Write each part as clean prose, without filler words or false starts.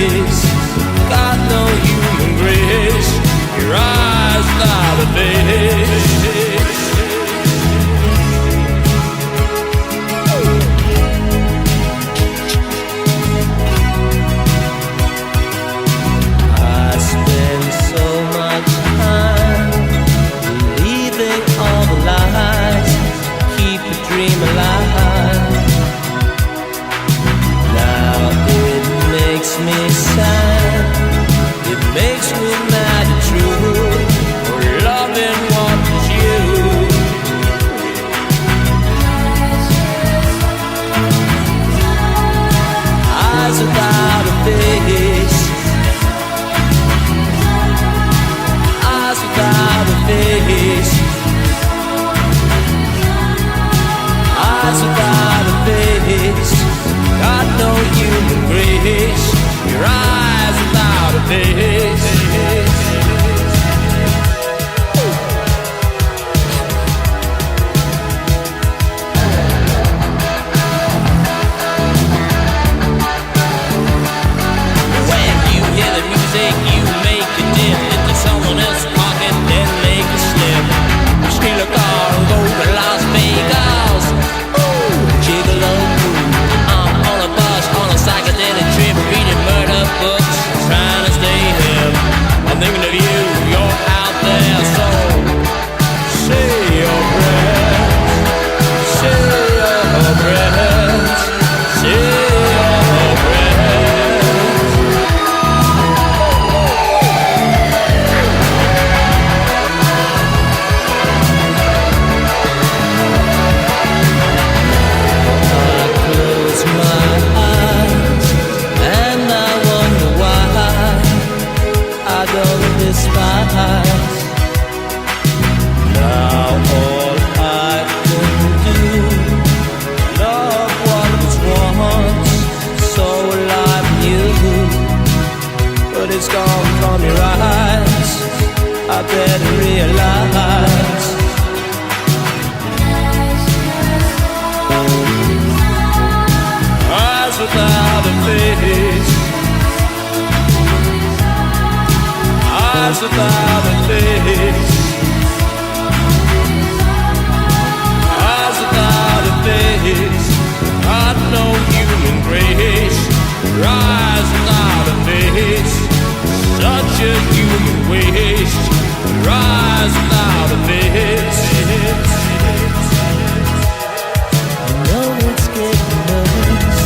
face, got no human grace. Your eyes without a face. I spend so much time believing all the lies, keep a dream alive. Now it makes me sad, it makes me mad and true, for loving what is you. Eyes without a face, eyes without a face, eyes without a face, got no human grace. Your eyes without a face. When you hear the music, you make it dip into someone else's pocket, then make it slip. You steal a car and go to Las Vegas. Ooh, gigolo. I'm on a bus, on a psychedelic trip, reading murder books, trying to stay hip. I'm thinking of you, you're out there, so say your prayers, say your prayers, say your prayers. I close my eyes and I wonder why I don't despise. Now all I can do, love what was once so alive in you, but it's gone from your eyes. I better realize. Eyes without a face, eyes without a face, eyes without a face, got no human grace. Your eyes without a face, such a human waste. Your eyes without a face. I know it's getting nervous.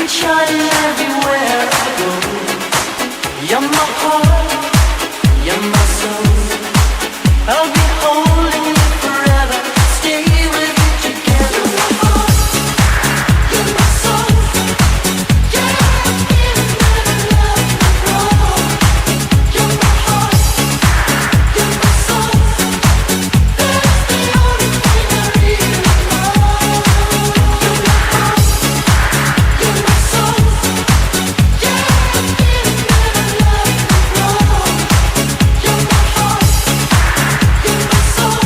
shining everywhere I go. You're my heart, you're my soul. I'll be holding you forever, stay with you together. My heart, you're my soul. Yeah, I'm feeling that I love you wrong. You're my heart, you're my soul. That's the only thing I really know. You're my heart, you're my soul. Yeah, I'm feeling that I love you wrong. You're my heart, you're my soul.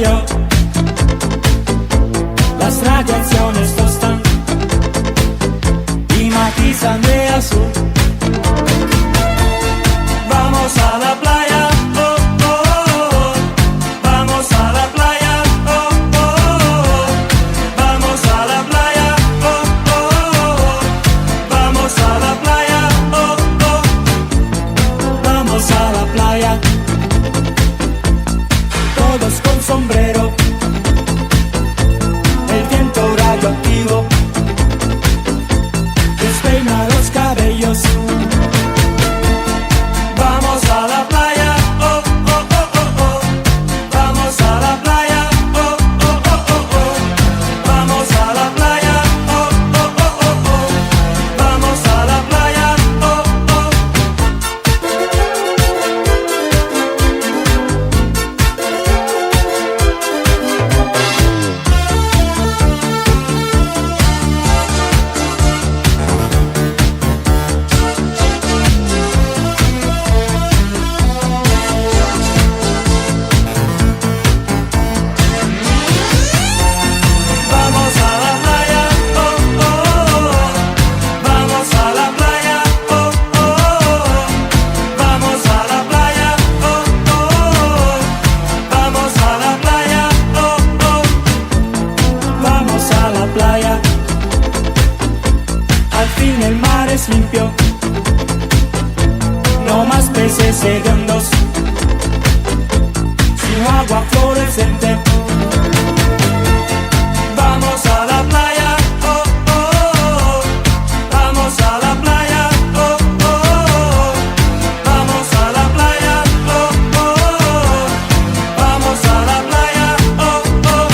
yo. Las radiaciones tostan y matizan de azul. Vamos a la playa, oh, oh, oh. Vamos a la playa, oh, oh, oh. Vamos a la playa, oh, oh, oh. Vamos a la playa, oh, oh. Vamos a la playa. Todos con sombrero, el viento radioactivo despeina los cabellos. Vamos a la playa, oh, oh, oh, oh, oh. Vamos a la playa, oh, oh, oh, oh, oh. Vamos a la playa, oh, oh, oh, oh, oh. Vamos a la playa, oh, oh. Vamos a la playa, oh, oh, oh. Vamos a la playa, oh, oh, oh. Vamos a la playa, oh, oh, oh. Vamos a la playa, oh, oh. Vamos a la playa. Al fin el mar es limpio, no más peces hediondos, sino agua fluorescente. Vamos a la playa, oh, oh, oh. Vamos a la playa, oh, oh, oh. Vamos a la playa, oh, oh, oh. Vamos a la playa, oh, oh.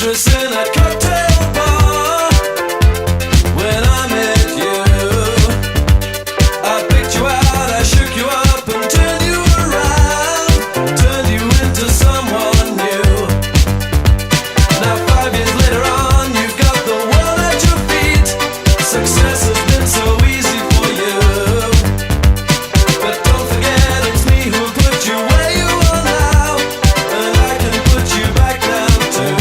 waitress in a cocktail bar. When I met you, I picked you out, I shook you up and turned you around, turned you into someone new. Now 5 years later on, you've got the world at your feet. Success has been so easy for you, but don't forget it's me who put you where you are now, and I can put you back down too.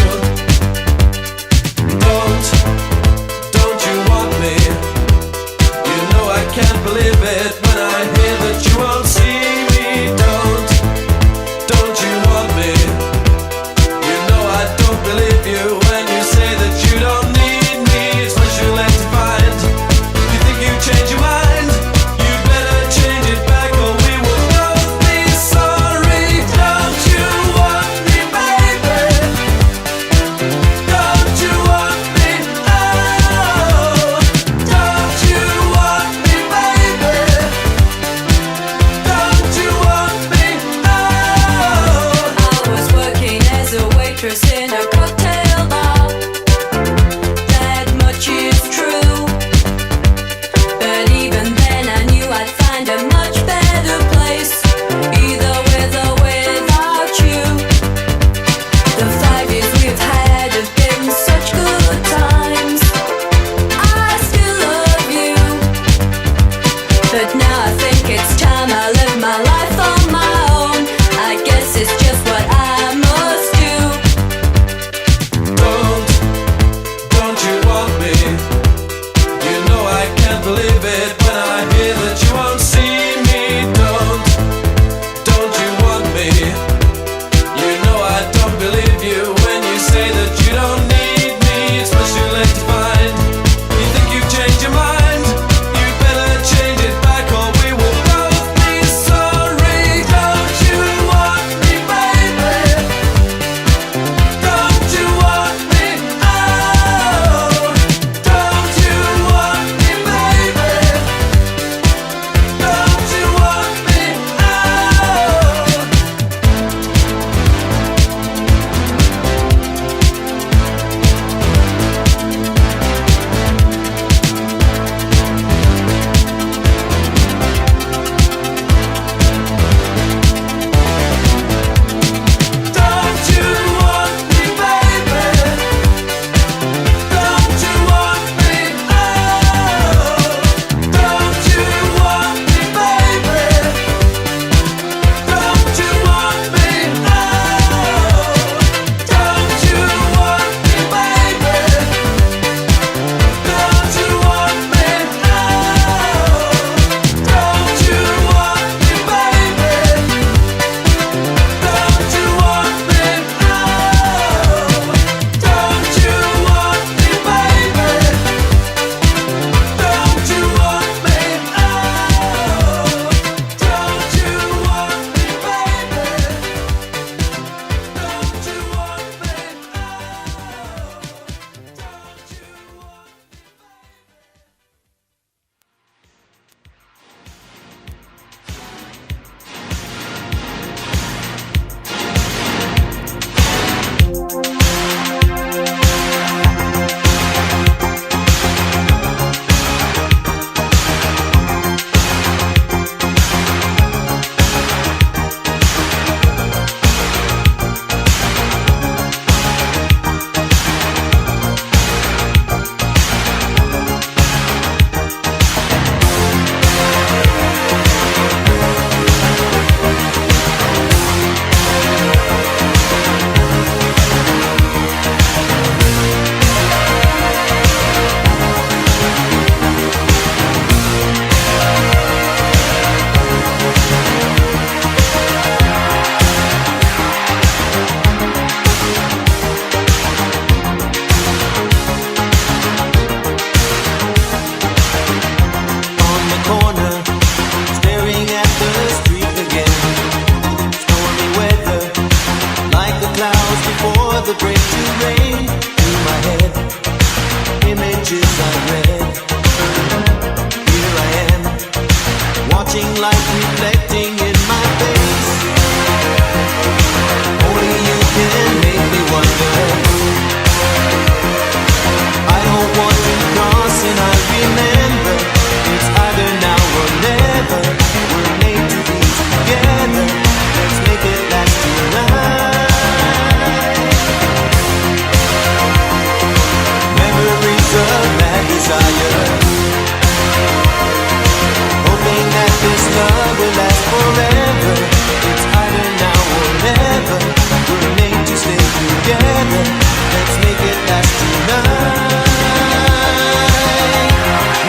last tonight.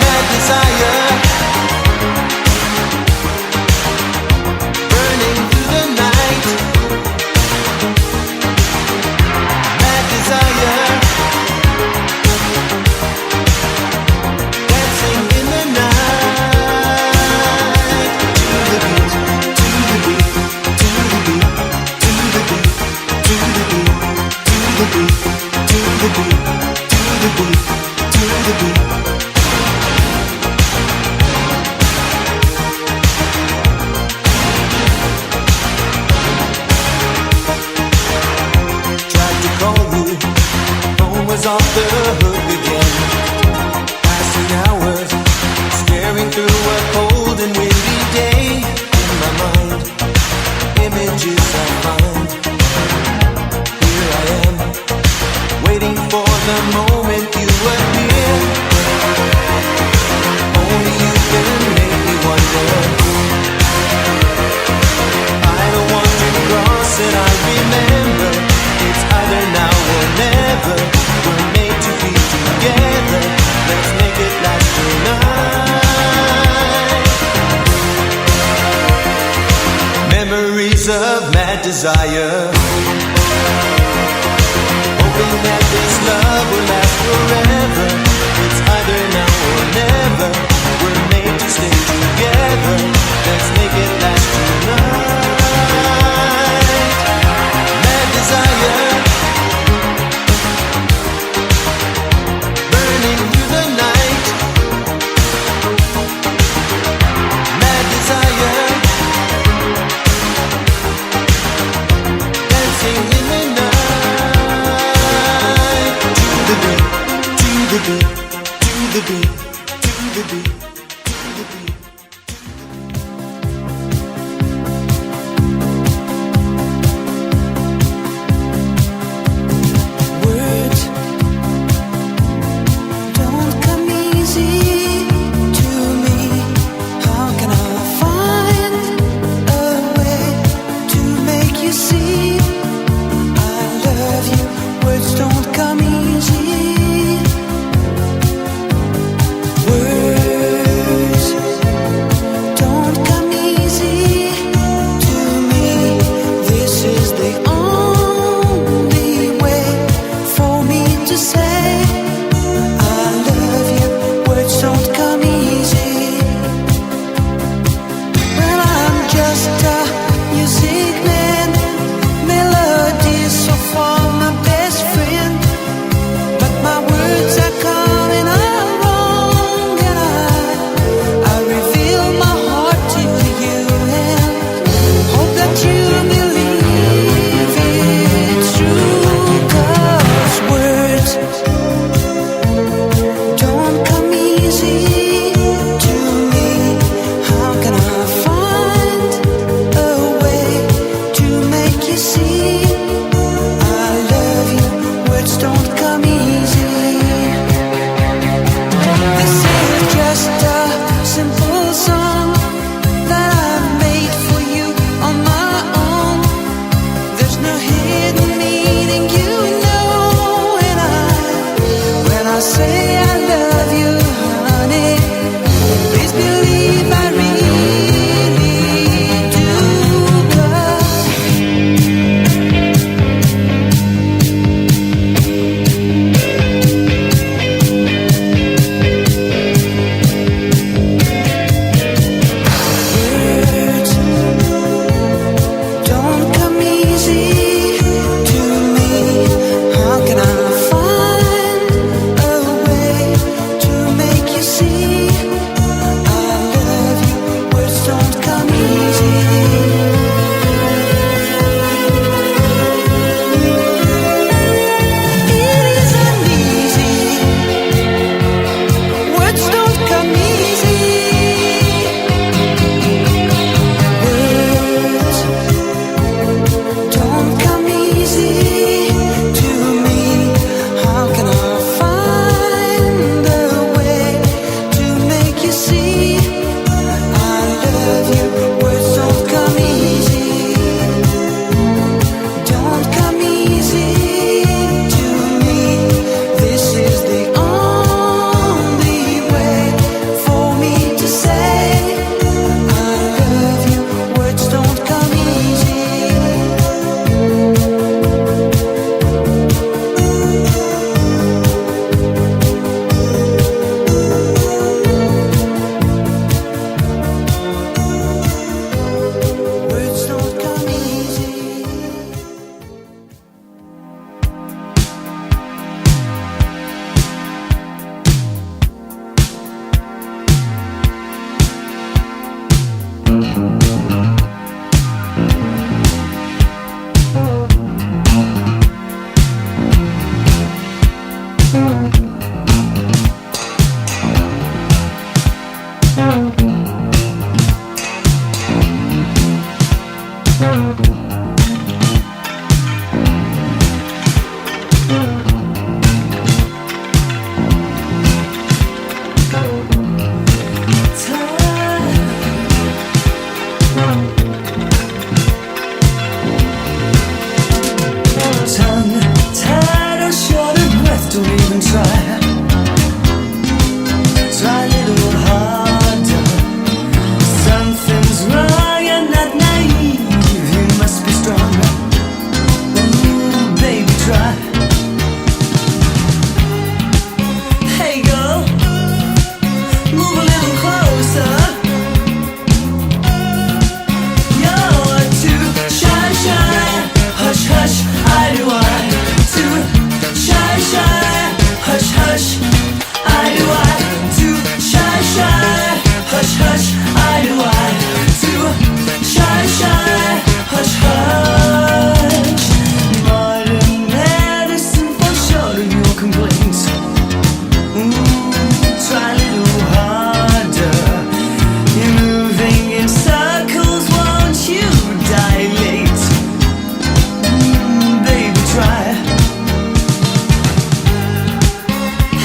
Mad desire, burning through the night. Mad desire, dancing in the night. To the beat, to the beat, to the beat, to the beat, to the beat, to the beat, to the beat, to the beat, to the beat. Tried to call you, phone was off the hook again. Passing hours, staring through a cold and windy day. In my mind, images I find. Here I am, waiting for the moment you appear. Only you can make me wonder. I don't want to cross and I remember. It's either now or never. We're made to be together. Let's make it last tonight. Memories of mad desire, hoping that this love will last forever. It's either now or never. We're made to stay together. Let's make it last tonight. Mad desire, burning through the night. Mad desire, dancing in the night. To the beat, to the beat, to the beat, to the beat, to the beat. Words don't come easy to me. How can I find a way to make you see I love you? Words don't come easy. Words don't come easy to me. This is the only way for me to say I love you. Words don't come easy. Well, I'm just a music man. Melodies so far my best friend. But my words are coming out wrong, and I reveal my heart to you and hope that you believe it's true. 'Cause words don't come easy to me. How can I find a way to make you see I love you? Words don't come easy. This is just a simple song that I've made for you on my own. There's no hidden meaning, you know. And when I say I love you, honey, please believe I really do. 'Cause words don't come easy to me. How can I find a way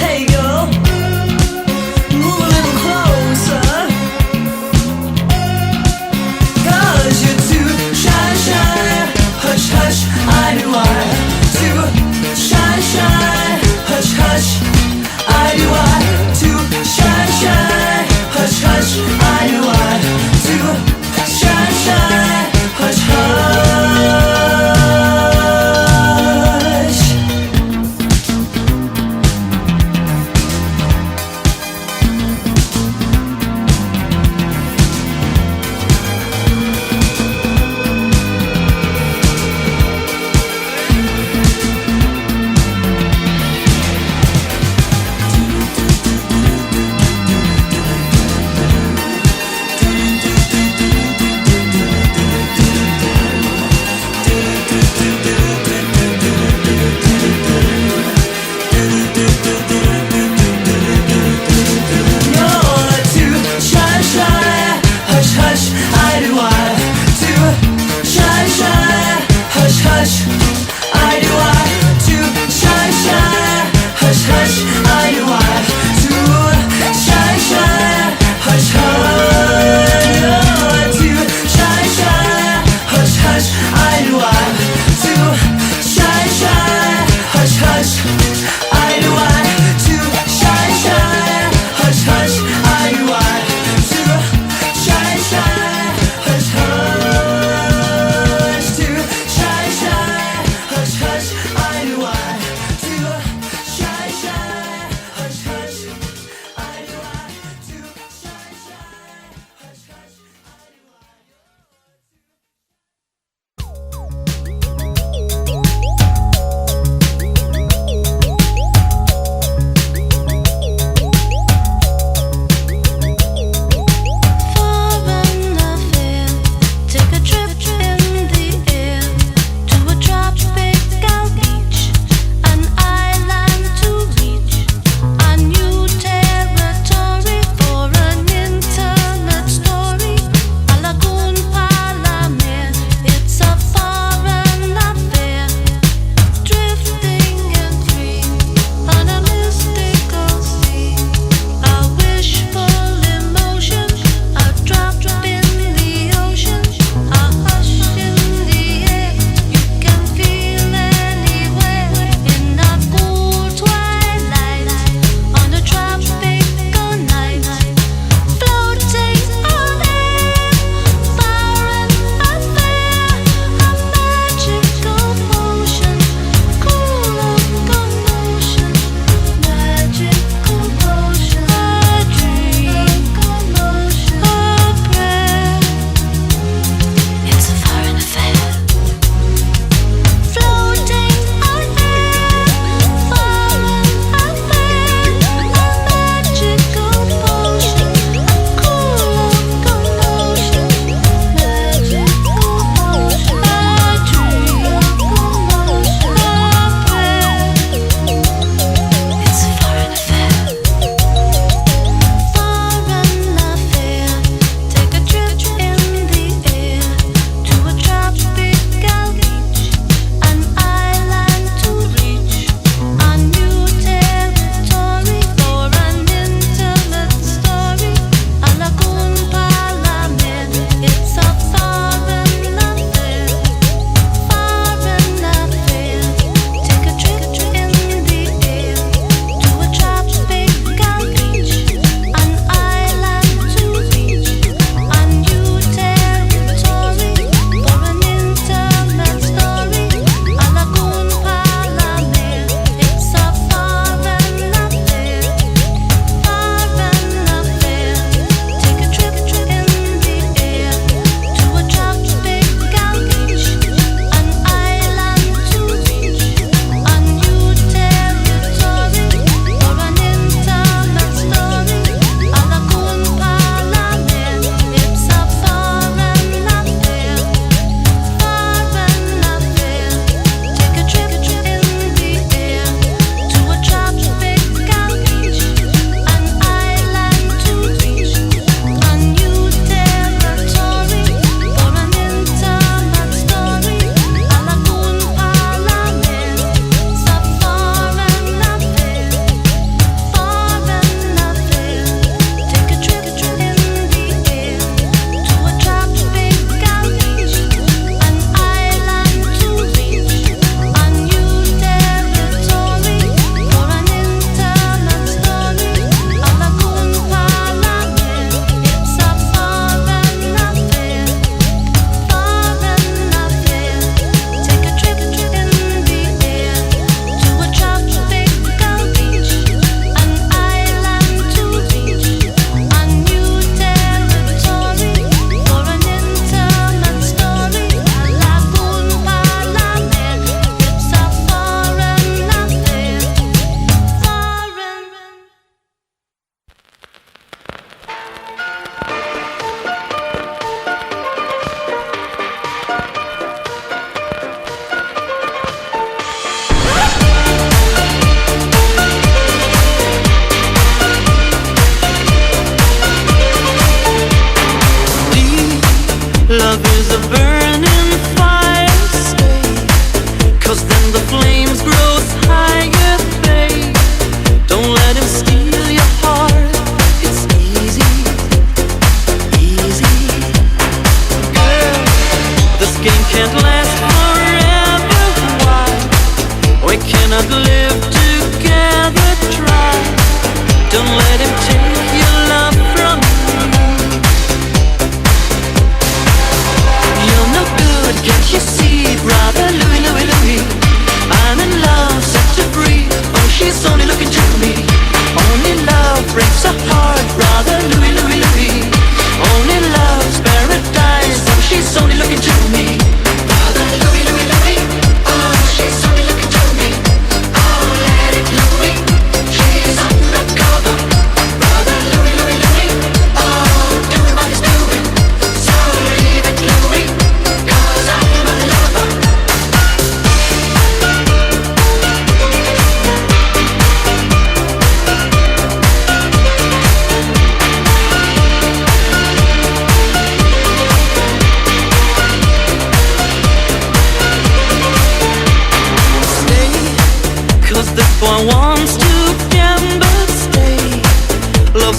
Hey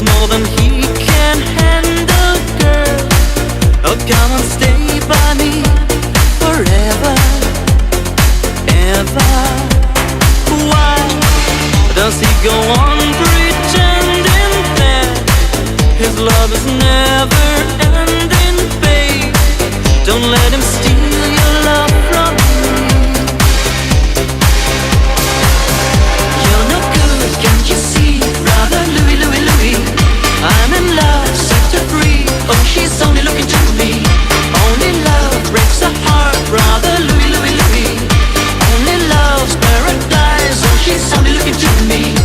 It's more than he can handle, girl. Oh, come and stay by me forever, ever. Why does he go on pretending that his love is never ending, babe? Don't let him steal your love from me. You're no good, can't you see, brother Louie, Louie, Louie? I'm in love, set her free. Oh, she's only looking to me. Only love breaks the heart, brother Louie, Louie, Louie. Only love's paradise. Oh, she's only looking to me.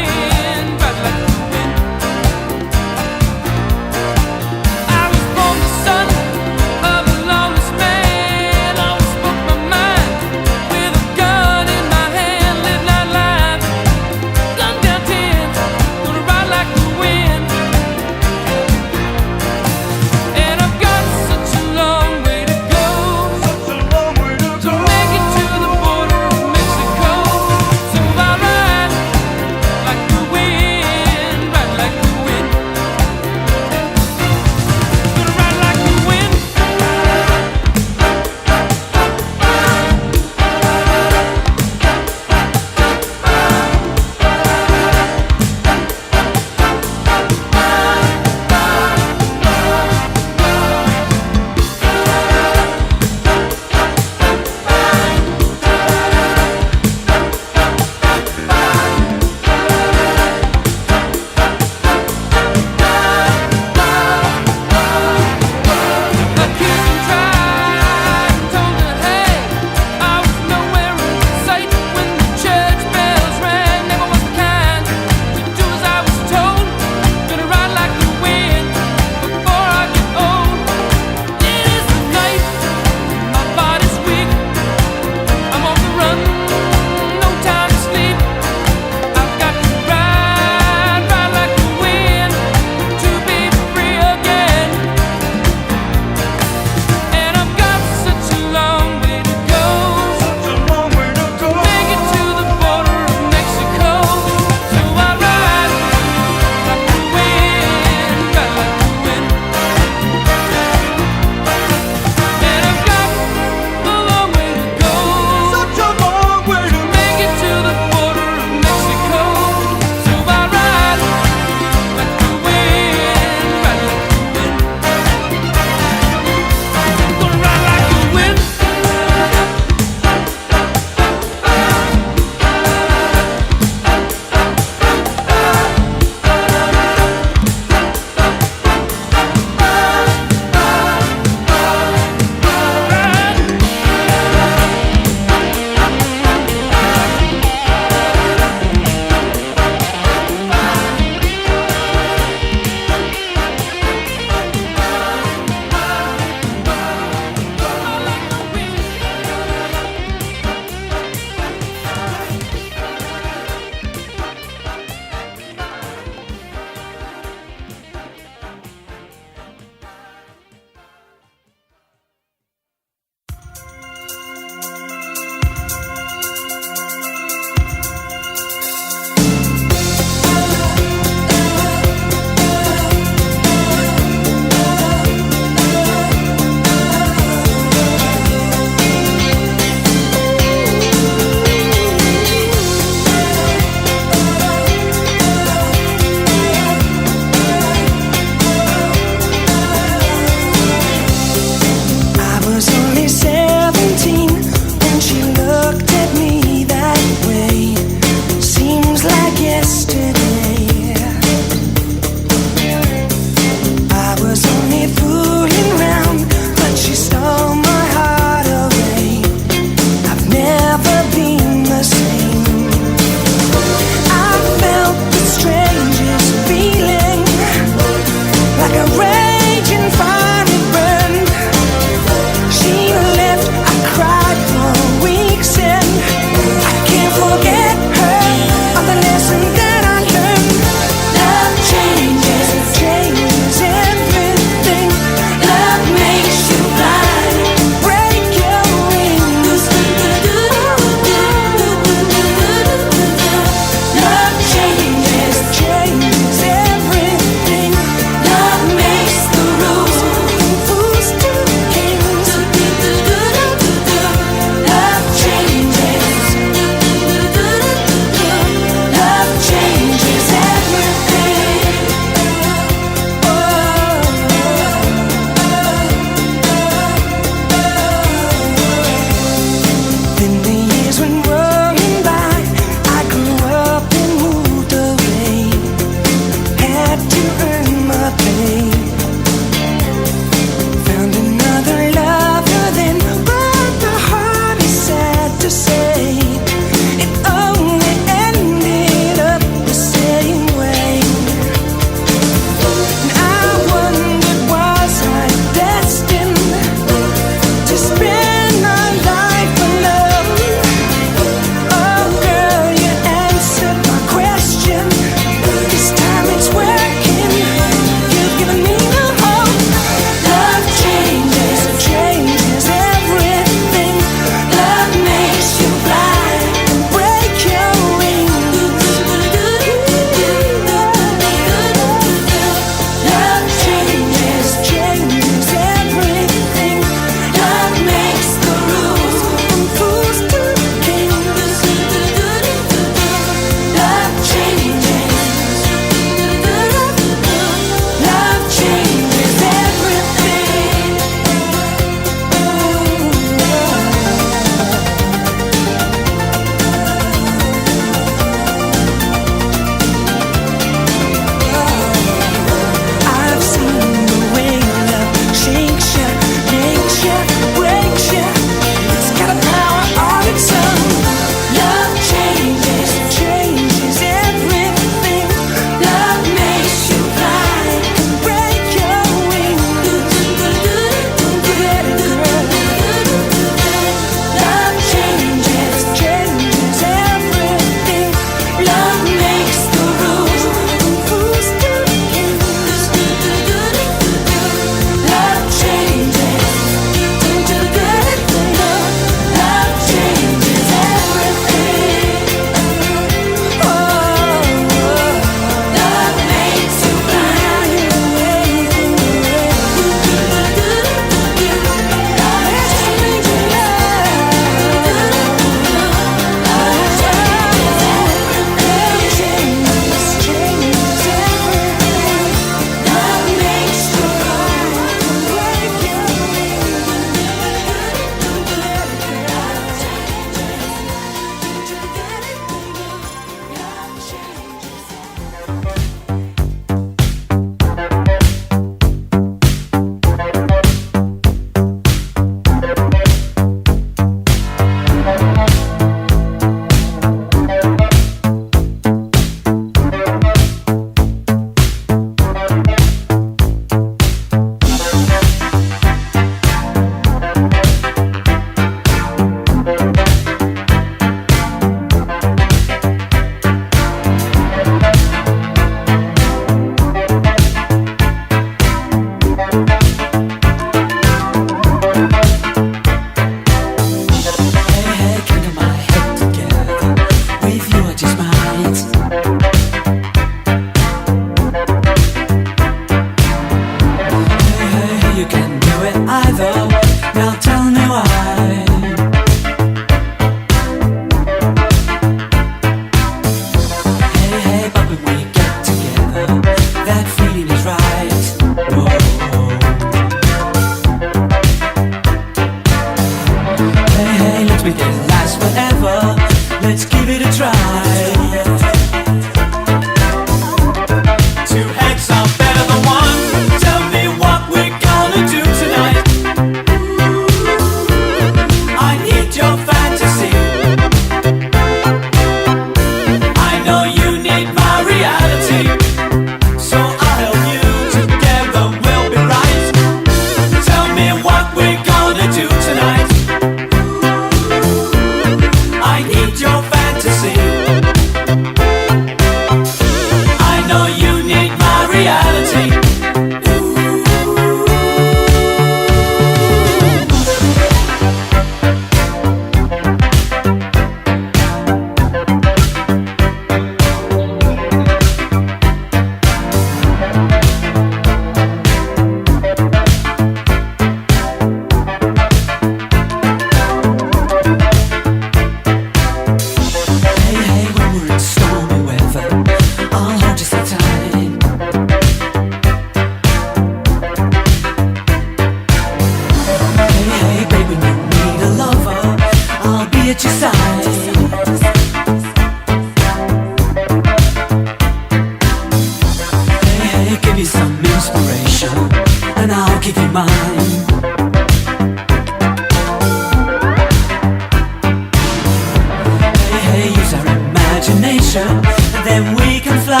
imagination, then we can fly.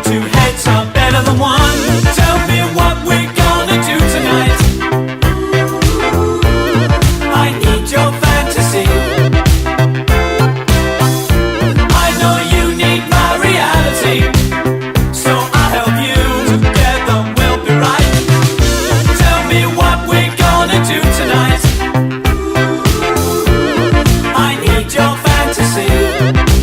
Two heads are better than one. Tell me what we're gonna do tonight. I need your fantasy. I know you need my reality, so I'll help you. Together we'll be right. Tell me what we're gonna do tonight. I need your fantasy.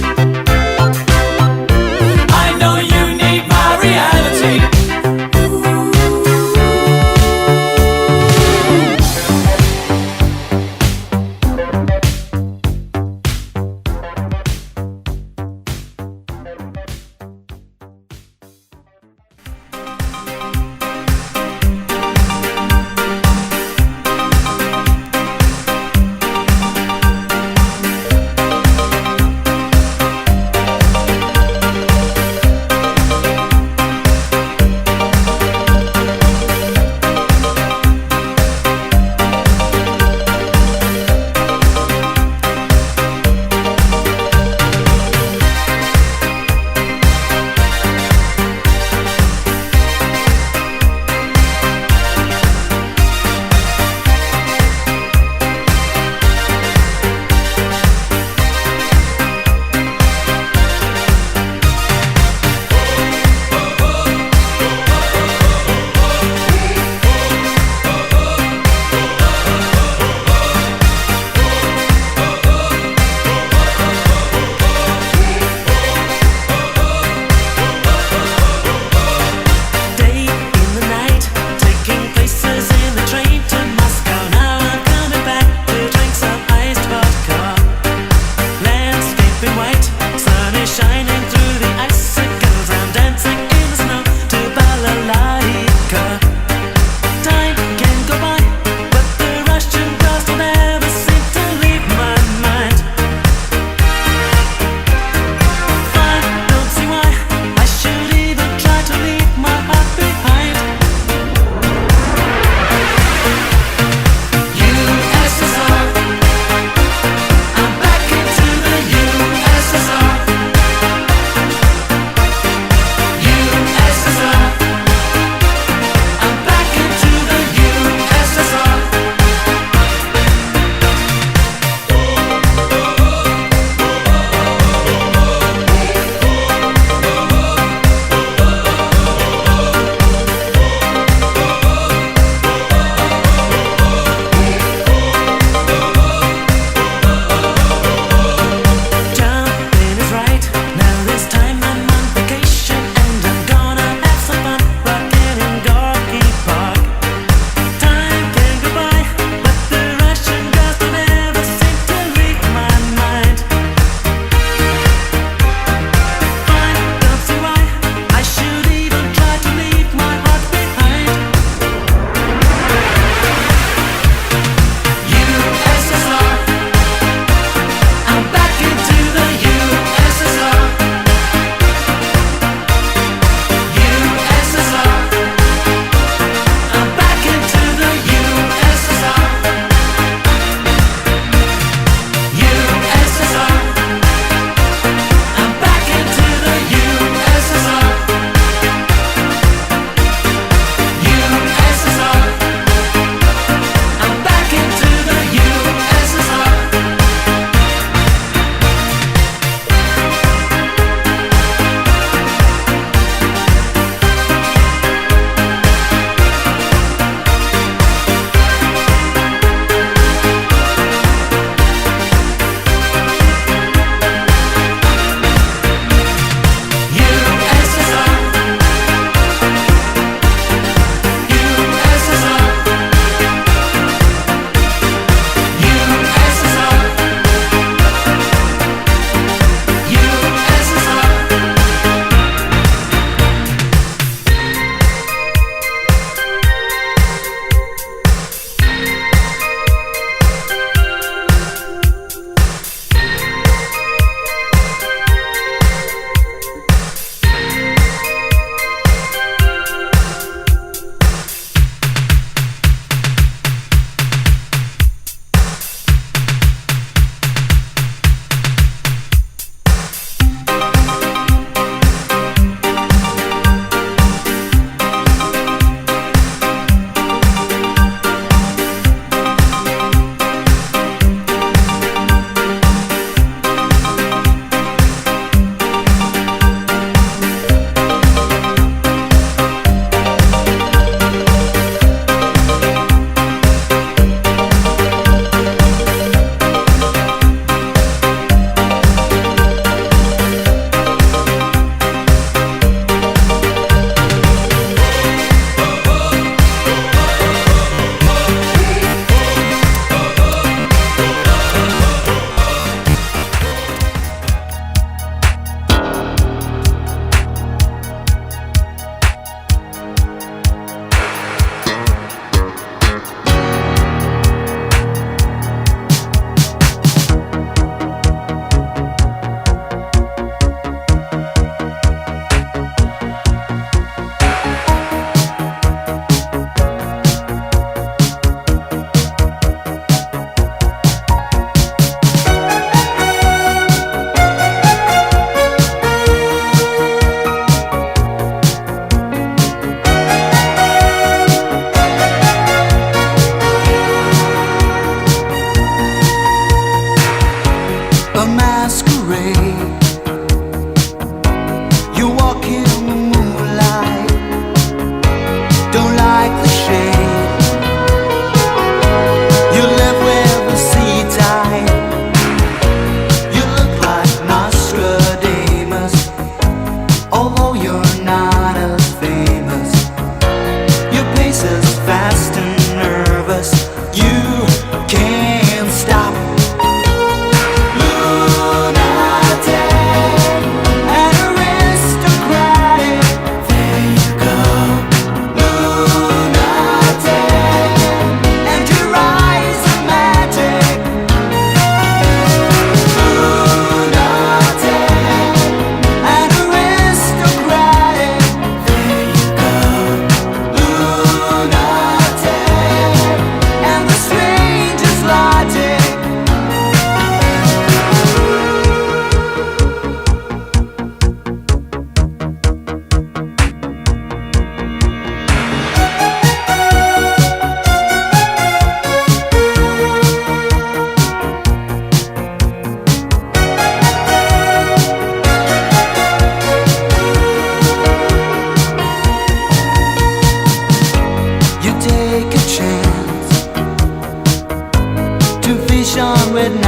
at 9.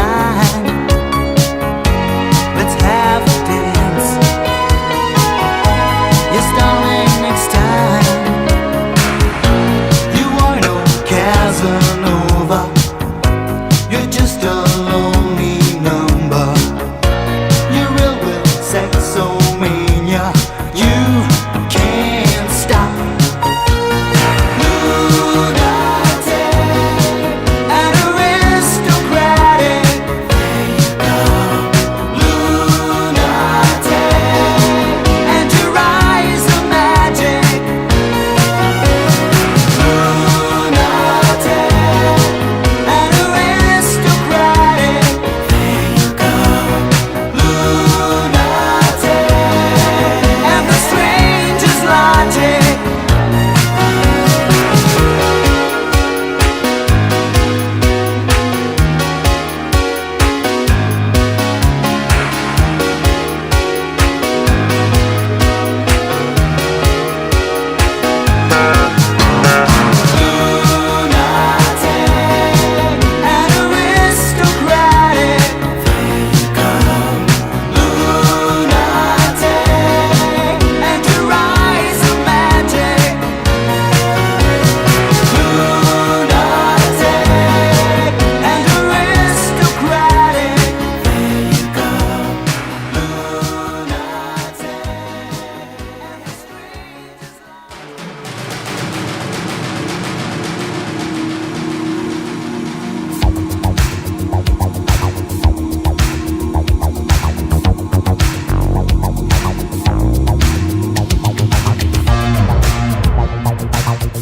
Let's have a dance. Yes, darling, next time. You are no Casanova. You're just a lonely number. You're real with sexomania. You can't stop.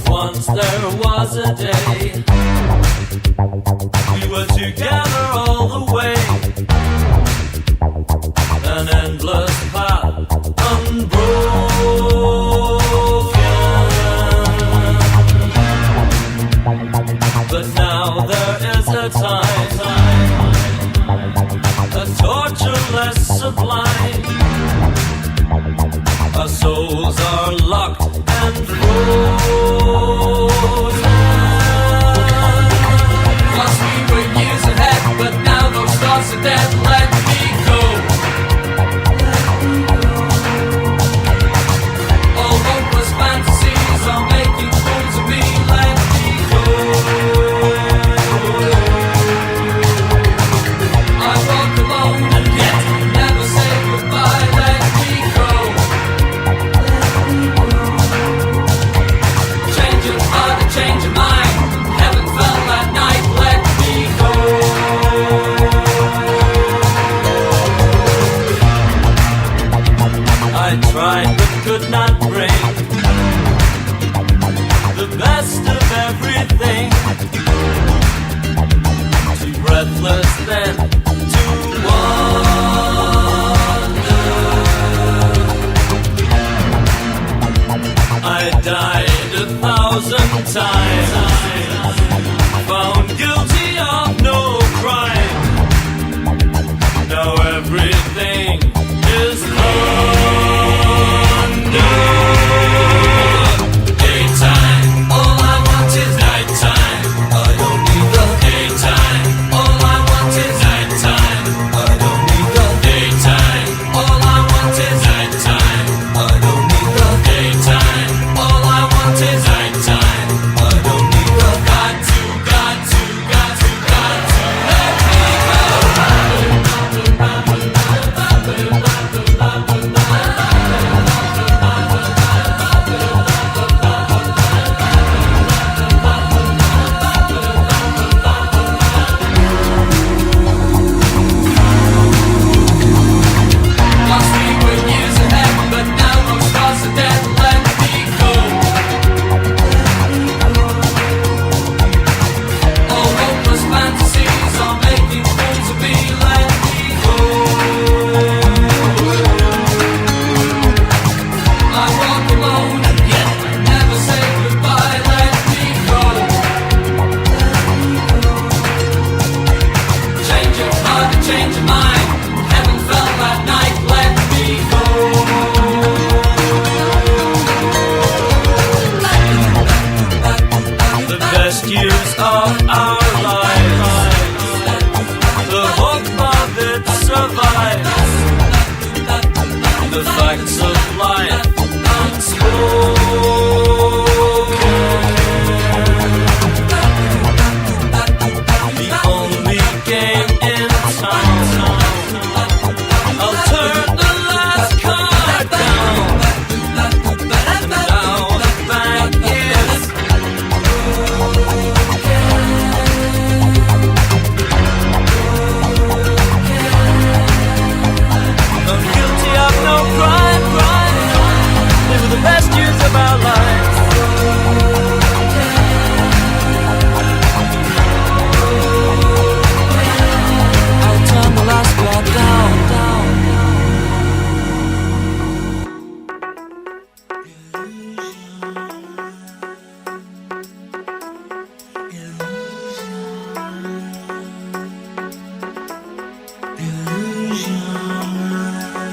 Once there was a day we were together all the way, an endless path unbroken. But now there is a time, a torture less sublime. Our souls are locked and frozen. Once we were years ahead, but now those thoughts are dead. Let me go. All hopeless fantasies are making fools of me. Let me go. I walk alone and yet never say goodbye. Let me go. Change your heart and change your mind. Heaven fell that night. Let me go. I tried but could not bring the best of everything. Too breathless then to wonder. I died 1,000 times, found guilty of no crime. Now everything is under. Daytime, all I want is nighttime. I don't need the daytime. All I want is nighttime. I don't need the daytime. All I want is nighttime. I don't need the daytime. All I want is nighttime. I don't need the goddamn facts of life unspoken. The only game in town. I'll turn the last card down. And now the bank is I'm guilty of no crime. Live the best years of our lives. I'll turn the last card down. It's just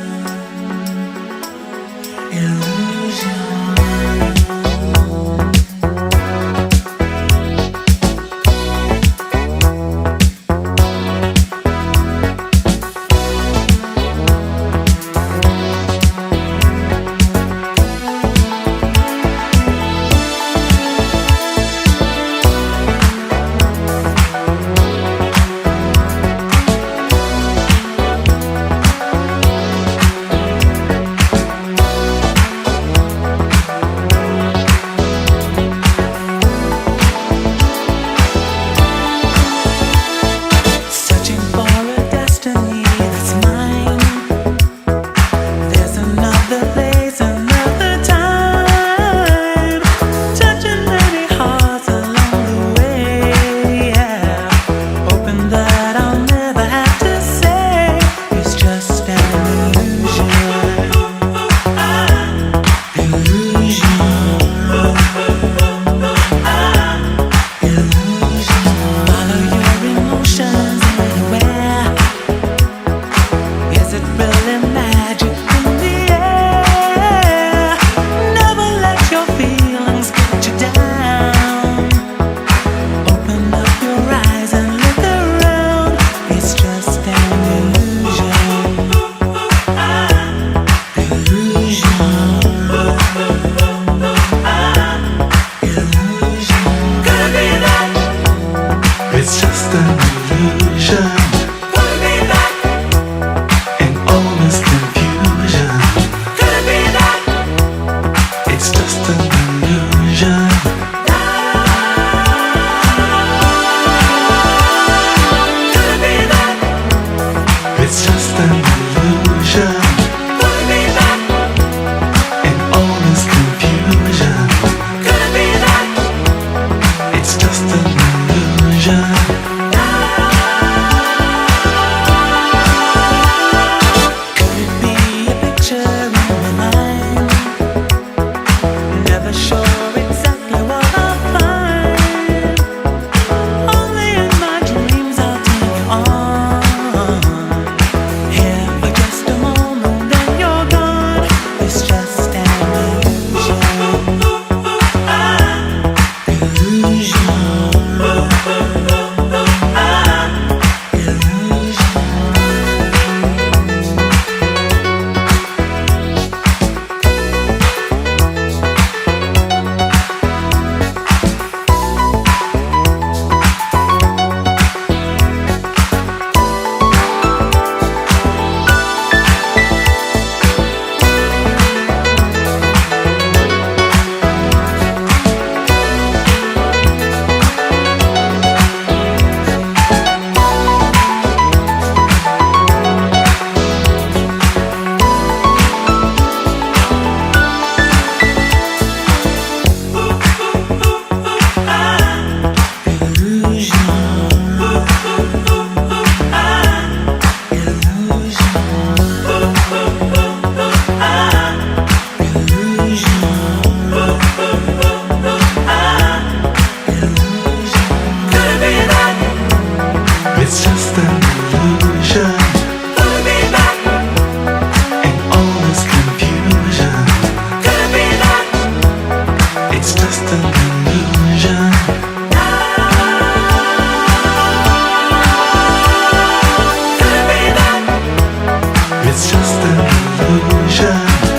an illusion.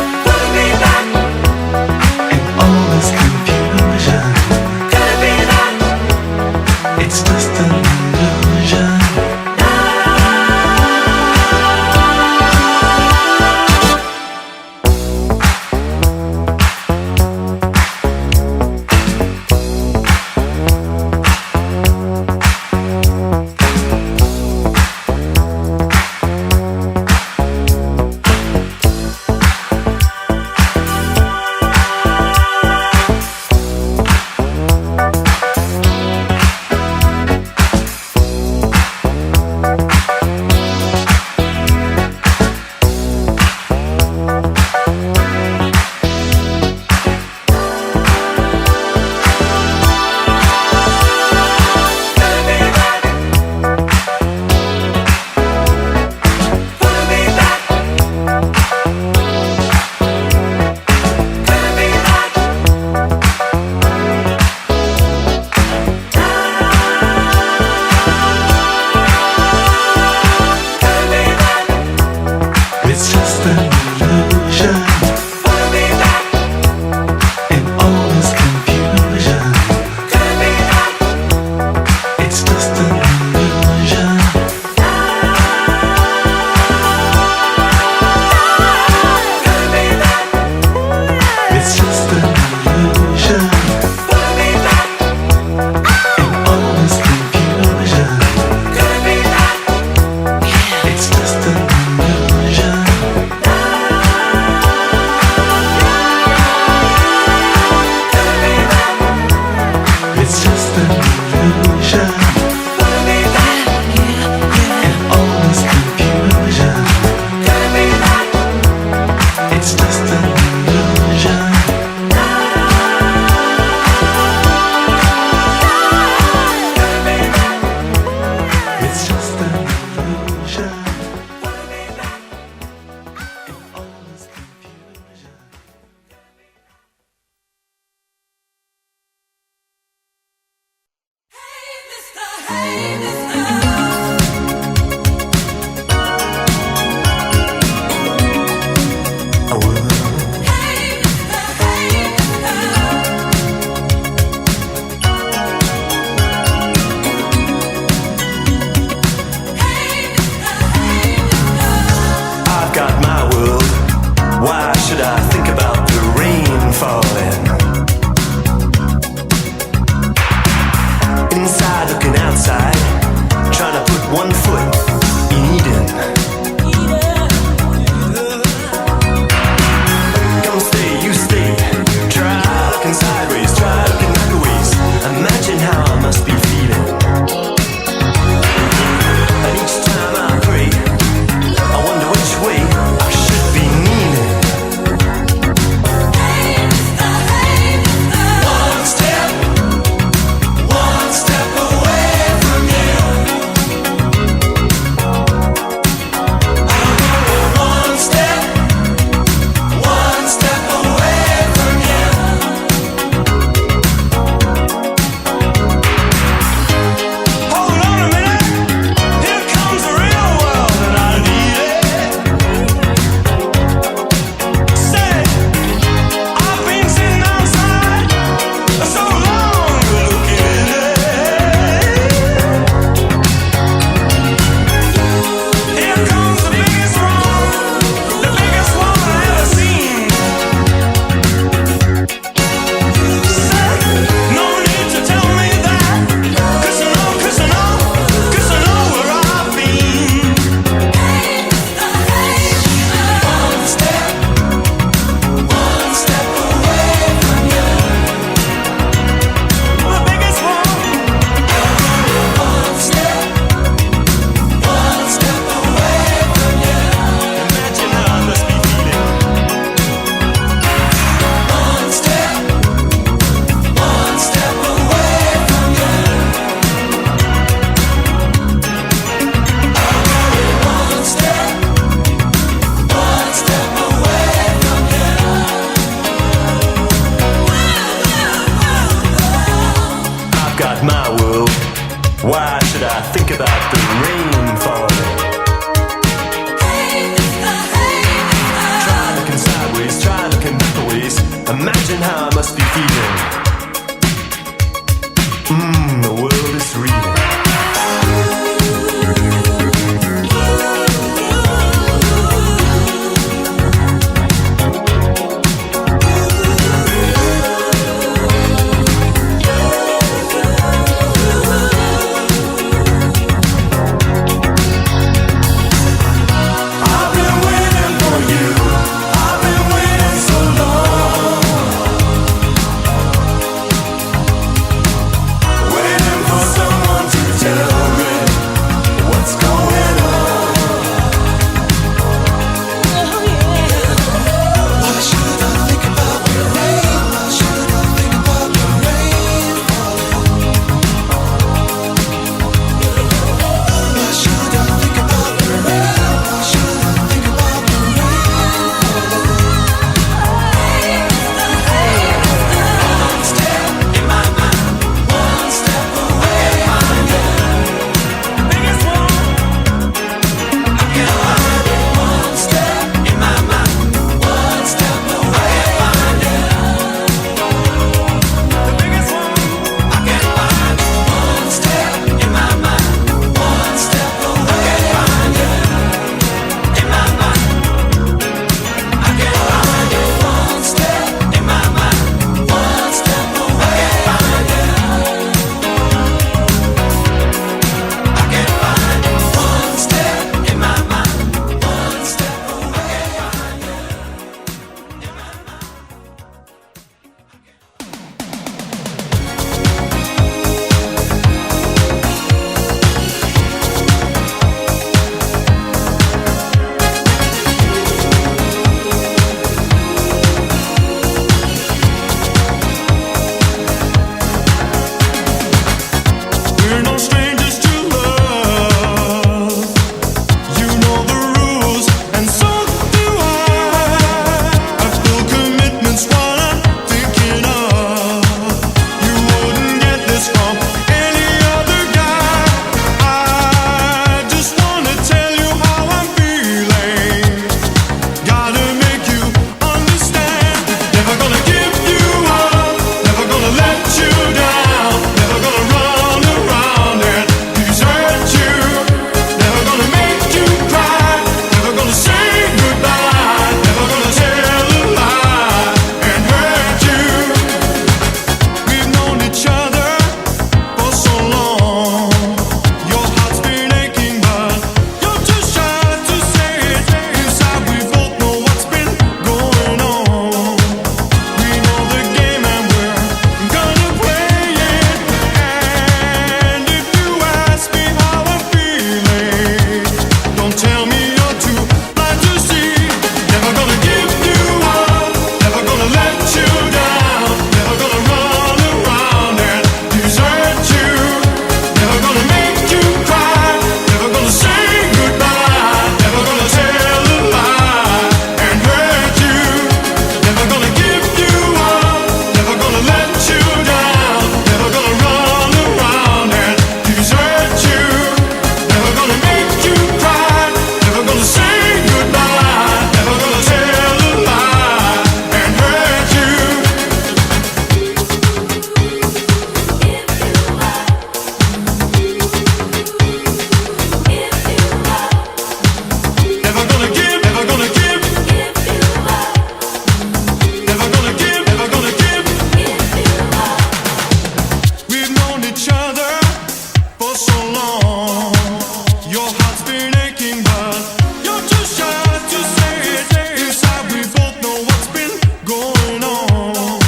making, but you're too shy to say it. Inside we both know what's been going on.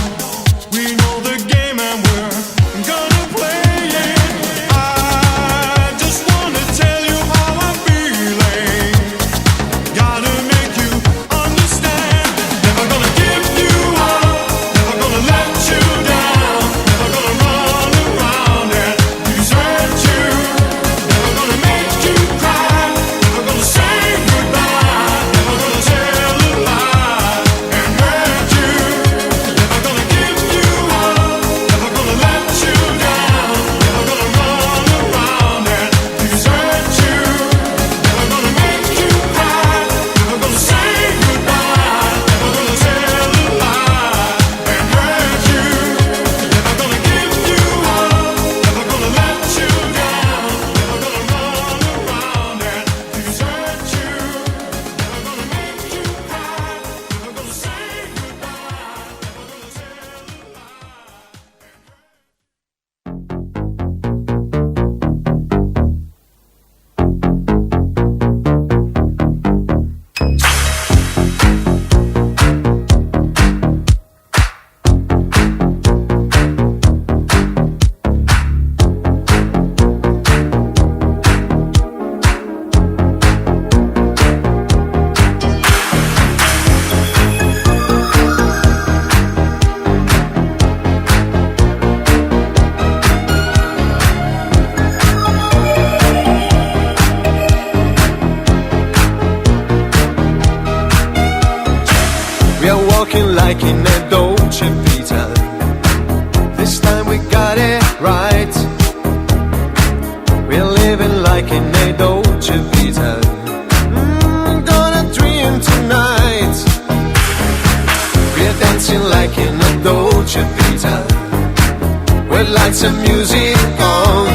We know the game and we're gonna play it. I just wanna tell you how I'm feeling. Gotta make you understand. Never gonna give you up, never gonna let you down, never gonna run around and desert you. Never gonna make you cry, never gonna say goodbye, never gonna tell a lie and hurt you. Never gonna give you up, never gonna let you down, never gonna run around and desert you. Never gonna make you cry, never gonna say goodbye, never gonna tell a lie and hurt you. Never gonna give you up, never gonna let you down, never gonna run around and desert you. Never gonna make you cry, never gonna say goodbye, We are walking like in a Dolce Vita. This time we got it right. We're living like in a Dolce Vita. Gonna dream tonight. We're dancing like in a Dolce Vita. With lights and music on.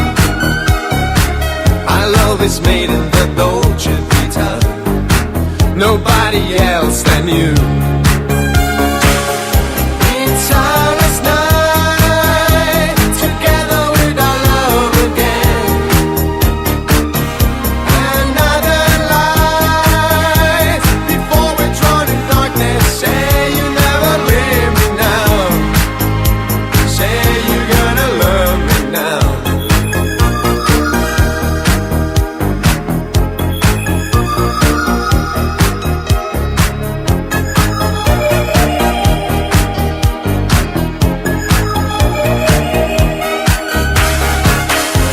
Our love is made in the Dolce Vita. Nobody else than you. It's our last night together with our love again. Another light before we're drawn in darkness. Say you never leave me now. Say you're gonna love me now.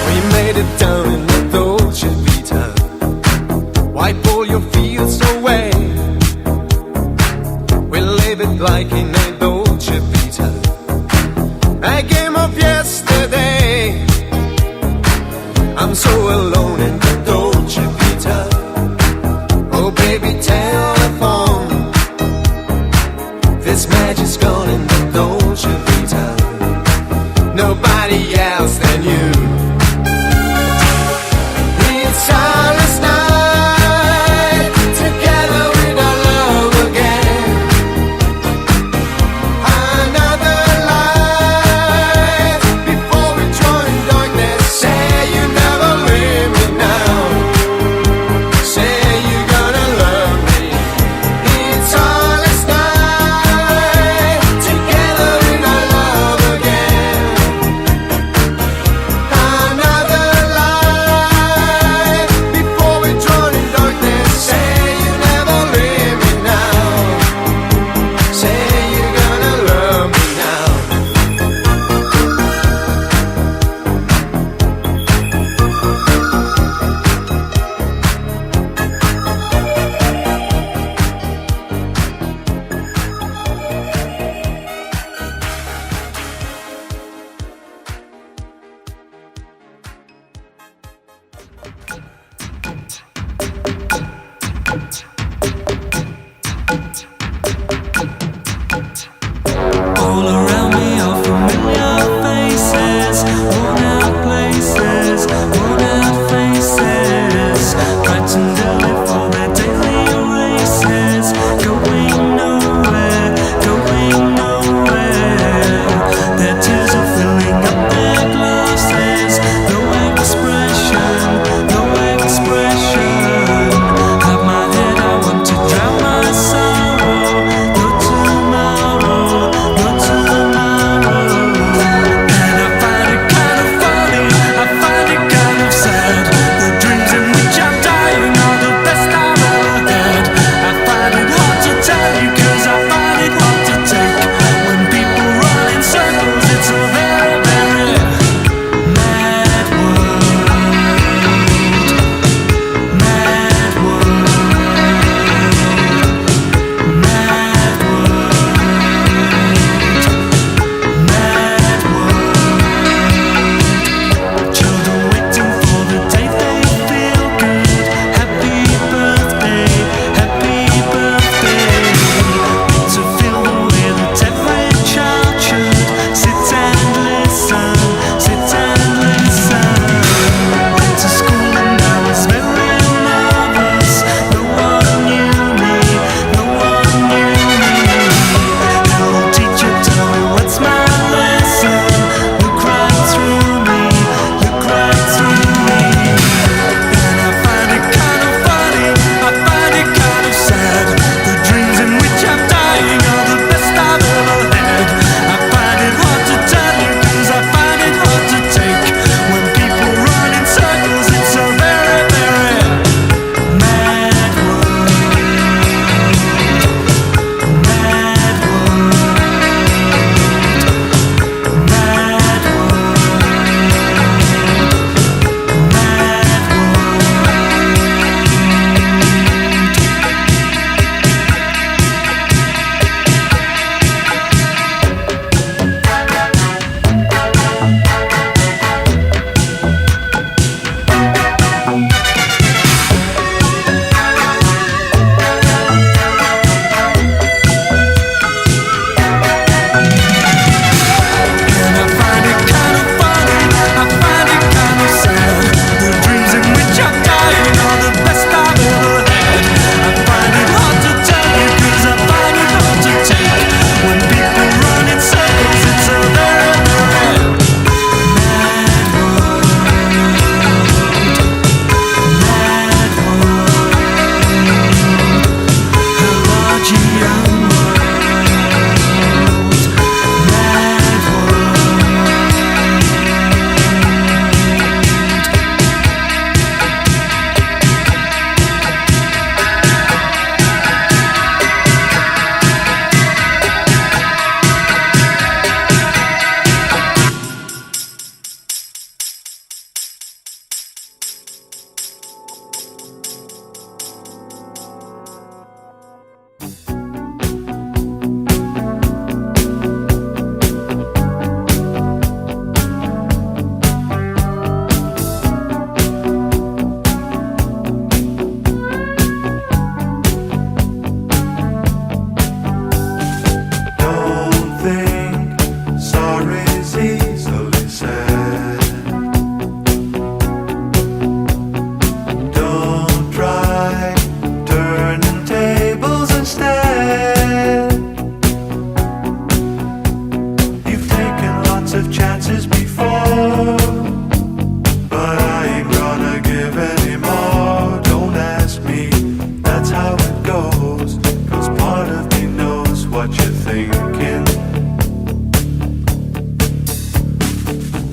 We made it down in the Dolce Vita. Wipe all your fears away. We live it like in a Dolce Vita. A game of yesterday. I'm so alone in the Dolce Vita. Oh baby, telephone. This magic's gone in the Dolce Vita. Nobody else than you. It's our last night together with our love again. Another light before we join darkness. Say you never leave me now. Say you're gonna love me. It's our last night together with our love again. Another light before we drown in darkness. Say you never leave me now. Say you're gonna love me now. all around me are familiar faces, worn out places, worn out faces, frightened to live for their daily races, going nowhere, going nowhere. Their tears are filling up their glasses, no expression, no expression. goes, 'cause part of me knows what you're thinking.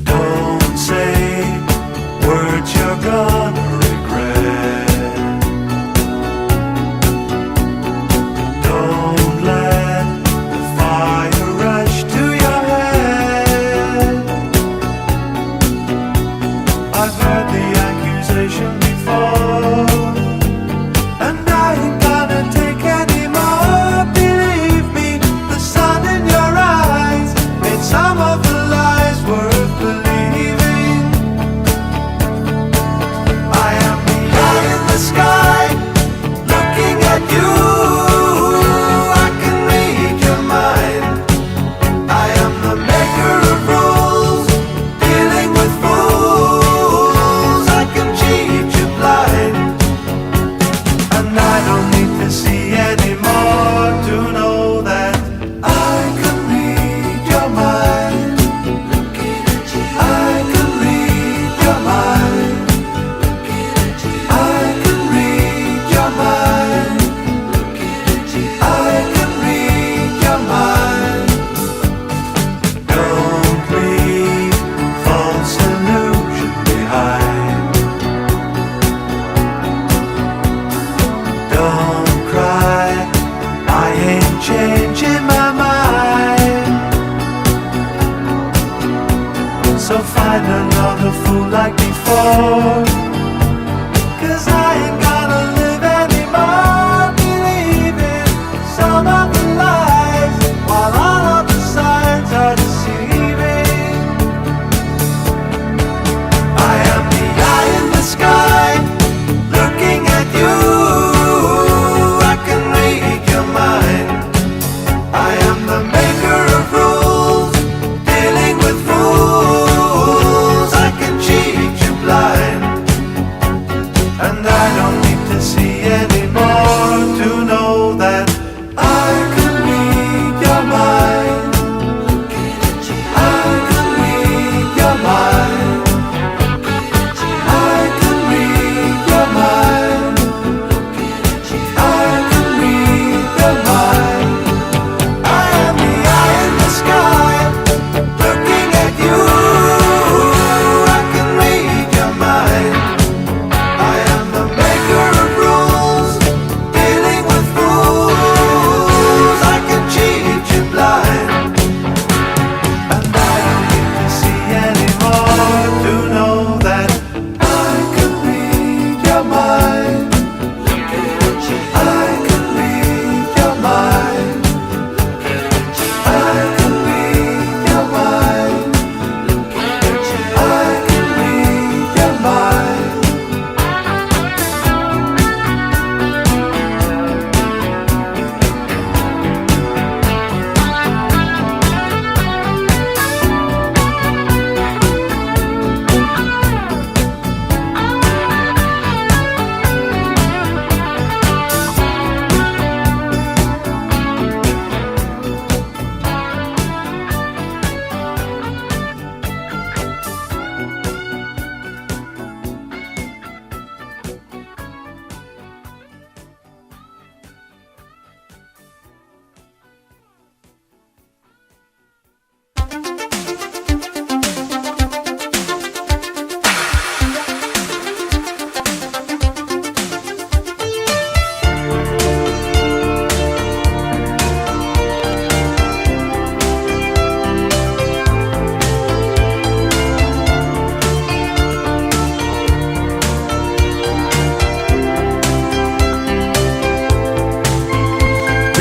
Don't say words you're gonna regret. Don't let the fire rush to your head. I've heard the accusation before, and I ain't gonna take any more. Believe me, the sun in your eyes made some of the lies worth believing. I am the eye in the sky, looking at you. I can read your mind. I am the maker of rules, dealing with fools. I can cheat you blind, and I don't need to see anymore to know that I can read your mind. I can read your mind. I can read your mind. I can read your mind. Don't leave false illusion behind. Don't cry, I ain't changing my mind. So find another fool like before, 'cause I ain't gonna live anymore believing some of the lies, while all of the signs are deceiving. I am the eye in the sky, looking at you. I can read your mind. I am the maker of rules, dealing with fools. I can cheat you blind, and I don't need to see anymore to know that I can read your mind. I can read your mind. I can read your mind. I can read your mind. I am the eye in the sky, looking at you. I can read your mind. I am the maker of rules, dealing with fools. I can cheat you blind, and I don't need to see anymore to know that I can read your mind. I can read your mind. I can read your mind. I can read your mind.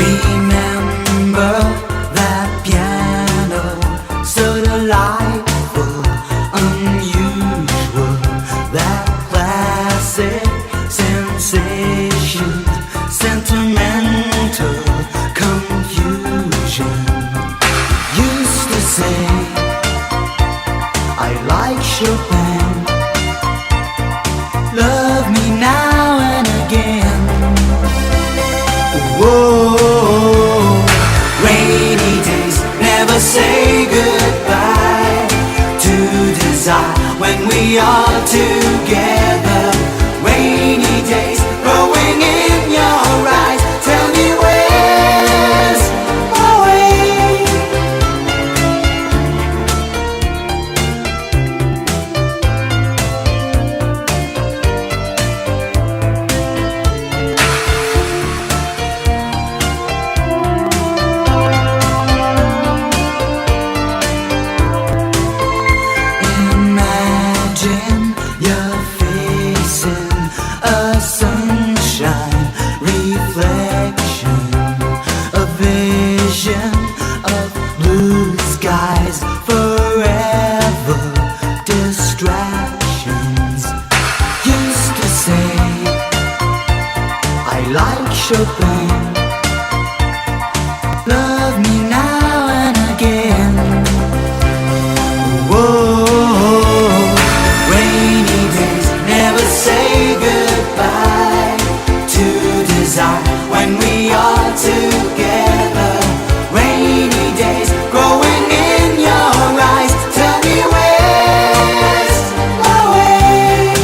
Remember that piano, so delightful, unusual, that classic sensation, sentimental confusion. Used to say I like Chopin, love me now and again. Whoa, rainy days never say goodbye to desire when we are together. Rainy days growing in your eyes. sunshine, reflection, a vision of blue skies, forever distractions. Used to say I like Chopin, love me now and again. Whoa, rainy days never say goodbye to desire when we are together. Rainy days growing in your eyes, tell me where's my way.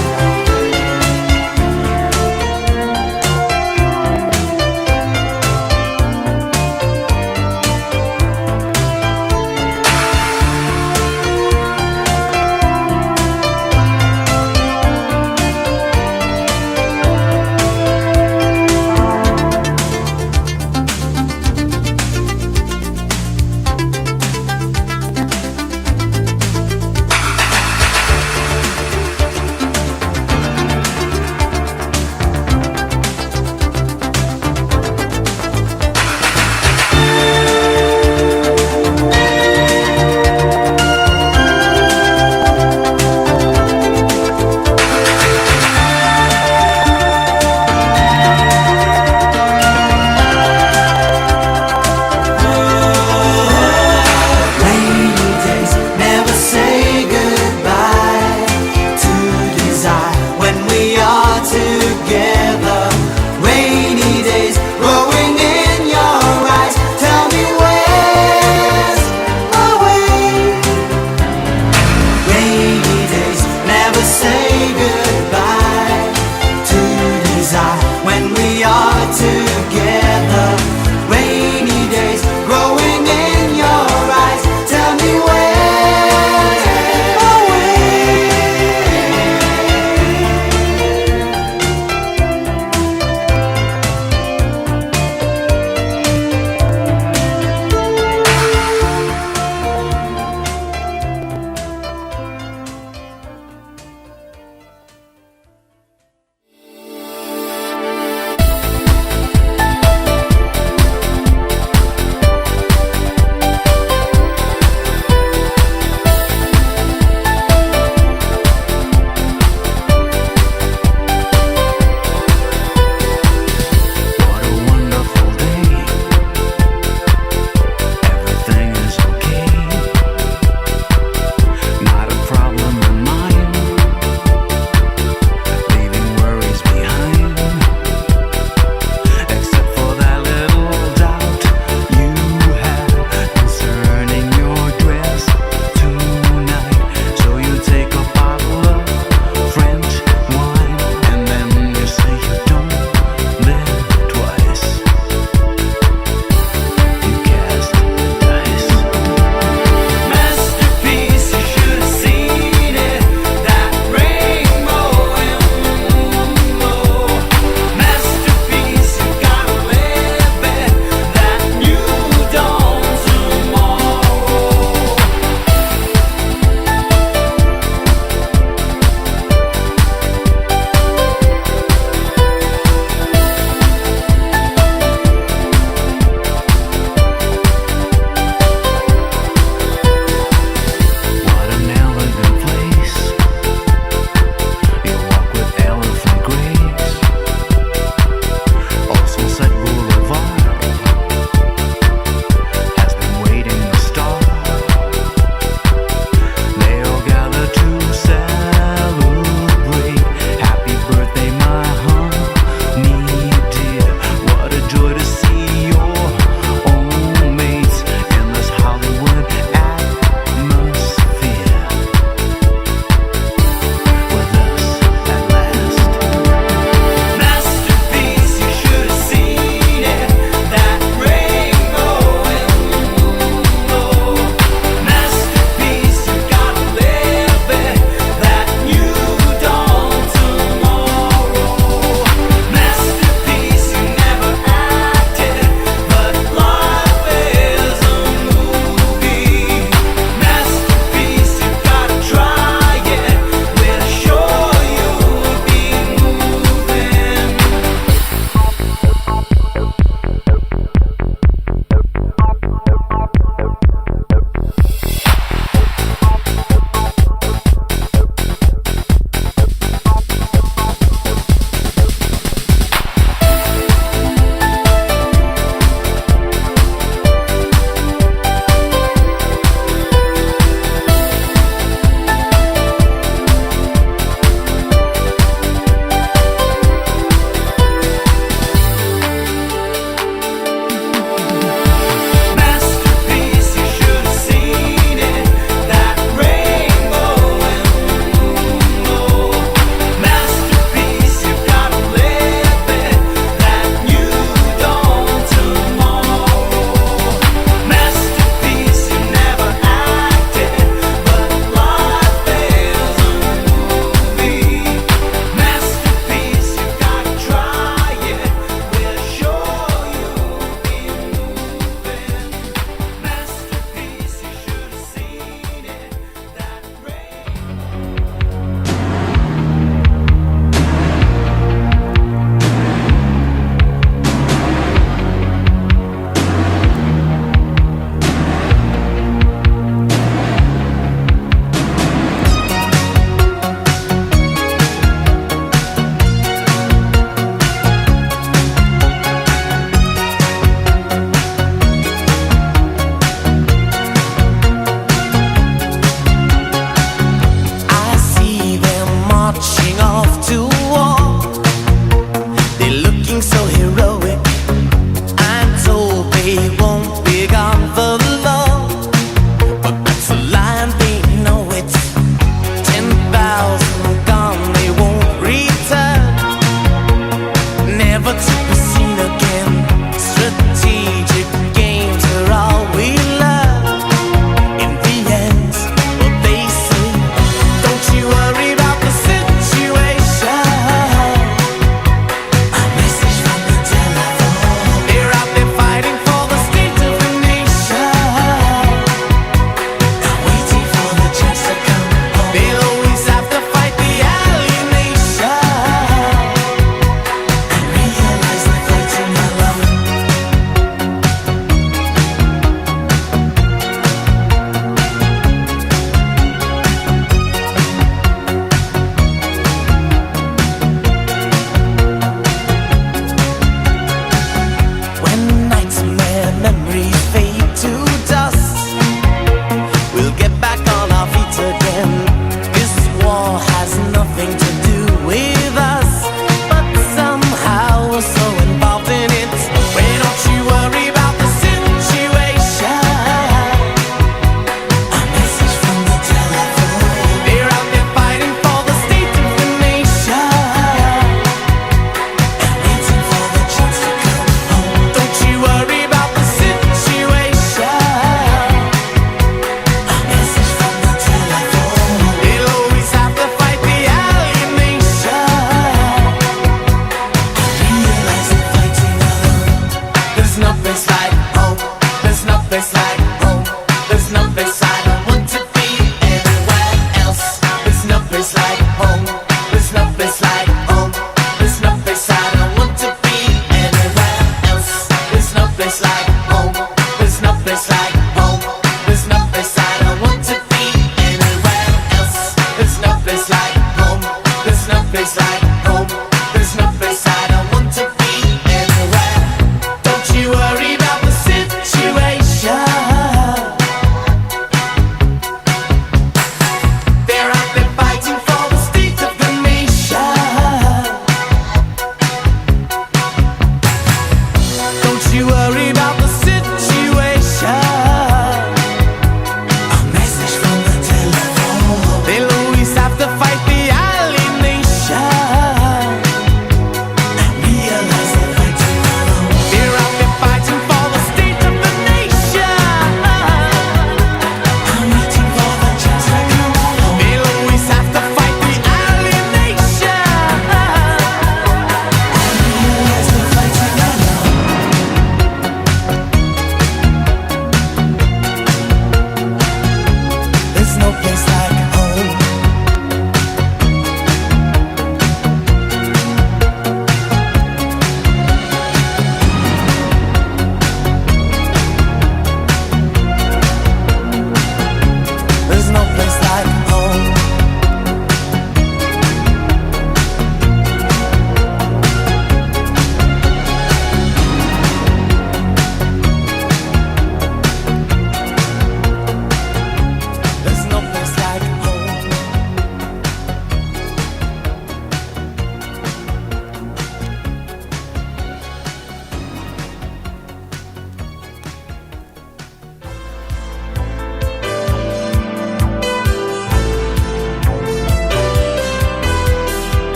Rainy days never say goodbye to desire when we are together. Rainy days growing in your eyes, tell me where's my way. Rainy days never say goodbye to desire when we are together. Rainy days growing in your eyes, tell me where's my way.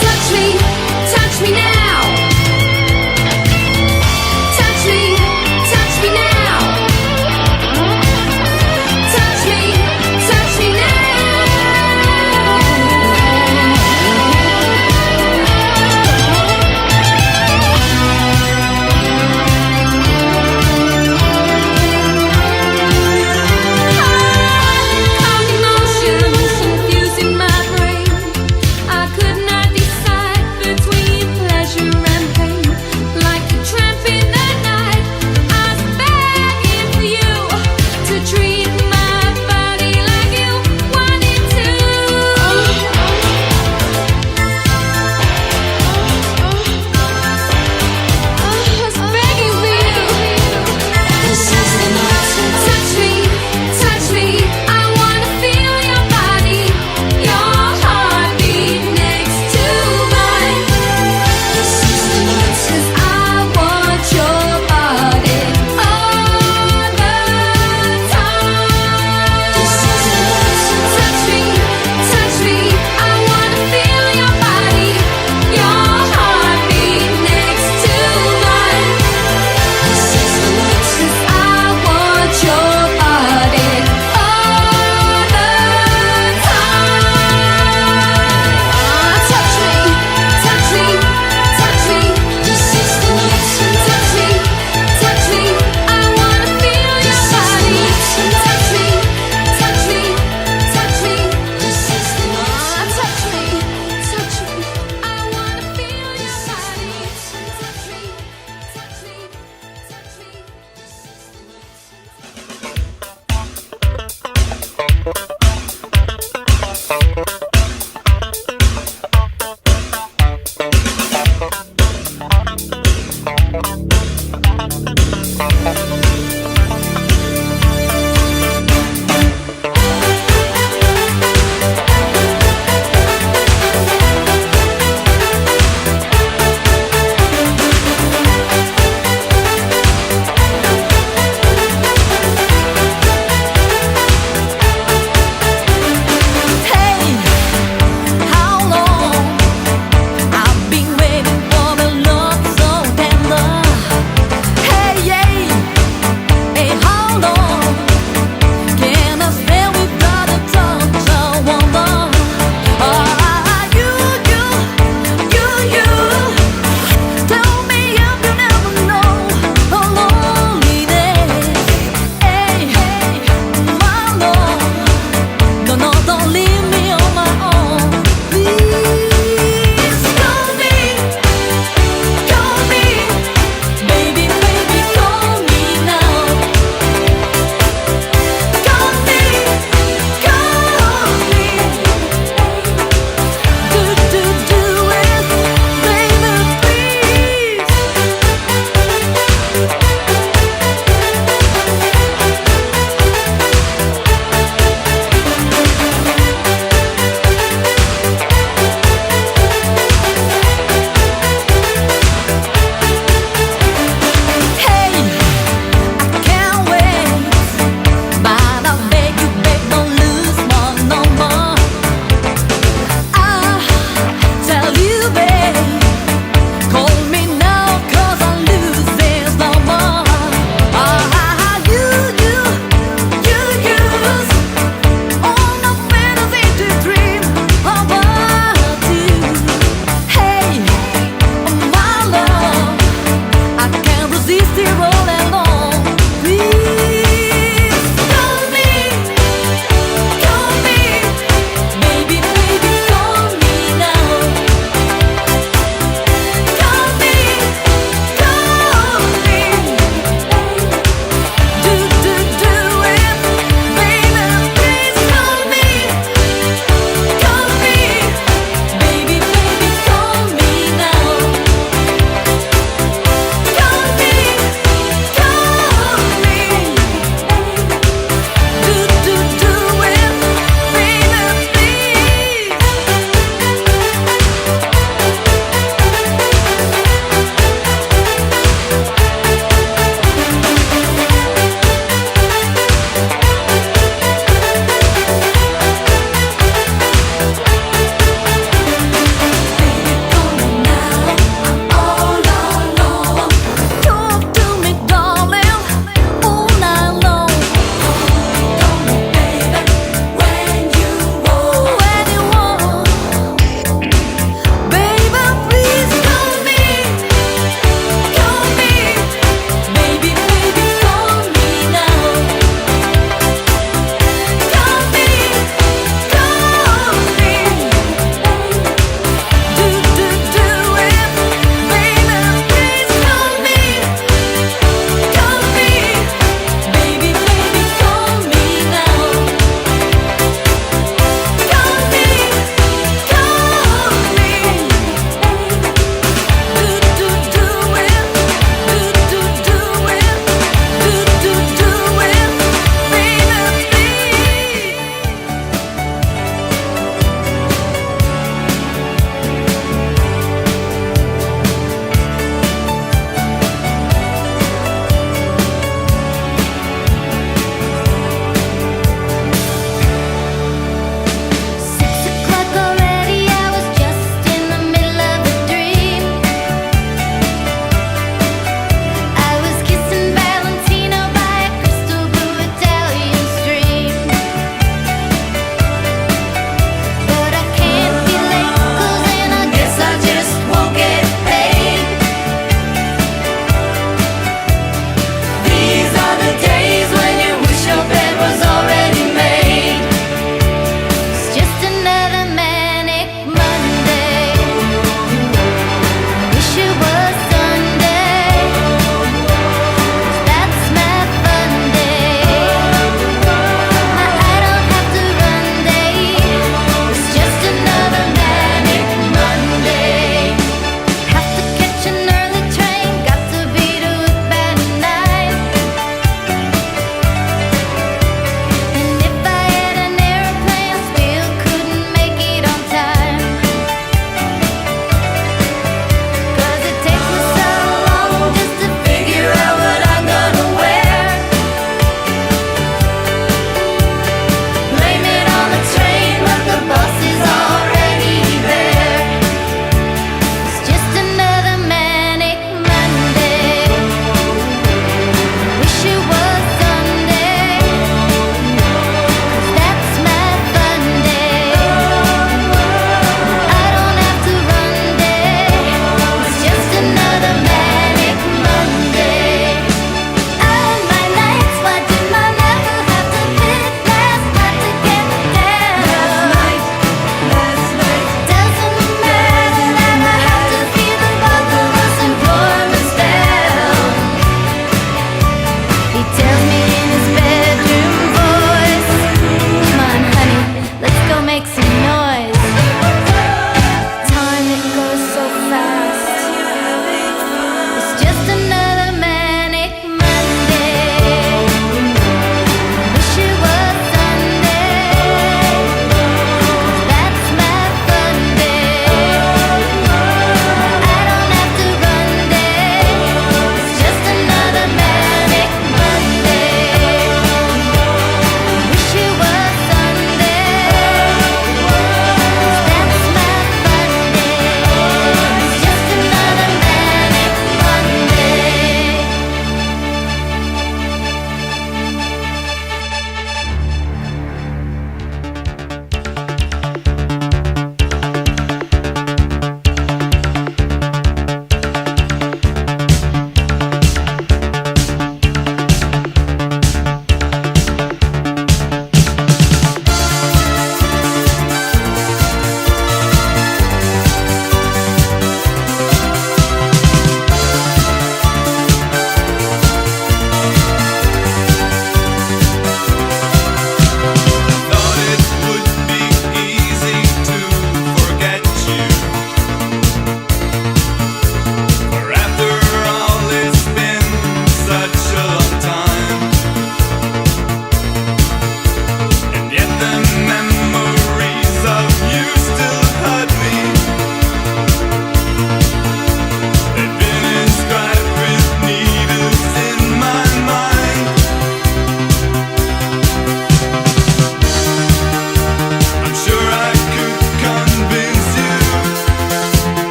Touch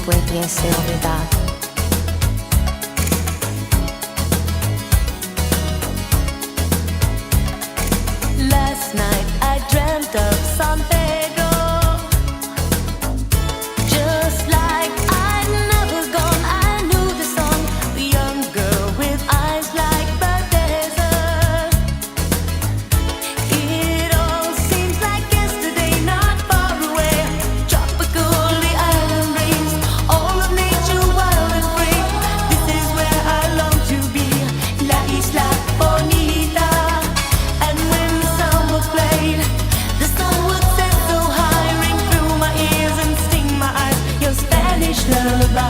puede ser olvidado. Last night I dreamt of San Pedro, just like I'd never gone. I knew the song, the young girl with eyes like the desert. It all seems like yesterday, not far away. Tropical, the island breeze, all of nature wild and free. This is where I long to be, La Isla Bonita. And when the samba played, the sun would set so high, ring through my ears and sting my eyes, your Spanish lullaby.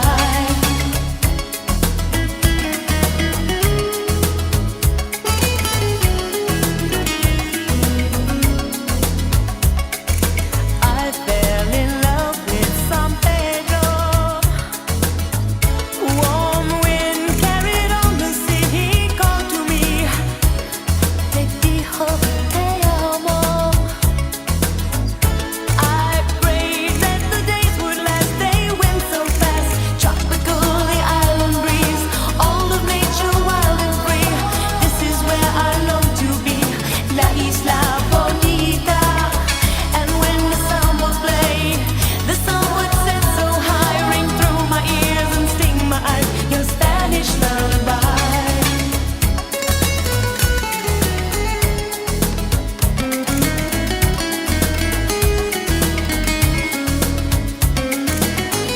I fell in love with San Pedro. Warm wind carried on the sea. He called to me, te dijo te amo. I prayed that the days would last. They went so fast. Tropical, the island breeze, all of nature wild and free. This is where I long to be, La Isla Bonita. And when the samba played, the sun would set so high, ring through my ears and sting my eyes, your Spanish lullaby.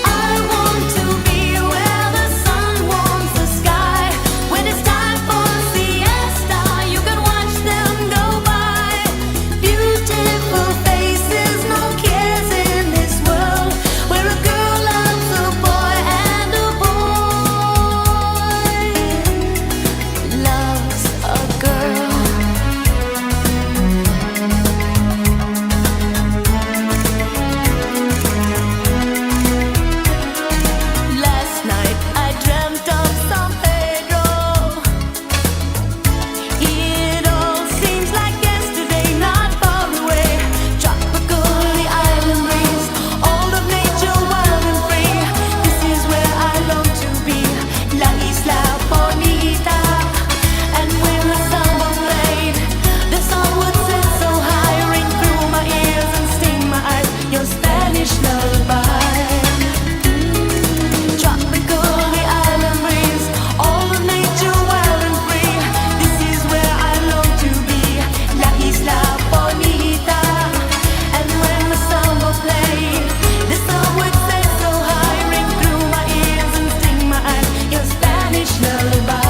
I want to be where the sun warms the sky. When it's time for siesta, you can watch them go by. Beautiful faces, no cares in this world, where a girl loves a boy and a boy loves a girl. Last night I dreamt of San Pedro. It all seems like yesterday, not far away. Tropical, the island breeze, all of nature wild and free. This is where I long to be, La Isla Bonita. And when the samba played, the sun would set so high, ring through my ears and sting my eyes, your Spanish lullaby. Tropical, the island breeze, all of nature wild and free. This is where I long to be, La Isla Bonita. And when the samba played, the sun would set so high, ring through my ears and sting my eyes, your Spanish lullaby.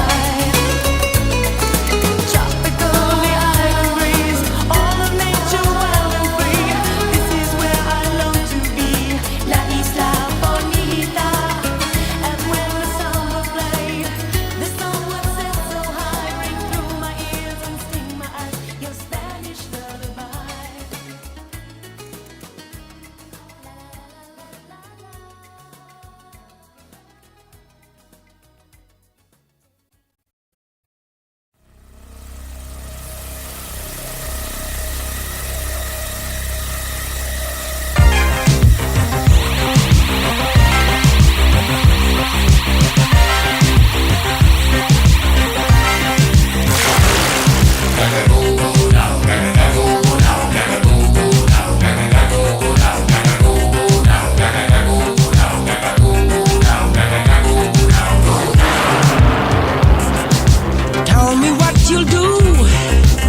Tropical, the island breeze, all of nature wild and free. This is where I long to be, La Isla Bonita. And when the samba played, the sun would set so high, ring through my ears and sting my eyes, your Spanish lullaby. Tell me what you'll do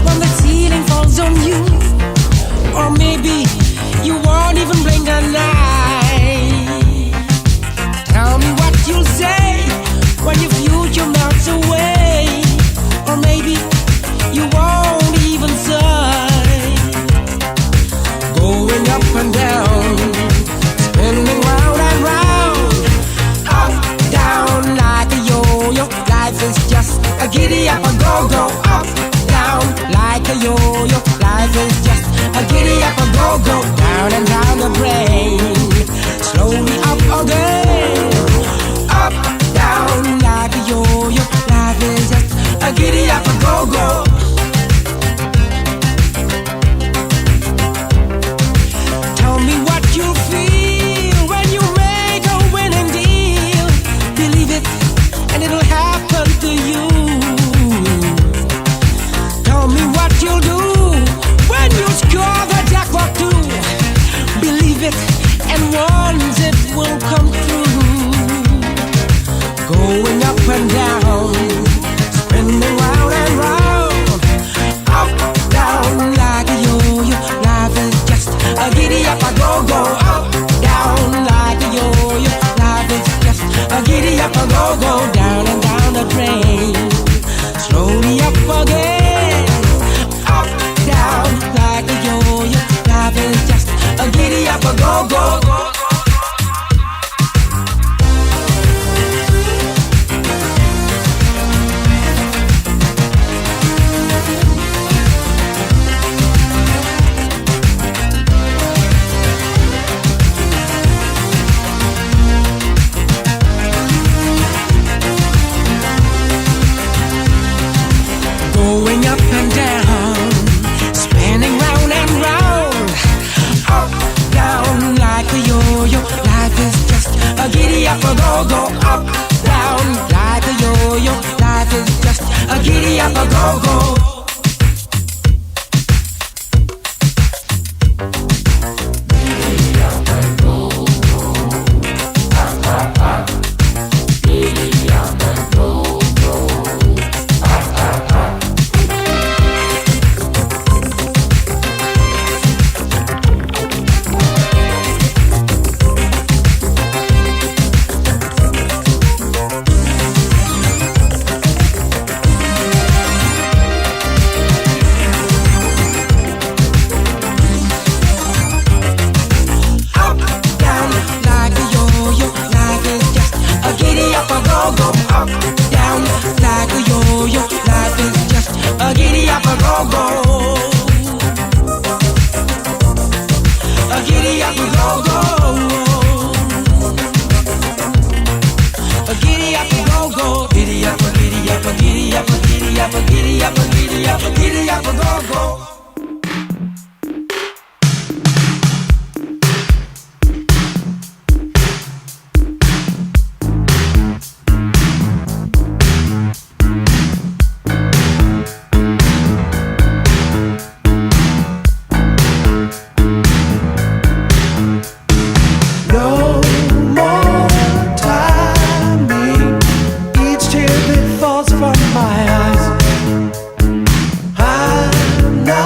when the ceiling falls on you. Or maybe you won't even blink an eye. Tell me what you'll say when your future melts away. Or maybe you won't even sigh. Going up and down, spinning round and round, up, down like a yo-yo. Life is just a giddy up and go, up, down like a yo-yo. Life is just a giddy up and go, down and down the brain. Slowly up again, up, down like a yo-yo. Life is just a giddy up and go. Tell me what you feel when you make a winning going up and down, spinning round and round, up, down like a yo-yo. Life is just a giddy up, a go-go, up, down like a yo-yo. Life is just a giddy up, a go-go, down and down the drain, slowly up again, up, down like a yo-yo. Life is just a giddy up, a go-go. Going up and down, spinning round and round, up, down like a yo-yo. Life is just a giddy up, a go-go, up, down like a yo-yo. Life is just a giddy up, a go-go. Each tear that falls from my eyes, I'm not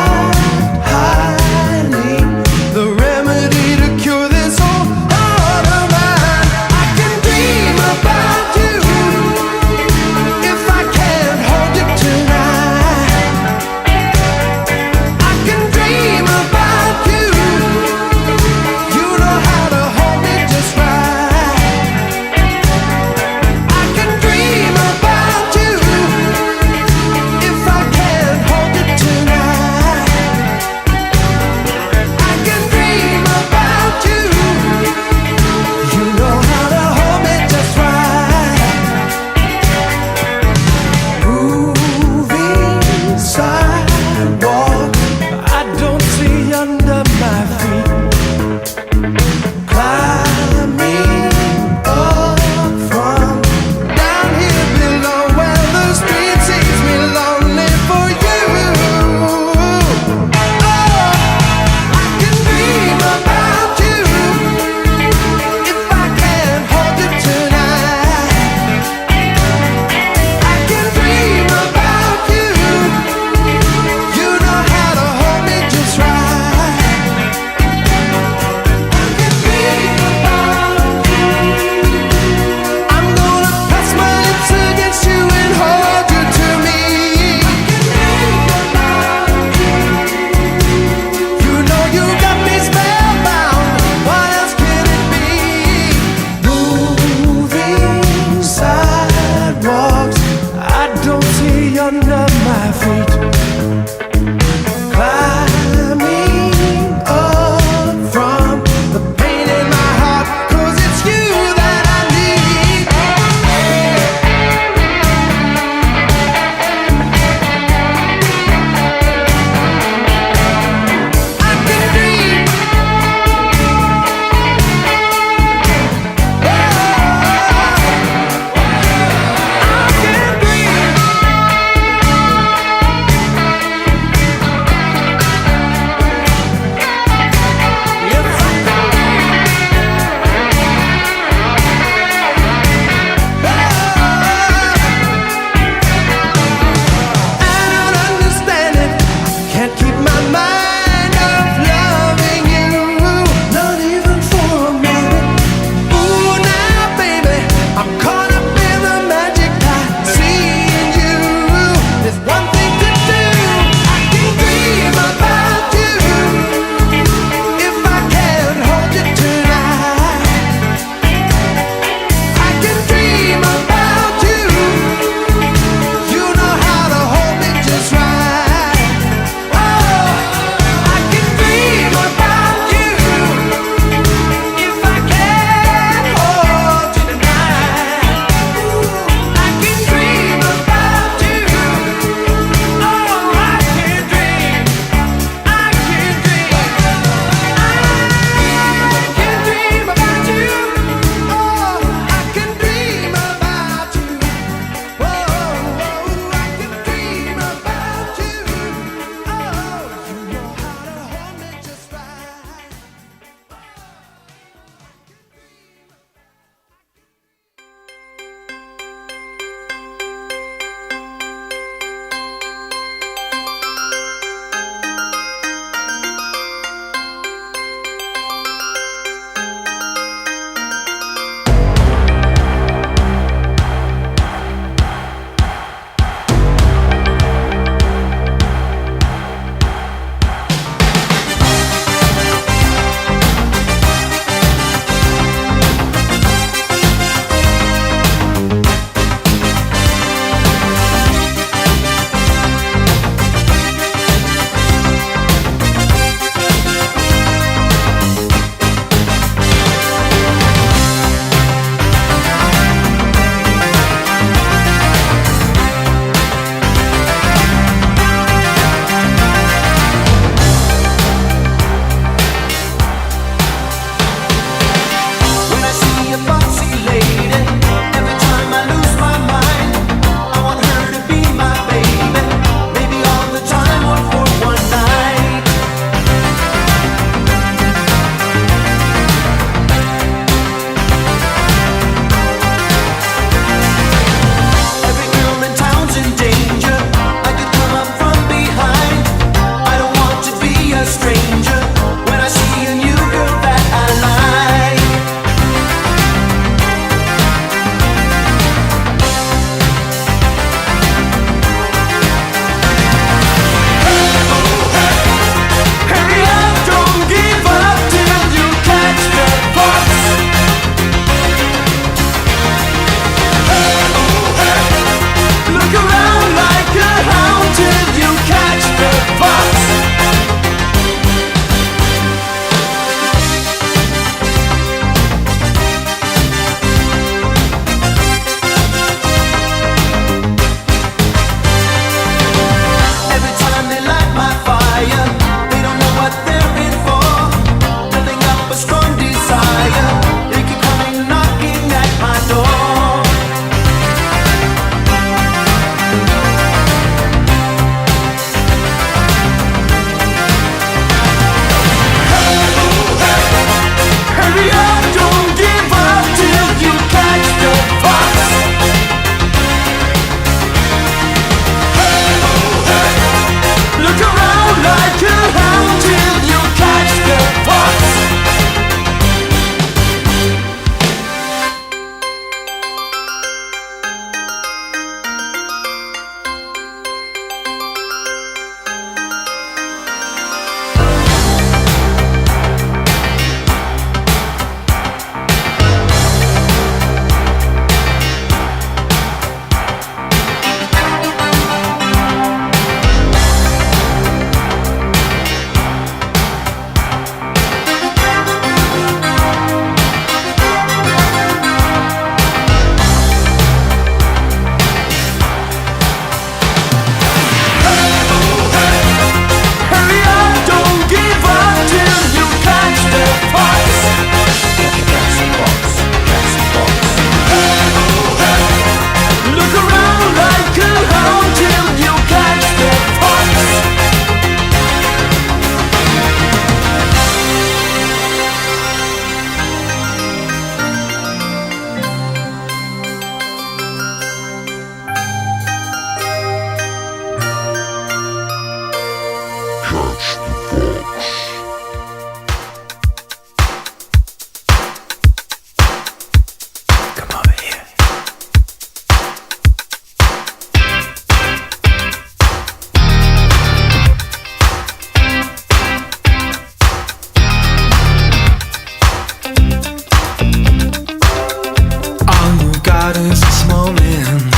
this moment.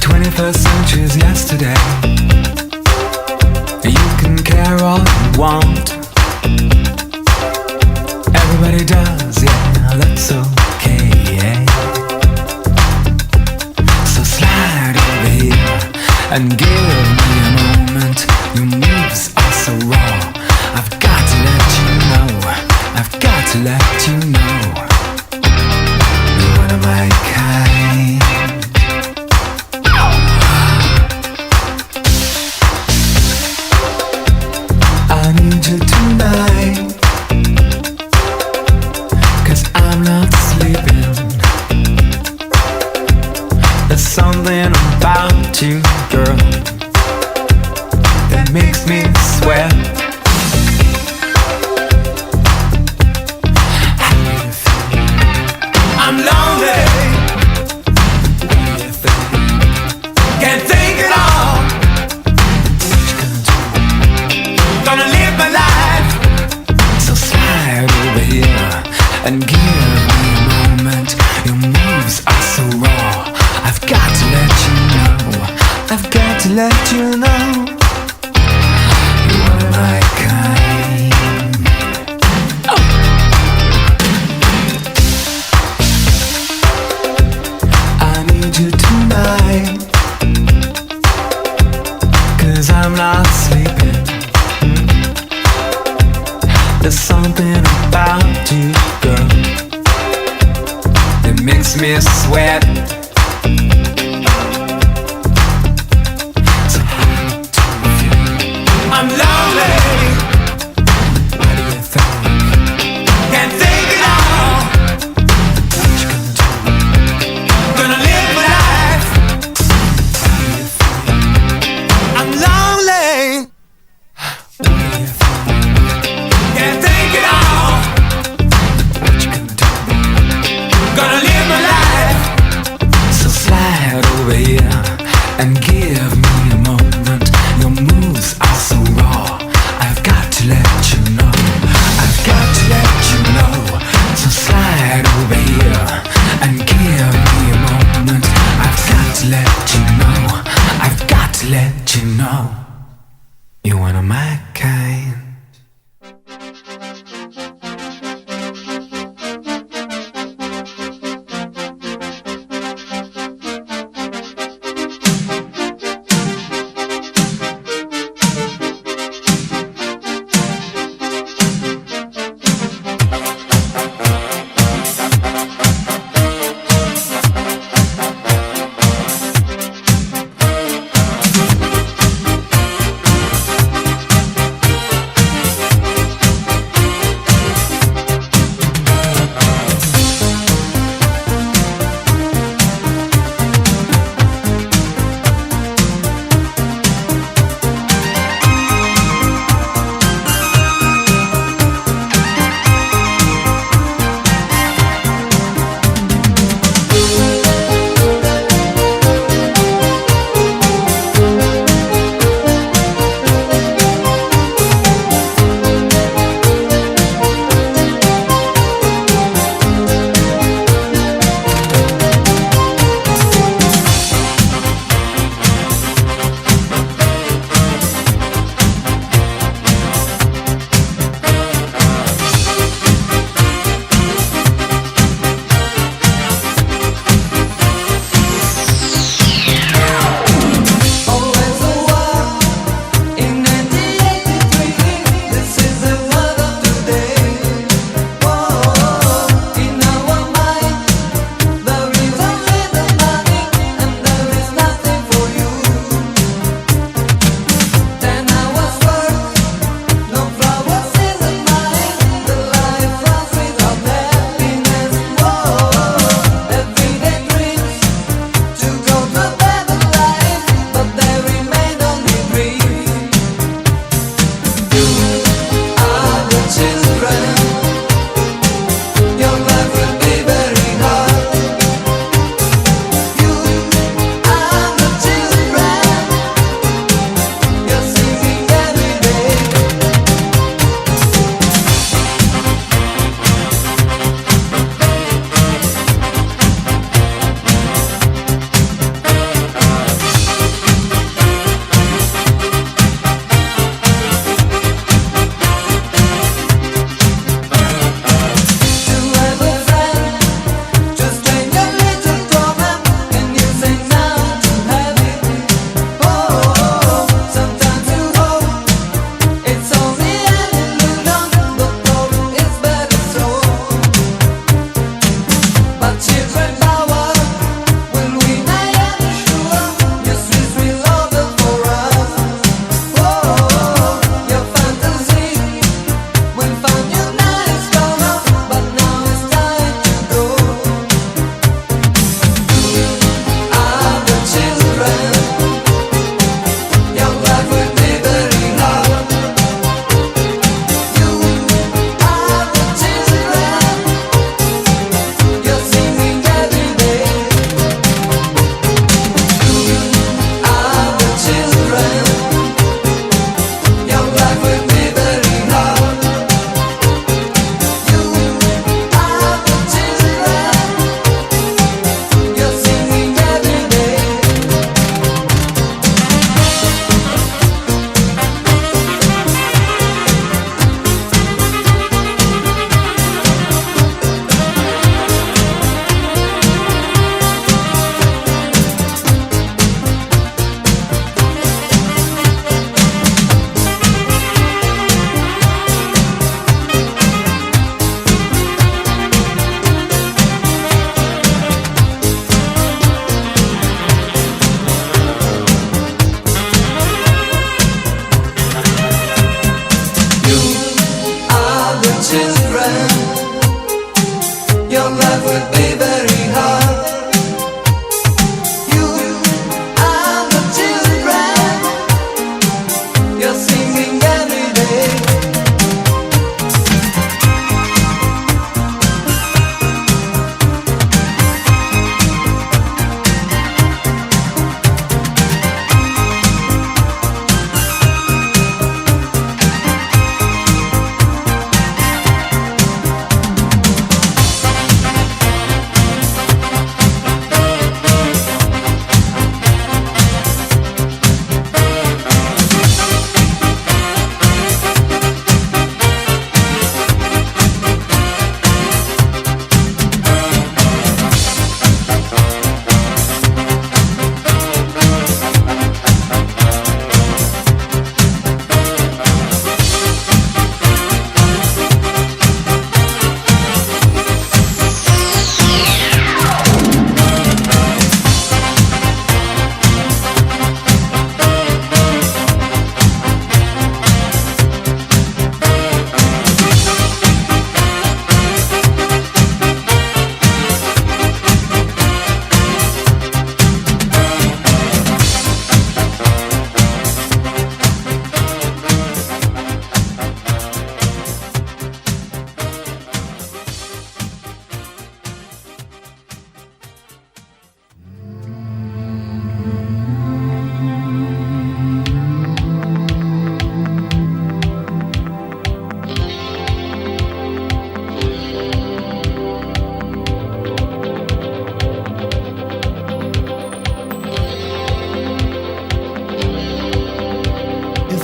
21st century's yesterday. You can care all you want. Everybody does, yeah, that's okay, yeah. So slide over here and give me a moment. Your moves are so raw. I've got to let you know. I've got to let you know. You're one of my kind. I need you tonight, 'cause I'm not sleeping. There's something about you, girl, that makes me sweat. I'm lonely. What do you think? Can't think at all. What you gonna do? Gonna live my life. So slide over here and give me a moment. Your moves are so raw. I've got to let you know. I've got to let you know. You're one of my kind. You tonight, 'cause I'm not sleeping. There's something about you, girl, that makes me sweat. So hard to feel. I'm lonely. What do you think? Can't think at all. What you gonna do? Gonna live my life. I'm lonely. What do you think? Can't think at all. What you gonna do? Gonna live my life. So slide over here and give me a moment. Your moves are so raw. I've got to let you know. I've got to let you know. So slide over here and give me a moment. I've got to let you know. I've got to let you know. You're one of my kind.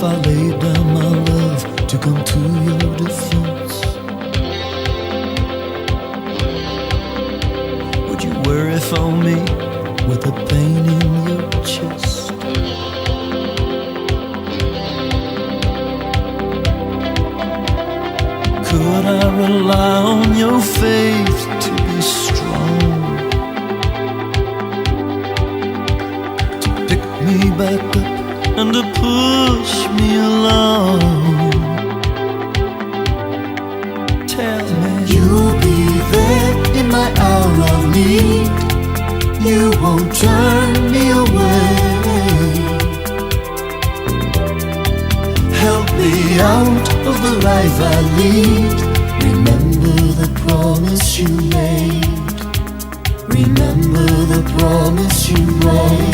if I laid down my love to come to your defense? Would you worry for me with the pain in your chest? Could I rely on your faith to be strong, to pick me back up and to push me along? Tell me you'll be there in my hour of need. You won't turn me away. Help me out of the life I lead. Remember the promise you made. Remember the promise you made.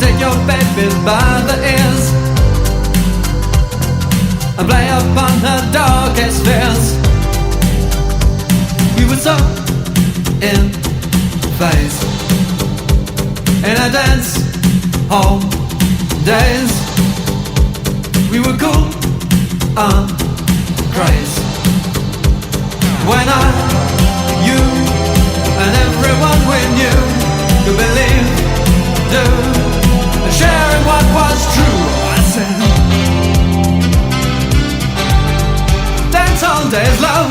Take your baby by the ears and play upon her darkest fears. so in phase. In our dance hall days, we were cool and crazy. When I, you, and everyone we knew could believe, do, sharing what was true. I said, dance all days, love.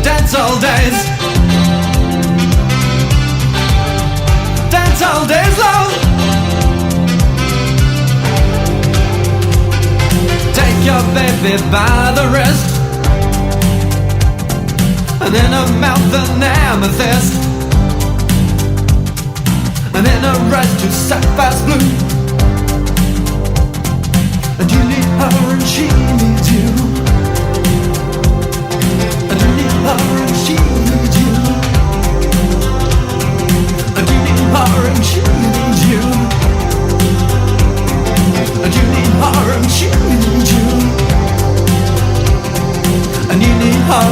Dance all days. Dance all days, love. Take your baby by the wrist, and in her mouth an amethyst, and in her eyes two sapphires blue. And you need her and she needs you, and you need her and she needs you, and you need her and she needs you, and you need her and she needs you, and you need her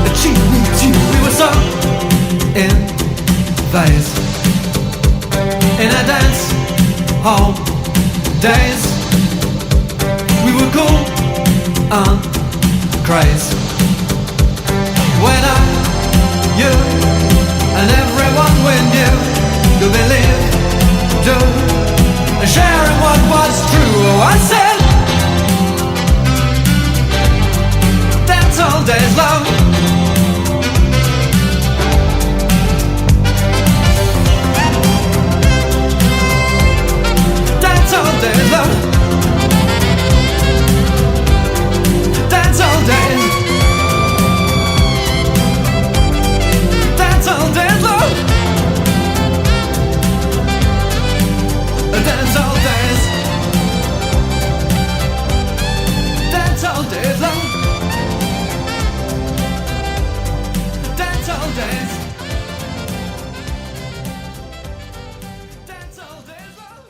and she needs you. We were so in phase, in a dance hall days. We were cool and crazy. When I, you, and everyone we knew could believe, do, sharing what was true. Oh, I said, dance all days, love. Dance all days, love. Dance all days. Dance all days, love. Dance all days. Dance all days, love. Dance all days. Dance all days, love.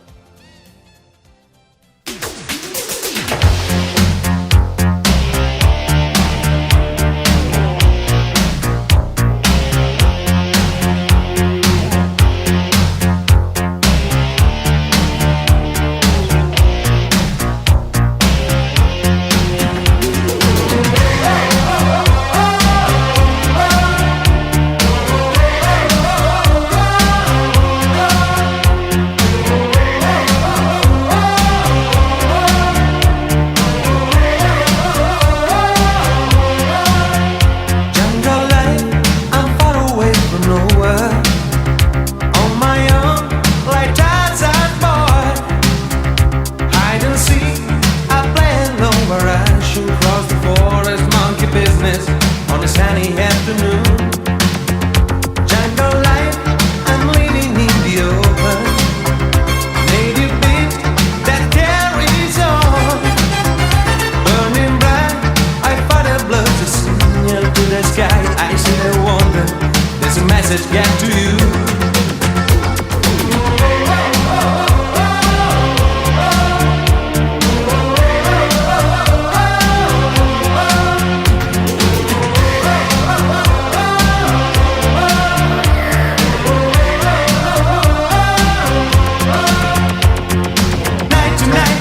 Tonight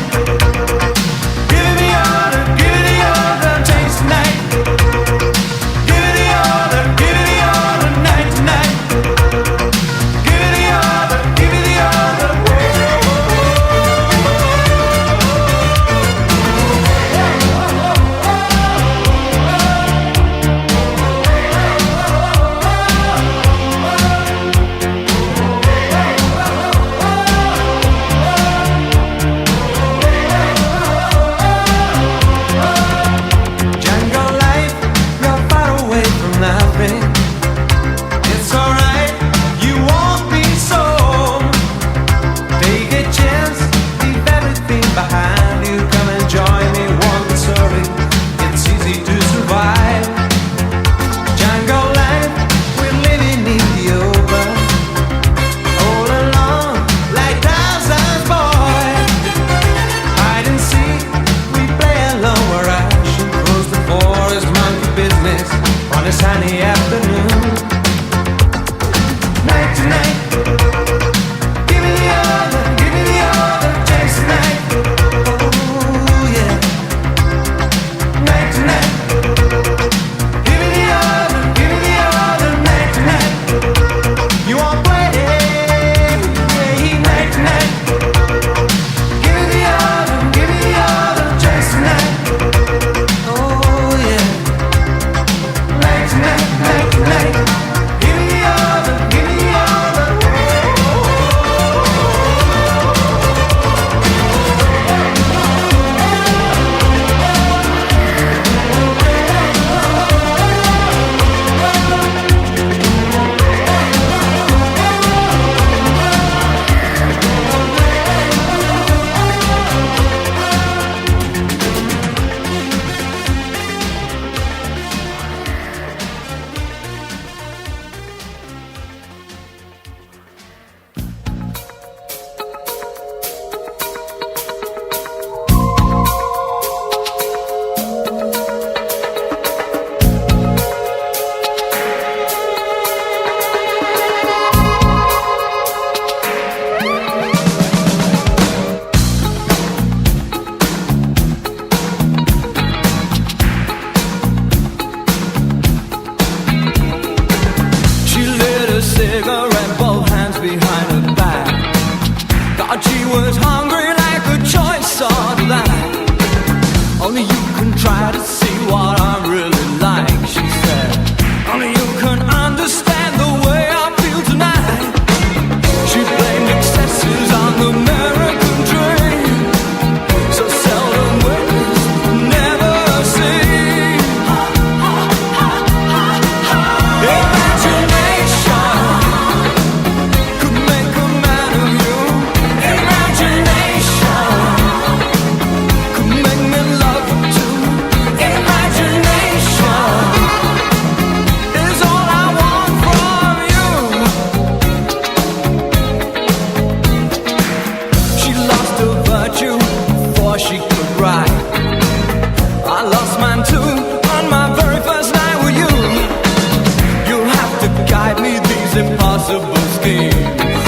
impossible schemes.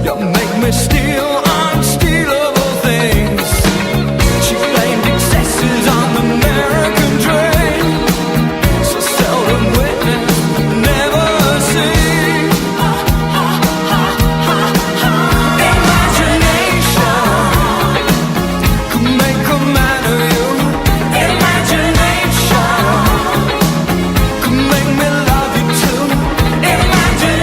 You make me steal unstealable things. She blamed excesses on the American dream. So seldom witnessed, never seen. Imagination could make a man of you. Imagination could make me love you too. Imagination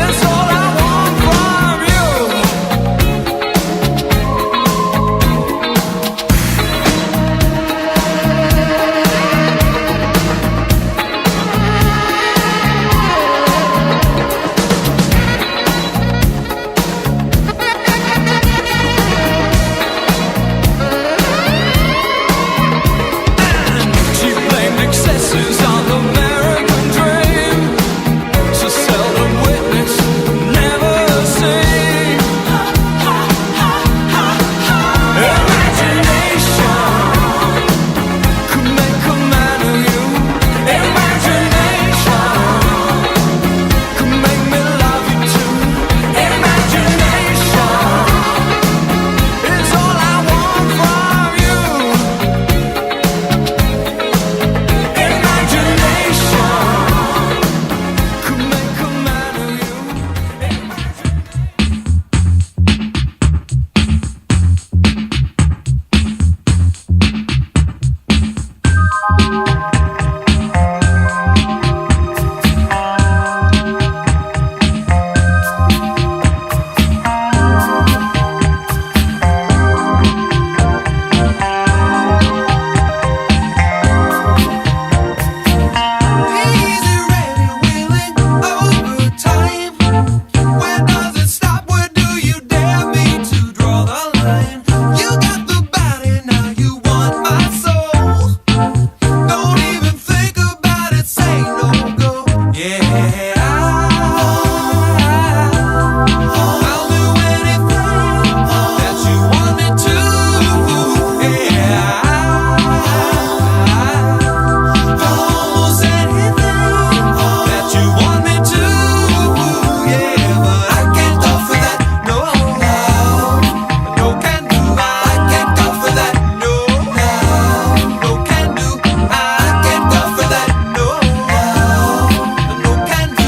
is all I want from you. She blamed excesses on the American dream. So seldom witnessed, never seen. Imagination could make a man of you. Imagination could make me love you too. Imagination is all I want from you. Imagination could make a man of you. Easy, ready, willing, overtime. Where does it stop? Where do you dare me to draw the line? You got the body, now you want my soul. Don't even think about it, say no go. Yeah, I'll do anything that you want me to. Yeah, almost anything that you want me to. Yeah, but I can't go for that. No, no can do. I can't go for that. No, no can do. I can't go for that. No, no can do.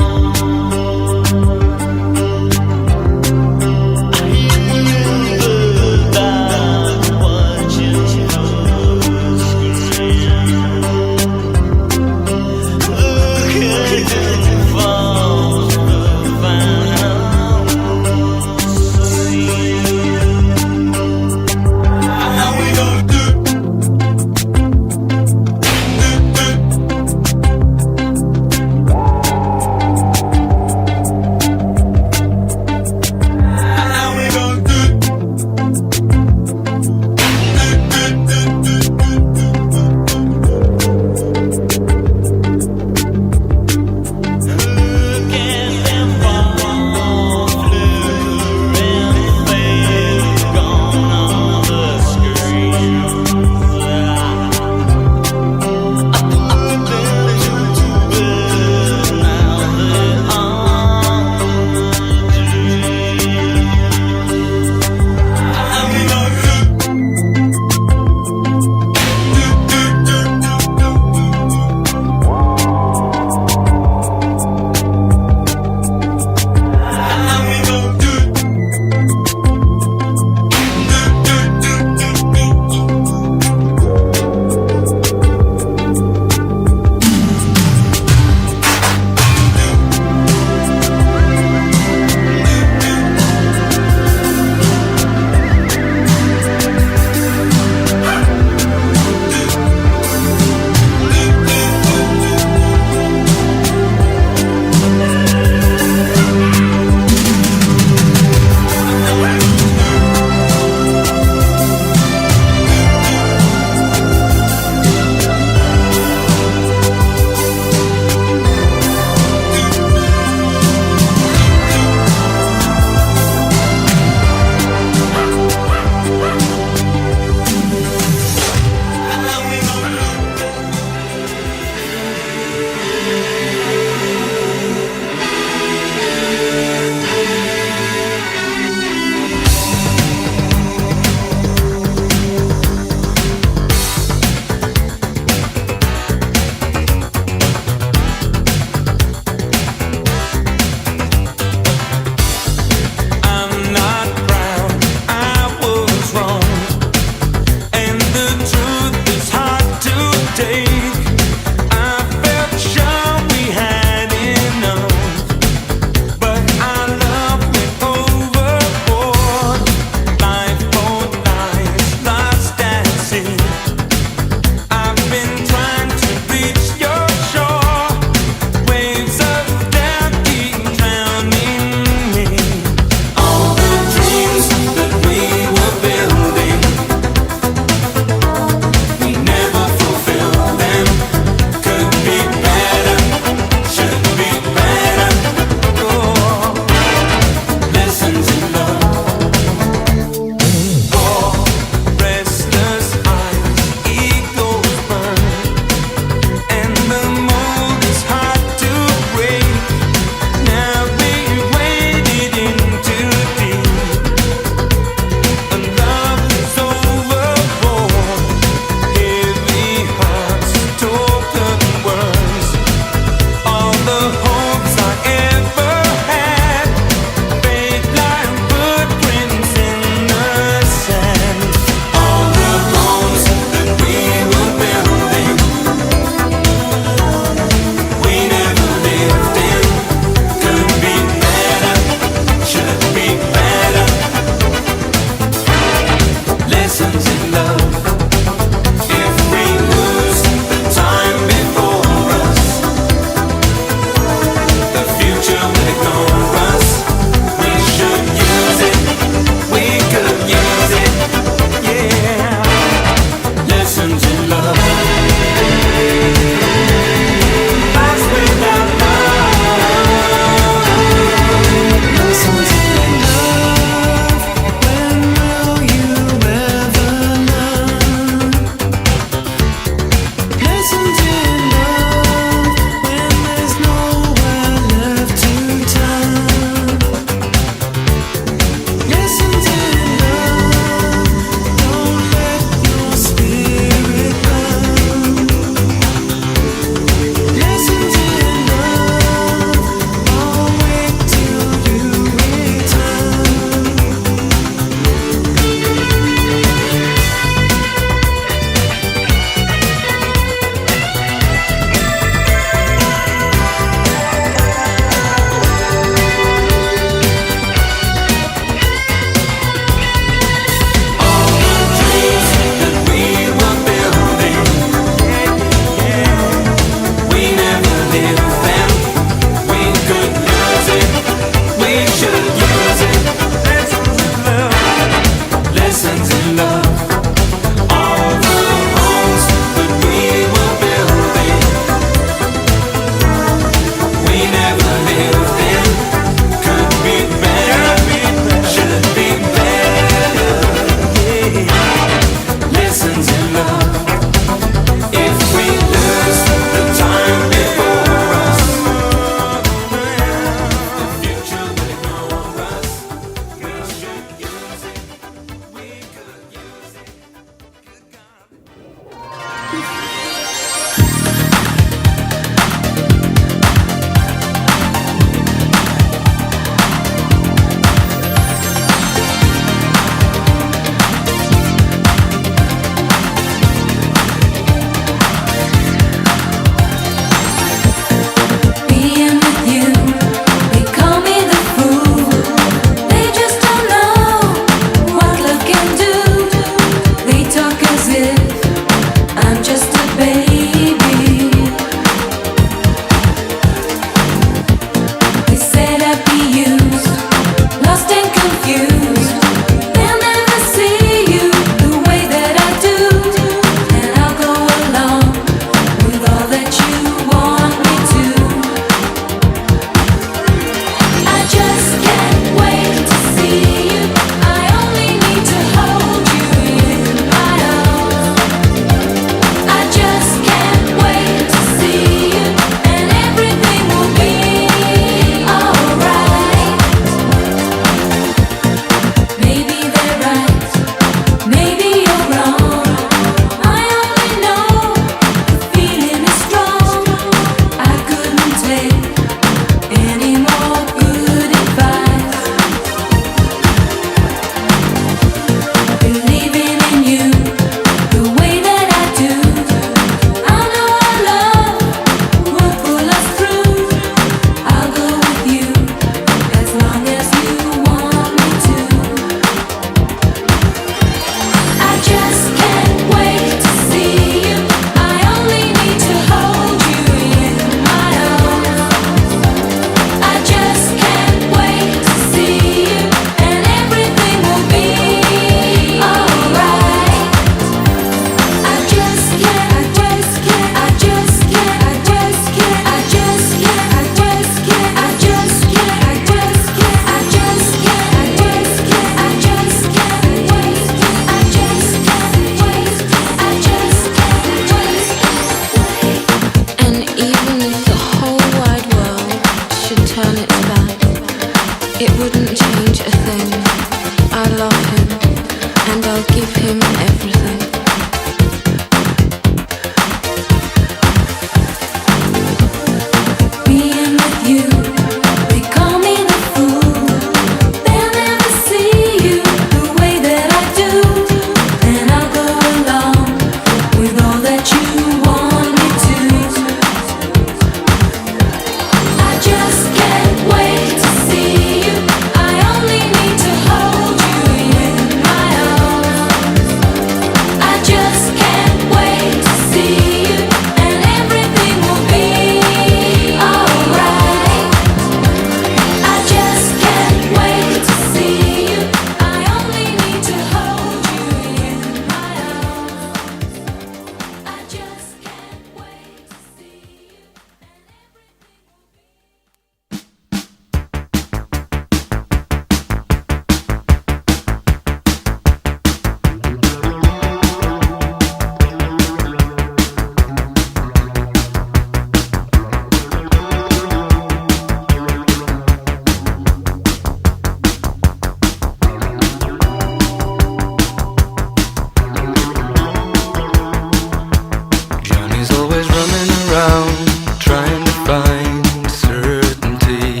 around trying to find certainty.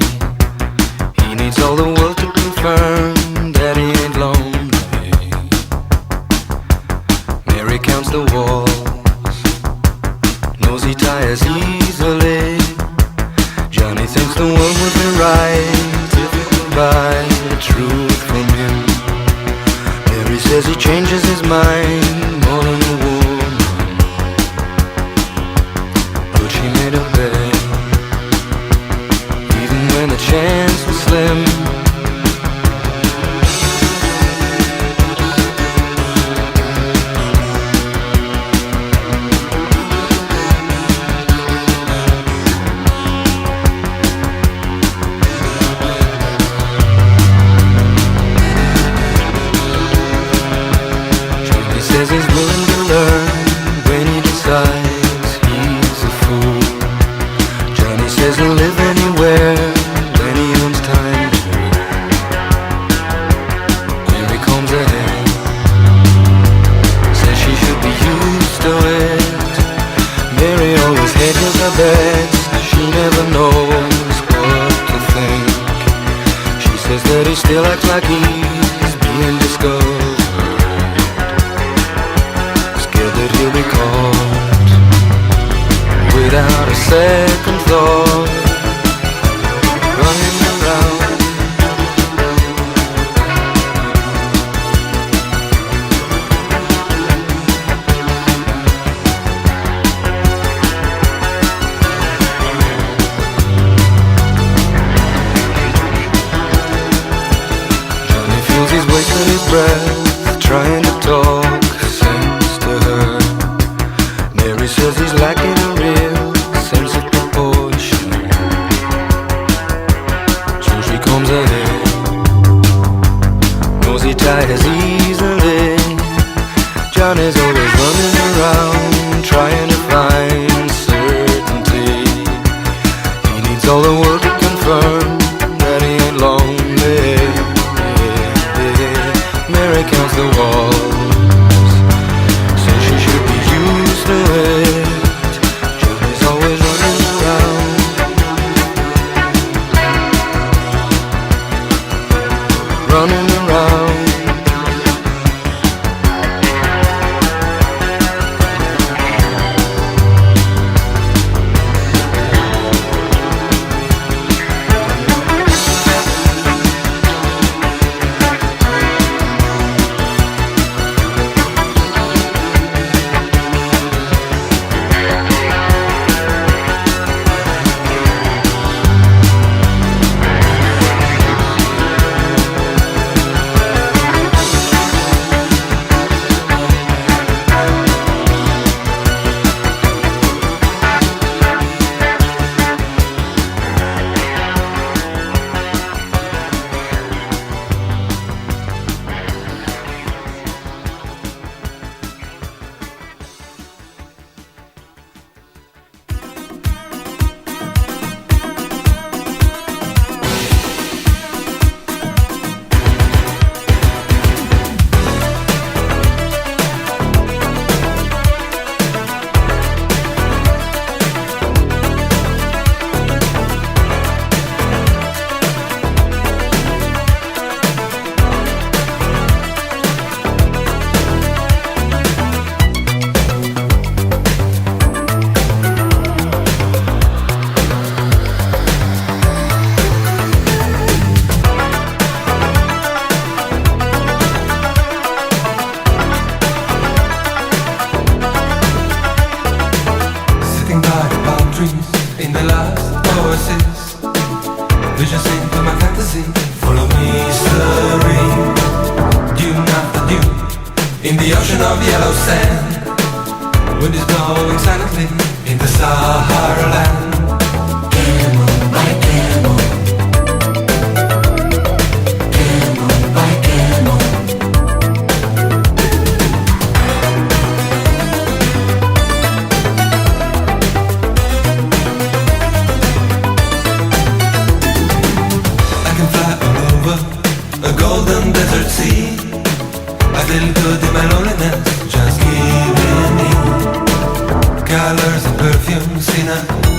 He needs all the world to confirm that he ain't lonely. Mary counts the walls, knows he tires easily. Johnny thinks the world would be right if he could buy the truth from him. Mary says he changes his mind more than a woman, but she made a bet, even when the chance was slim. Says he's willing to learn when he decides he's a fool. Johnny says he'll live anywhere when he owns time. Mary combs ahead, says she should be used to it. Mary always hedges her bets, she never knows what to think. She says that he still acts like he's being discovered, that he'll be caught without a second thought, running around. Johnny feels he's wasted his breath trying to talk sense to her. Mary says he's lacking a real sense of proportion, so she comes ahead, knows he tires easily. Johnny's always running around trying to find certainty. He needs all the world to confirm that he ain't lonely. Mary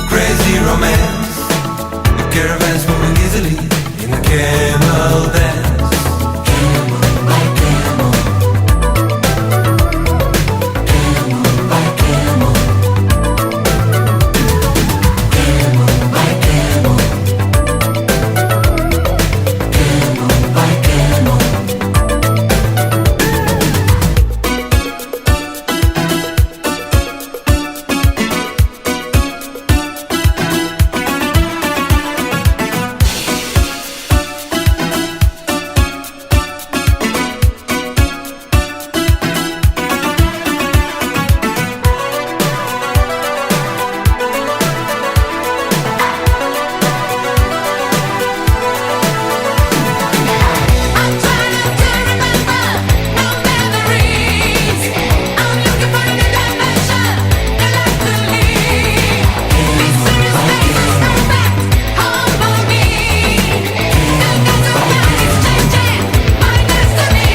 crazy romance. The caravan's moving easily in a camel dance. Camel by camel, camel by camel, camel by camel, camel by camel. I'm trying to remember no memories. I'm looking for a new dimension, new life to lead. Mysterious spaces, no back home for me. The gods of God is changing my destiny.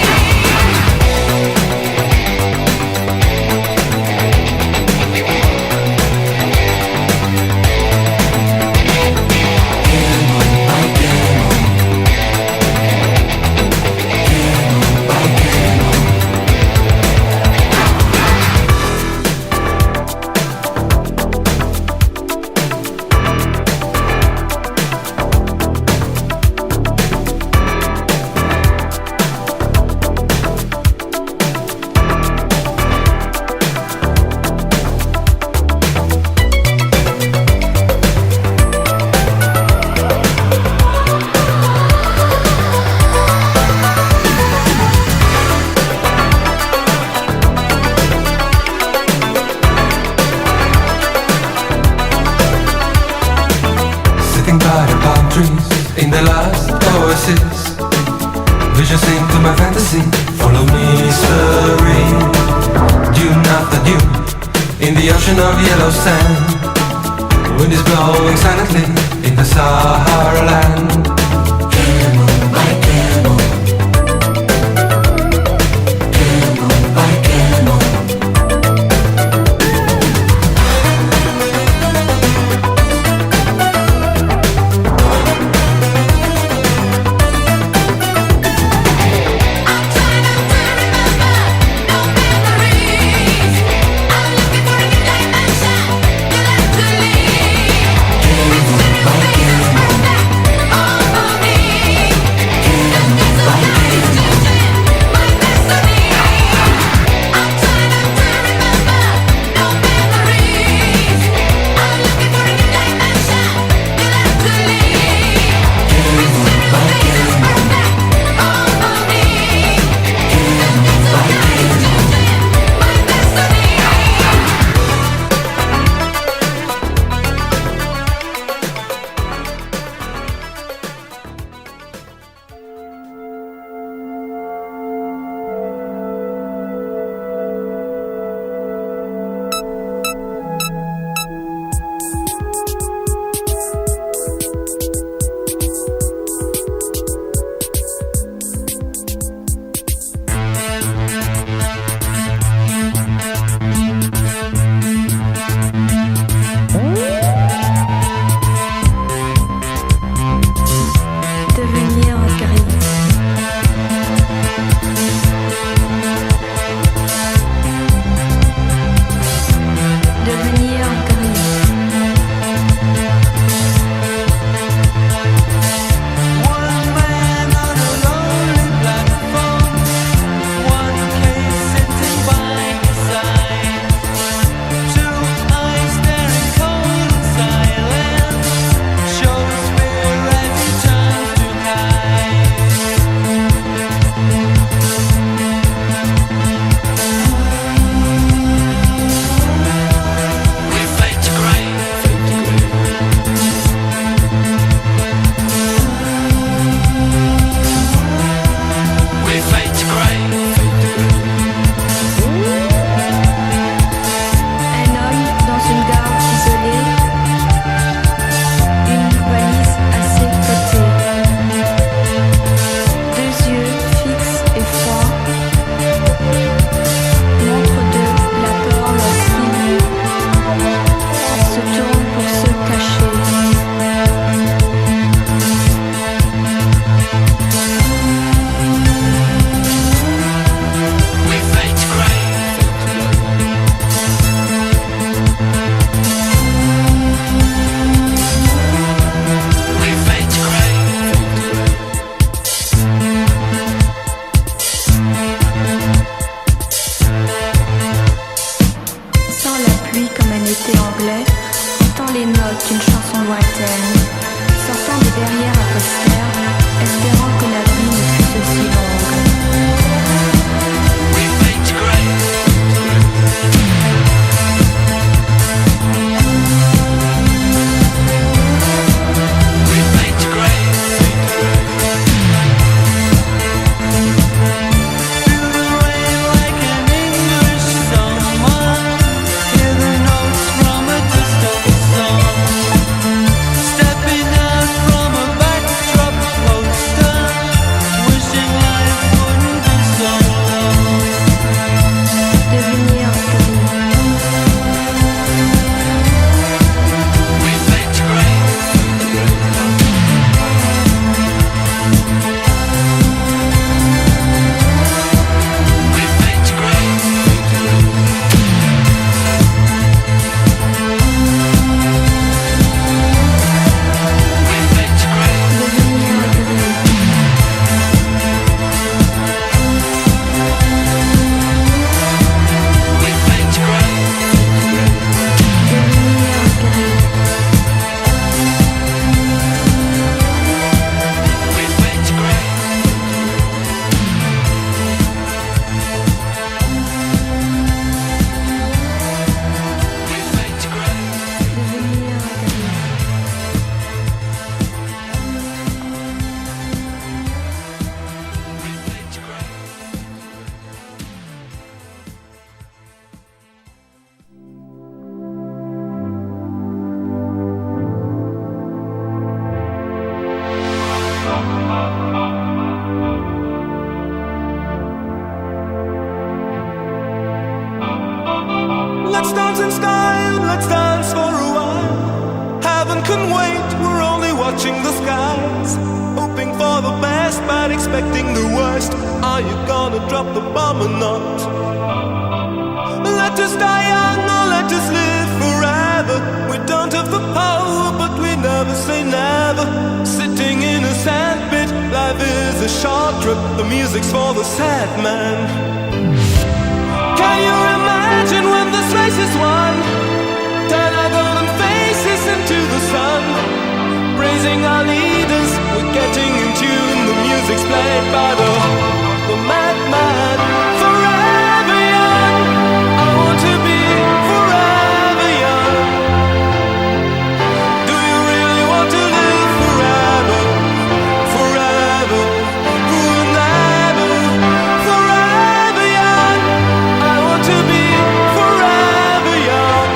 Sitting by the palm trees in the last oasis, visions into my fantasy, full of mystery. Dune after dune, in the ocean of yellow sand, wind is blowing silently in the Sahara land. Camel by camel, camel by camel. I'm trying to remember no memories. I'm looking for a new dimension, new life to lead. Mysterious spaces, no back home génération lointaine, sortant de derrière un poster, espérant que la vie ne fût aussi longue. Let's dance in style, let's dance for a while. Heaven can wait, we're only watching the skies. Hoping for the best, but expecting the worst. Are you gonna drop the bomb or not? Let us die young or let us live forever. We don't have the power, but we never say never. Sitting in a sandpit, life is a short trip. The music's for the sad man. Can you imagine when this race is won? Turn our golden faces into the sun. Praising our leaders, we're getting in tune. The music's played by the madman. Forever young, I want to be forever young. Do you really want to live forever? Forever, forever, forever young. I want to be forever young.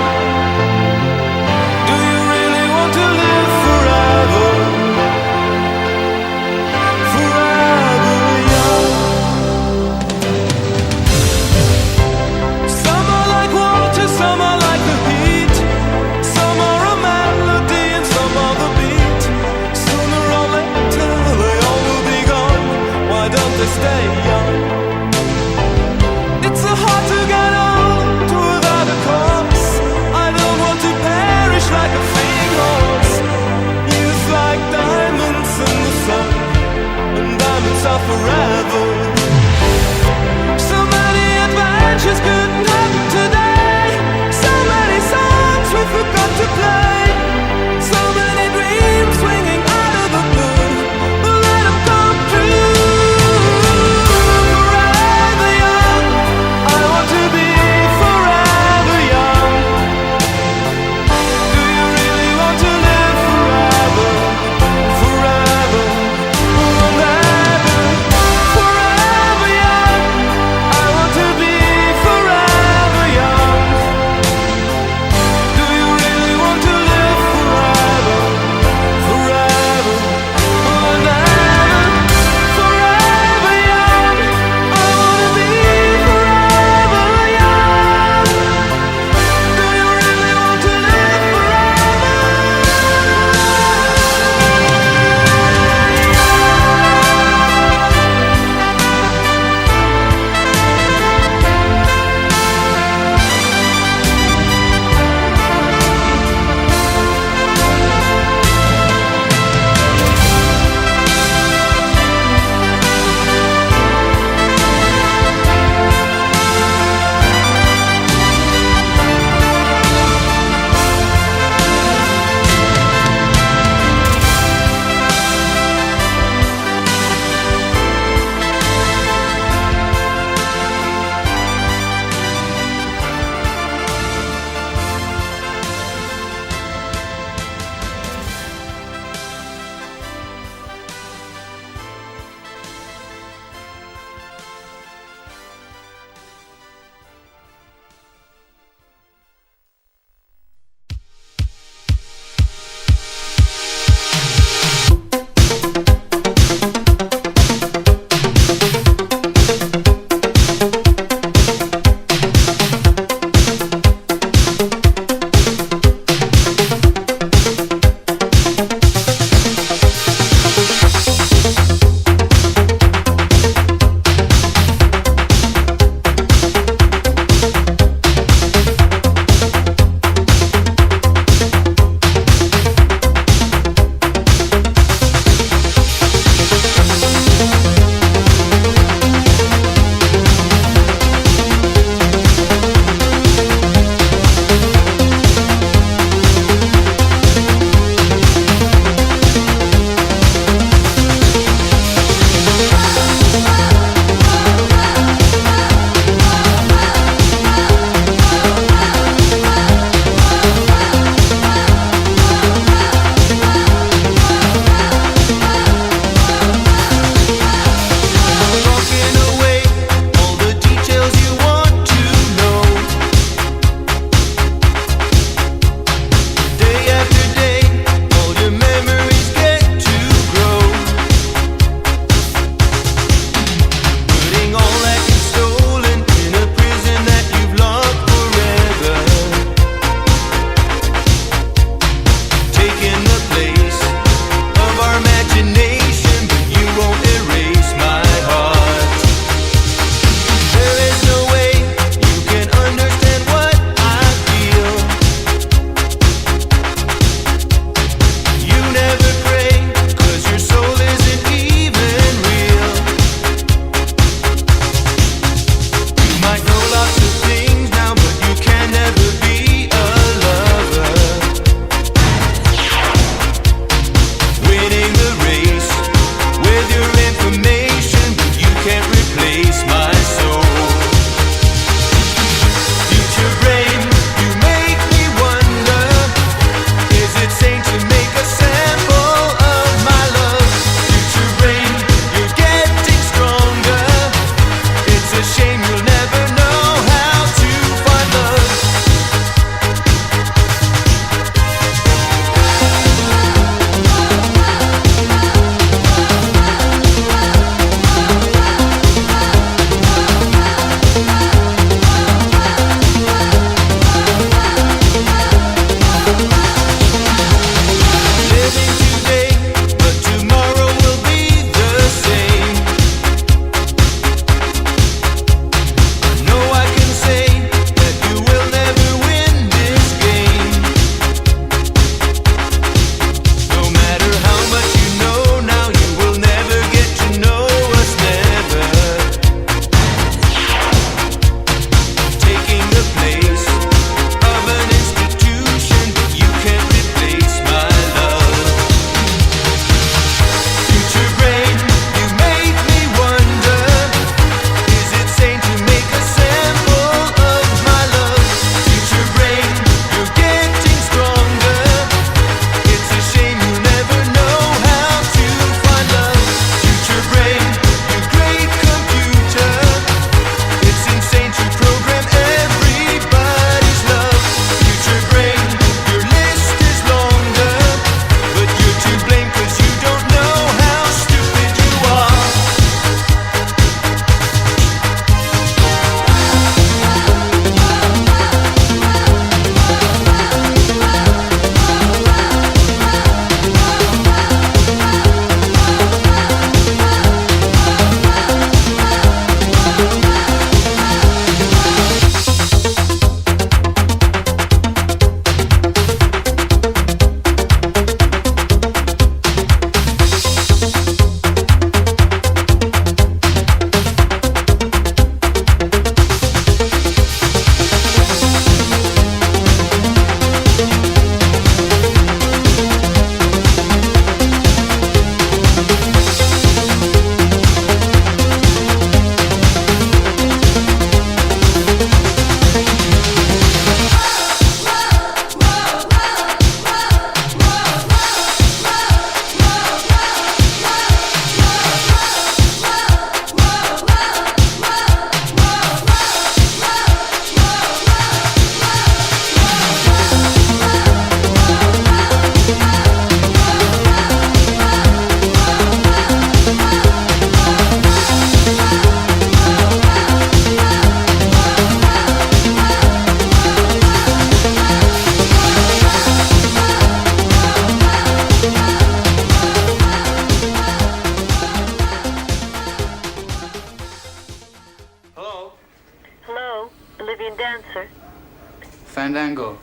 Fandango.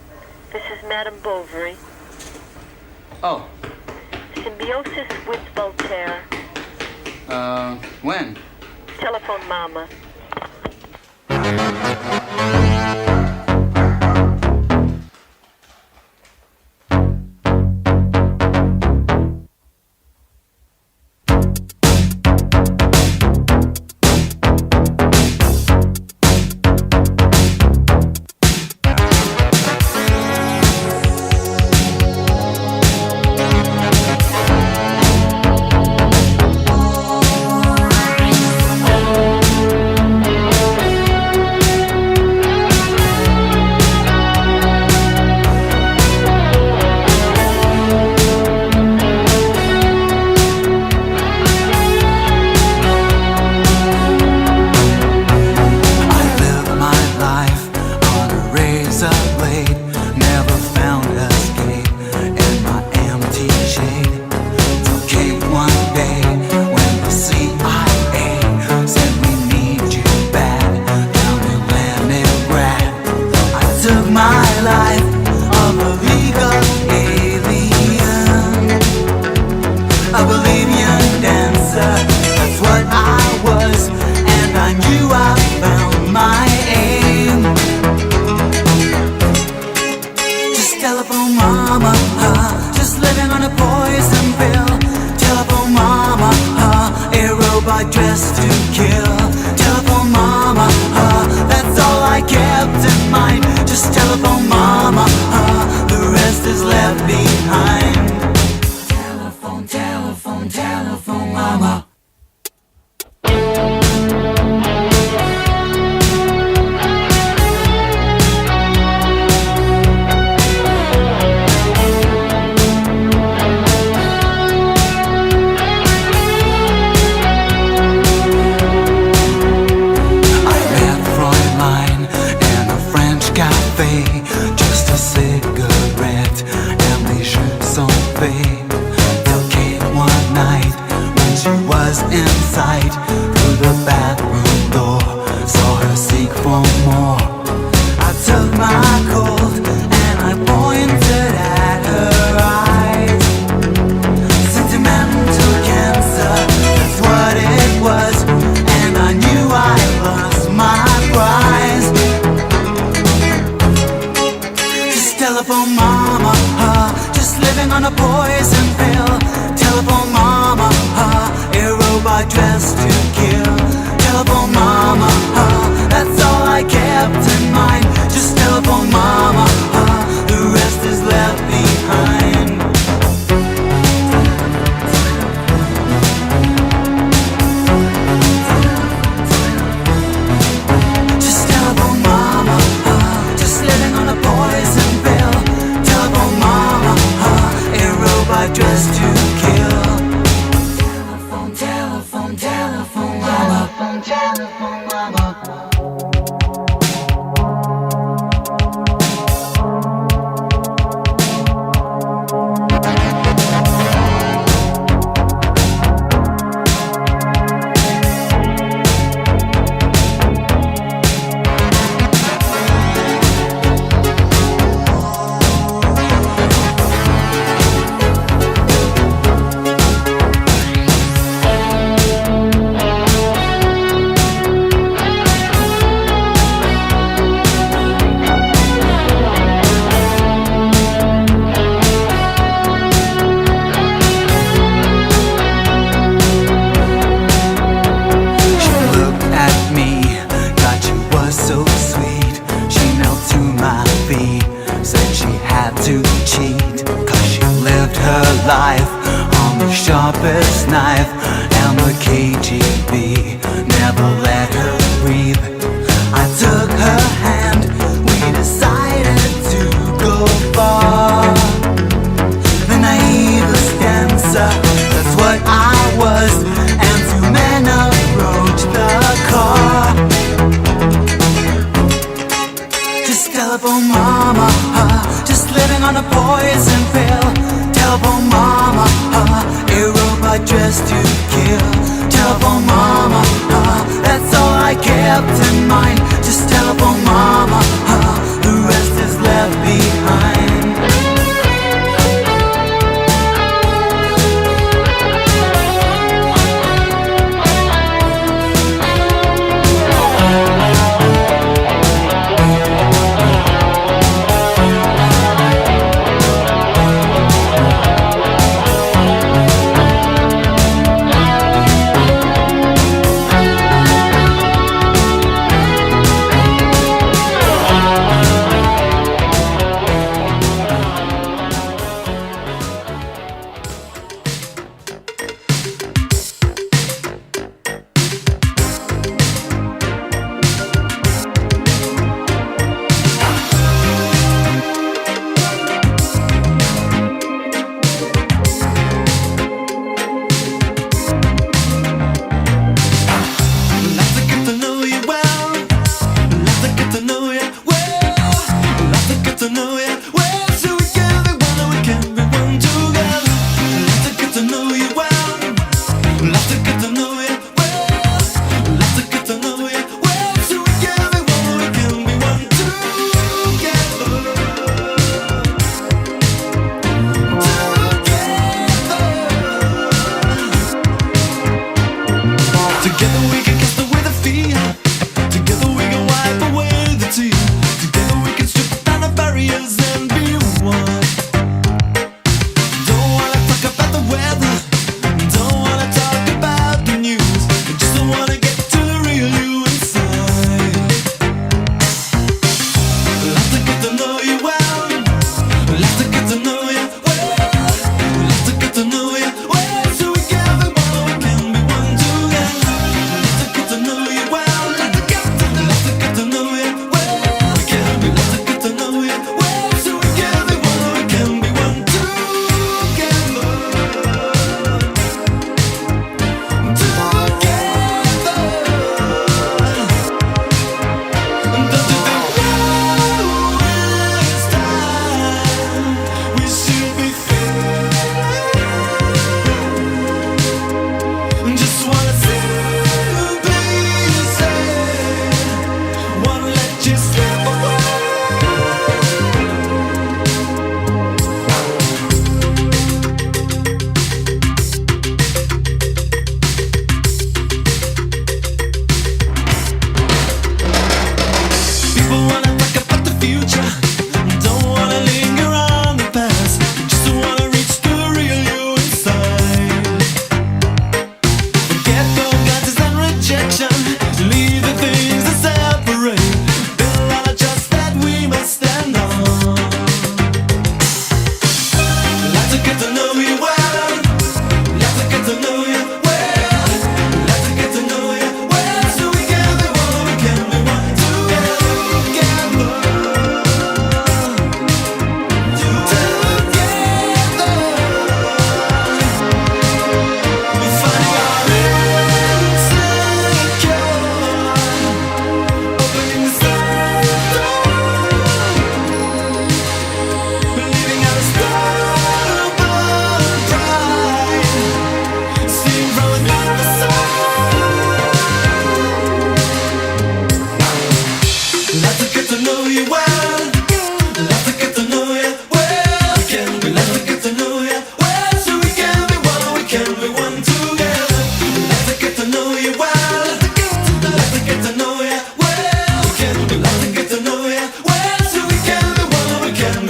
This is Madame Bovary. Oh, Symbiosis with Voltaire. when? Telephone Mama. Kept in mind, just telephone mama, the rest is left can be one together. Let me get to know you well. Let me get to know you well. We can be let me get to know you well. So we can be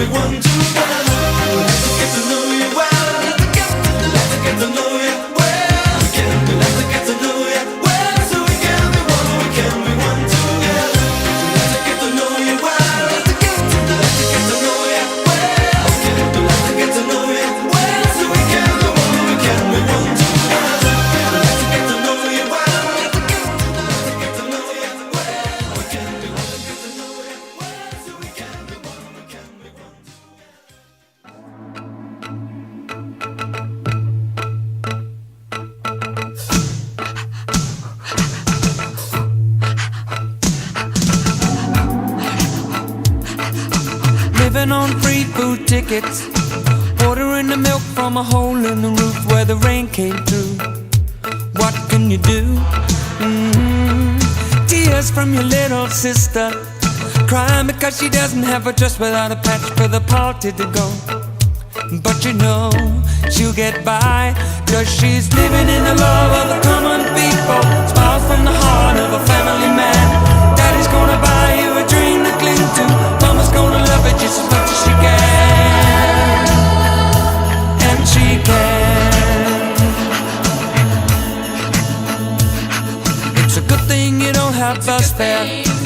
one together. Let me get to know you well. Let me get to know you well. We can be let me get to know you well. So we can be one together. Let me get to know you well. Let me get to know you well. We can be let me get to know you well. So we can be one together. Let me get to know you well. Let me get to know you well. We can be let me get to know you well. So we can be one. Living on free food tickets, ordering the milk from a hole in the roof where the rain came through. What can you do? Tears from your little sister, crying because she doesn't have a dress without a patch for the party to go. But you know she'll get by, 'cause she's living in the love of the common people. Smiles from the heart of a family man. Daddy's gonna buy you a dream to cling to. Mama's gonna love it just as much as she can. And she can. It's a good thing you don't have bus fare.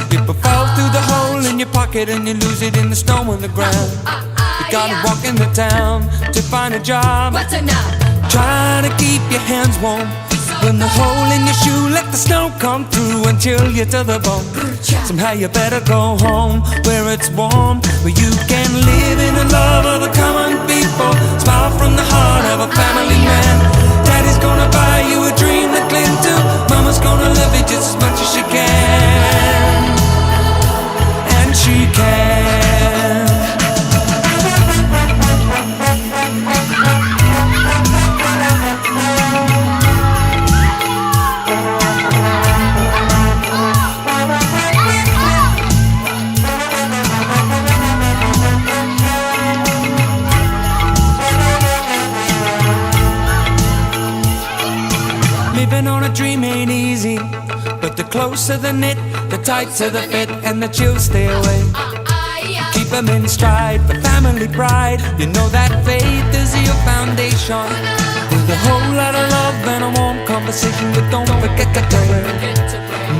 People fall through the hole in your pocket and you lose it in the snow on the ground. You gotta walk in the town to find a job. What's enough? Try to keep your hands warm. When the hole in your shoe, let the snow come through and chill you to the bone. Somehow you better go home where it's warm, where you can live in the love of the common people. Smile from the heart of a family man. Daddy's gonna buy you a dream to cling to. Mama's gonna love you just as much as she can. And she can. Living on a dream ain't easy, but the closer the knit, the tighter the fit, and the chills stay away. Keep them in stride for family pride. You know that faith is your foundation. With a whole lot of love and a warm conversation, but don't forget to pray.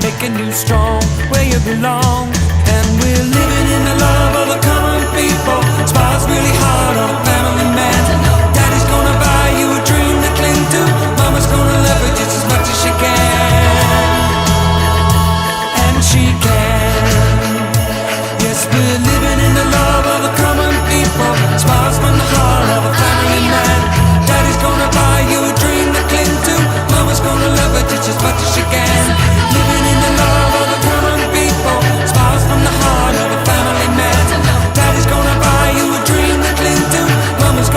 Making you strong where you belong. And we're living in the love of the common people. Smiles really hard on a family man. Daddy's gonna buy you a dream to cling to. Mama's gonna love it just as much as she can. And she can. Yes, we're living in the love of the common people. Smiles from the heart of a family man. Daddy's gonna buy you a dream to cling to. Mama's gonna love it just as much as she can. Living in the love of the common people. Smiles from the heart of a family man. Daddy's gonna buy you a dream to cling to. Mama's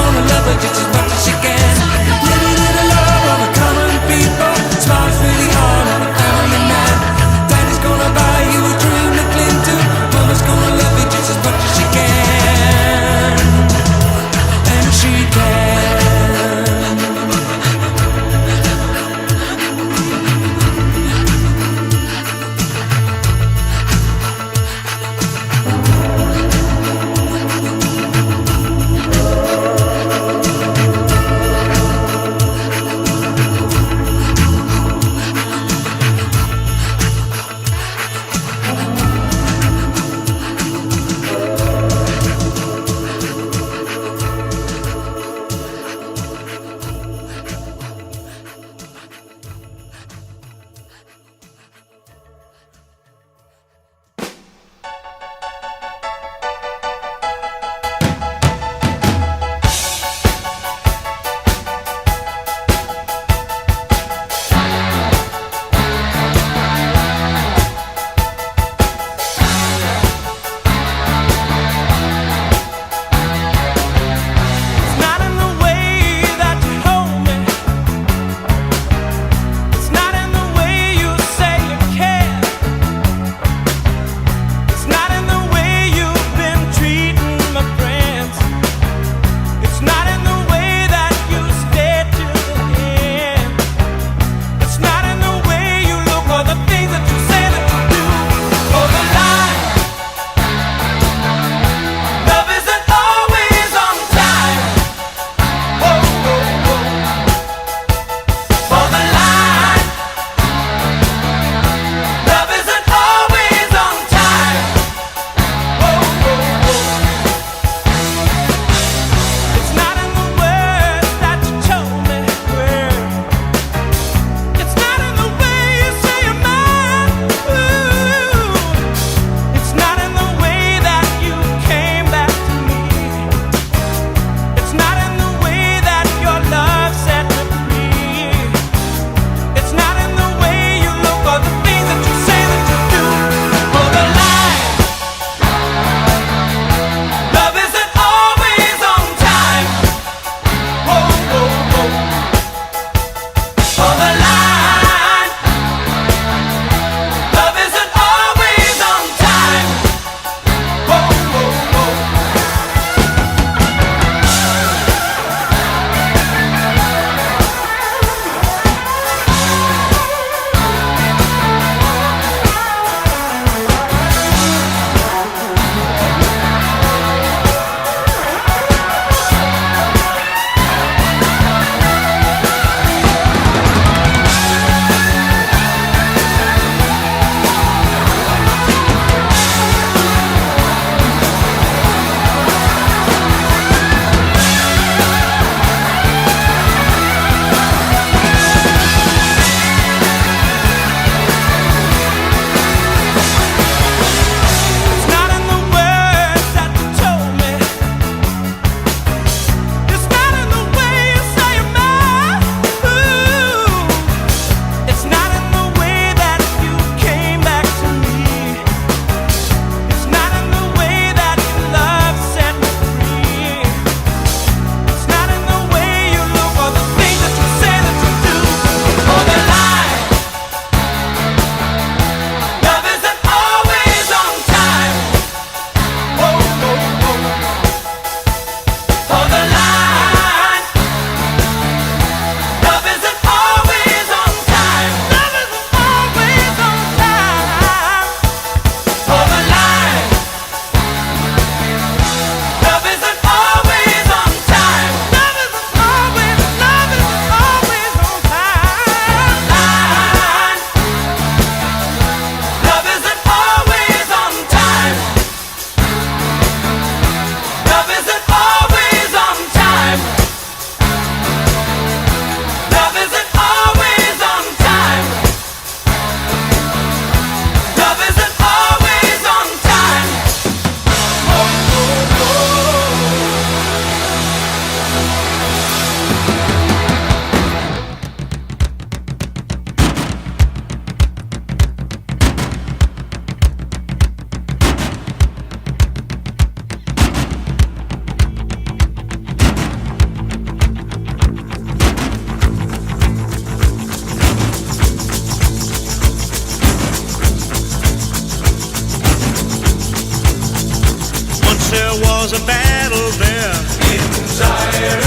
a battle there. In Zaire,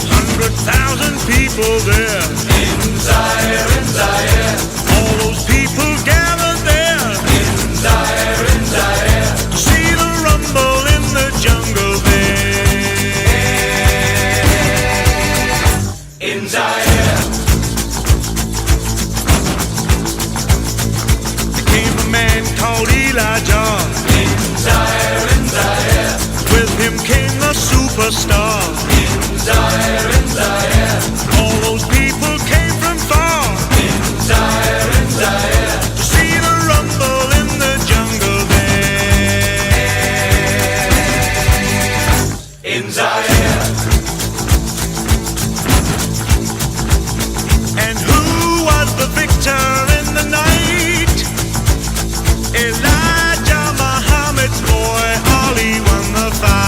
100,000 people there. In Zaire, all those people gathered there. In Zaire, to see the rumble in the jungle there. In Zaire, there came a man called Elijah. In Zaire, with him came a superstar. In Zaire, all those people came from far. In Zaire, to see the rumble in the jungle there. In Zaire. And who was the victor in the night? Elijah Muhammad's boy, Ali won the fight.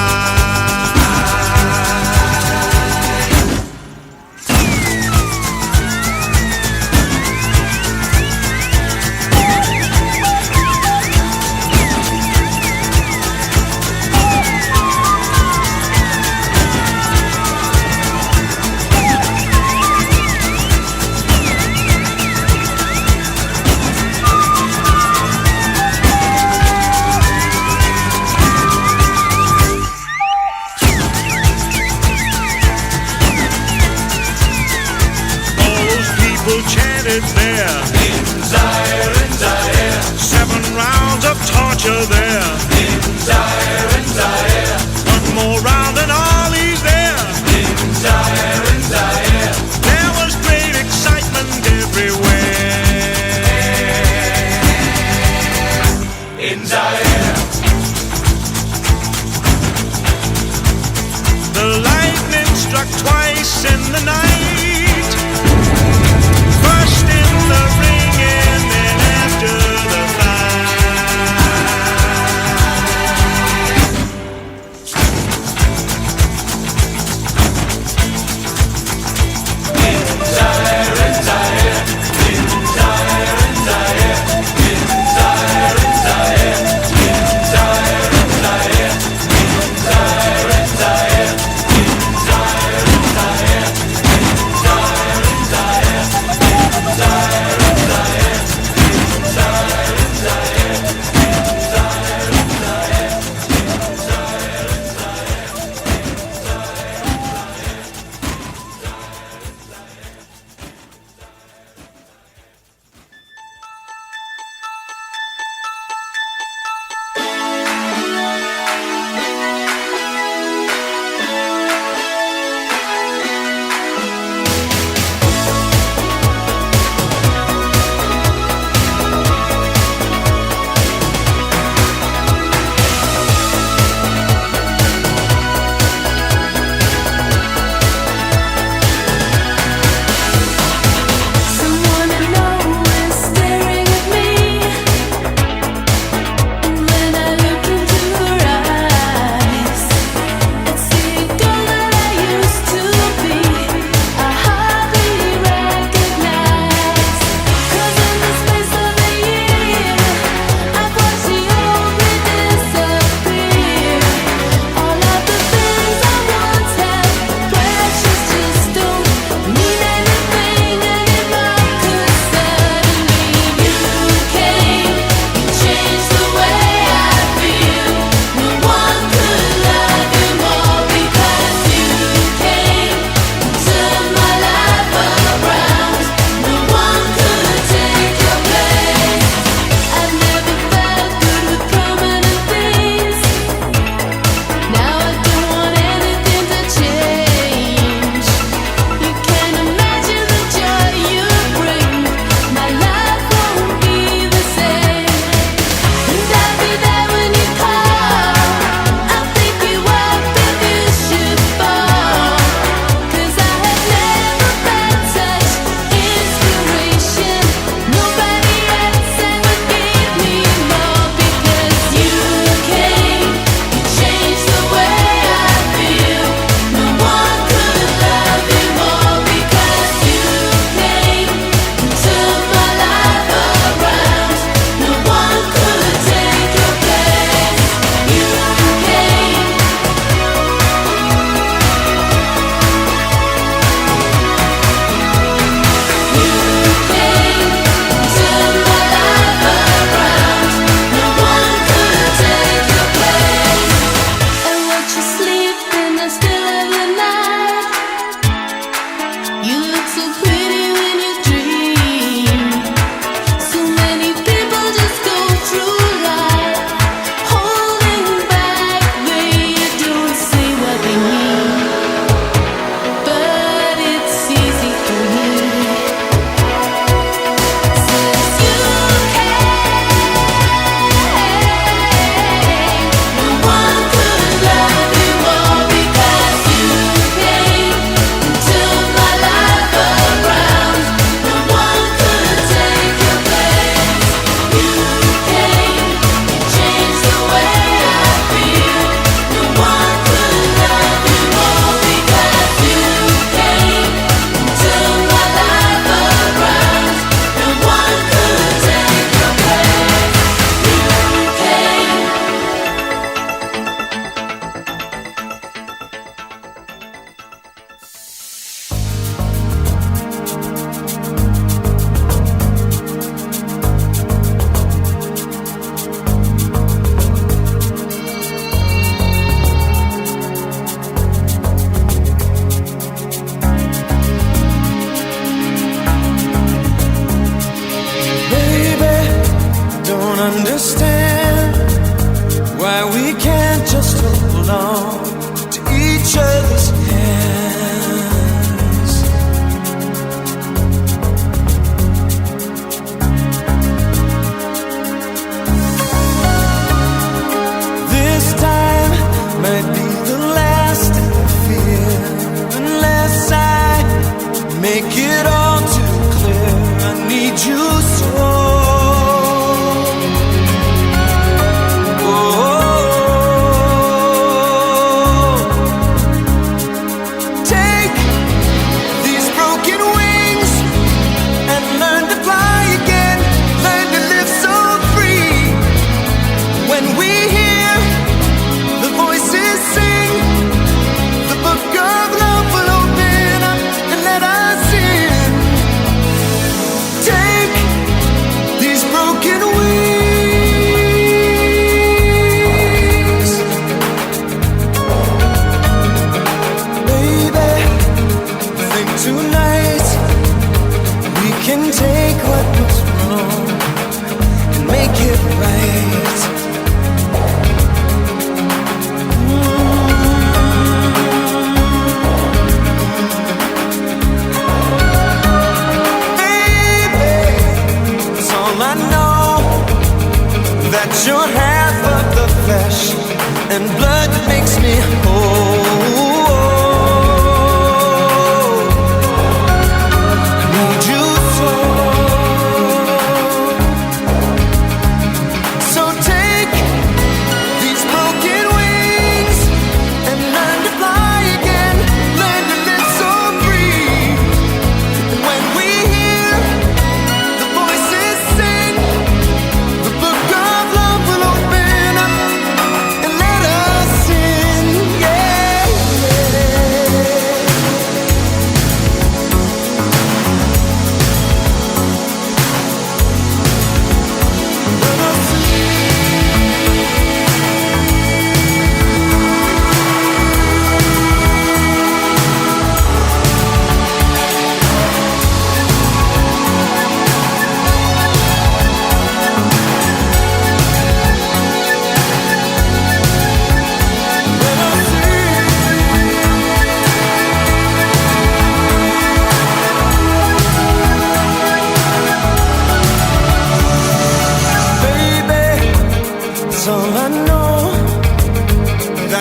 Chanted there. In Zaire, 7 rounds of torture there. In Zaire, one more round and Ali's there. In Zaire, there was great excitement everywhere. In Zaire, the lightning struck twice in the night. First in the ring and then after the fight.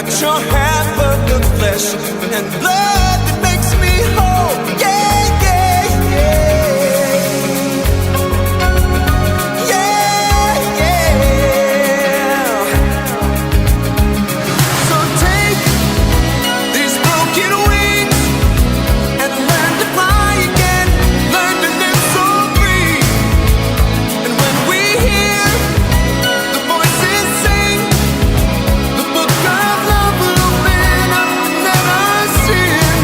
got your hand but the flesh and blood that makes me whole. Yeah, yeah, yeah. Yeah, yeah. So take these broken wings and learn to fly again. Learn to live so free. And when we hear the voices sing, the book of love will open up and let us in.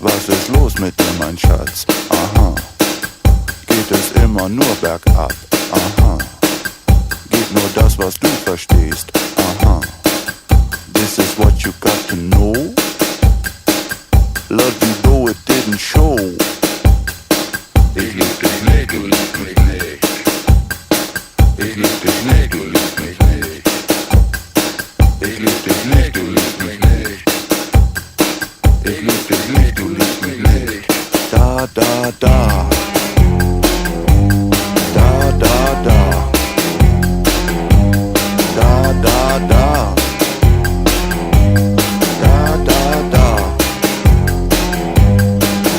Was ist los mit dir, mein Schatz? Aha. Geht es immer nur bergab? Aha. Geht nur das, was du verstehst? Aha. This is what you got to know. Love you though it didn't show. Ich lieb dich nicht, du liebst mich nicht. Ich lieb dich nicht, du liebst mich nicht. Ich lieb dich nicht, du liebst mich nicht. Ich lieb dich nicht, du liebst mich nicht. Da, da, da. Da, da, da. Da, da, da. Da, da, da.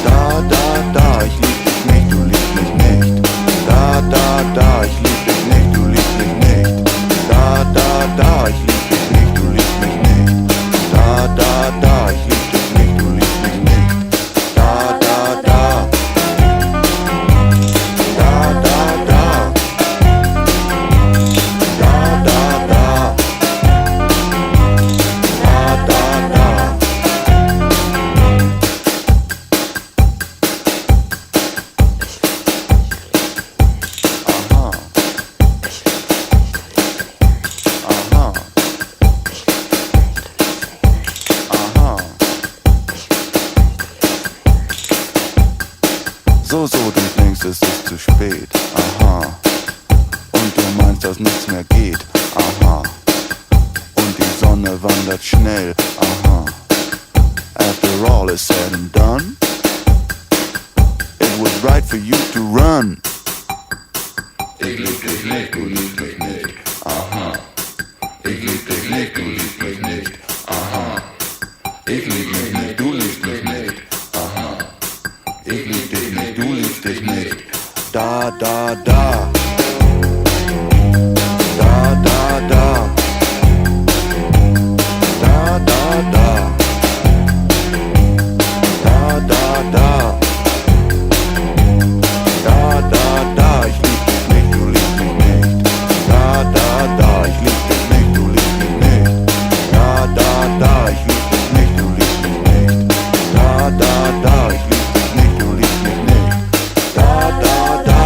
Da, da, da. Ich lieb dich nicht, du liebst mich nicht. Da, da, da. Ich lieb dich nicht, du liebst mich nicht. Da, da, da. Ich lieb dich nicht, du liebst mich nicht. Da, da, da. Ich lieb dich nicht, du liebst mich nicht. Da, da, da. Da, da, da. Da, da, da. Da, da, da. Aha. Aha. Aha. So, du denkst, es ist zu spät. Aha. Und du meinst, dass nichts mehr geht. Aha. Und die Sonne wandert schnell. Aha. After all is said and done, it was right for you to run. Ich lieb dich nicht, du liebst mich nicht. Aha. Ich lieb dich nicht, du liebst mich nicht. Aha. Ich lieb mich nicht, du liebst mich nicht. Aha. Ich lieb dich nicht, du liebst dich nicht. Da, da, da. Da, da, da. Da, da, da. Da, da, da. Da, da, da. Ich lieb dich nicht, du liebst mich nicht. Da, da, da. Ich lieb dich nicht, du liebst mich nicht. Da, da, da. Ich lieb dich nicht, du liebst mich nicht. Da, da, da. Ich lieb dich nicht, du liebst mich nicht. Da, da, da.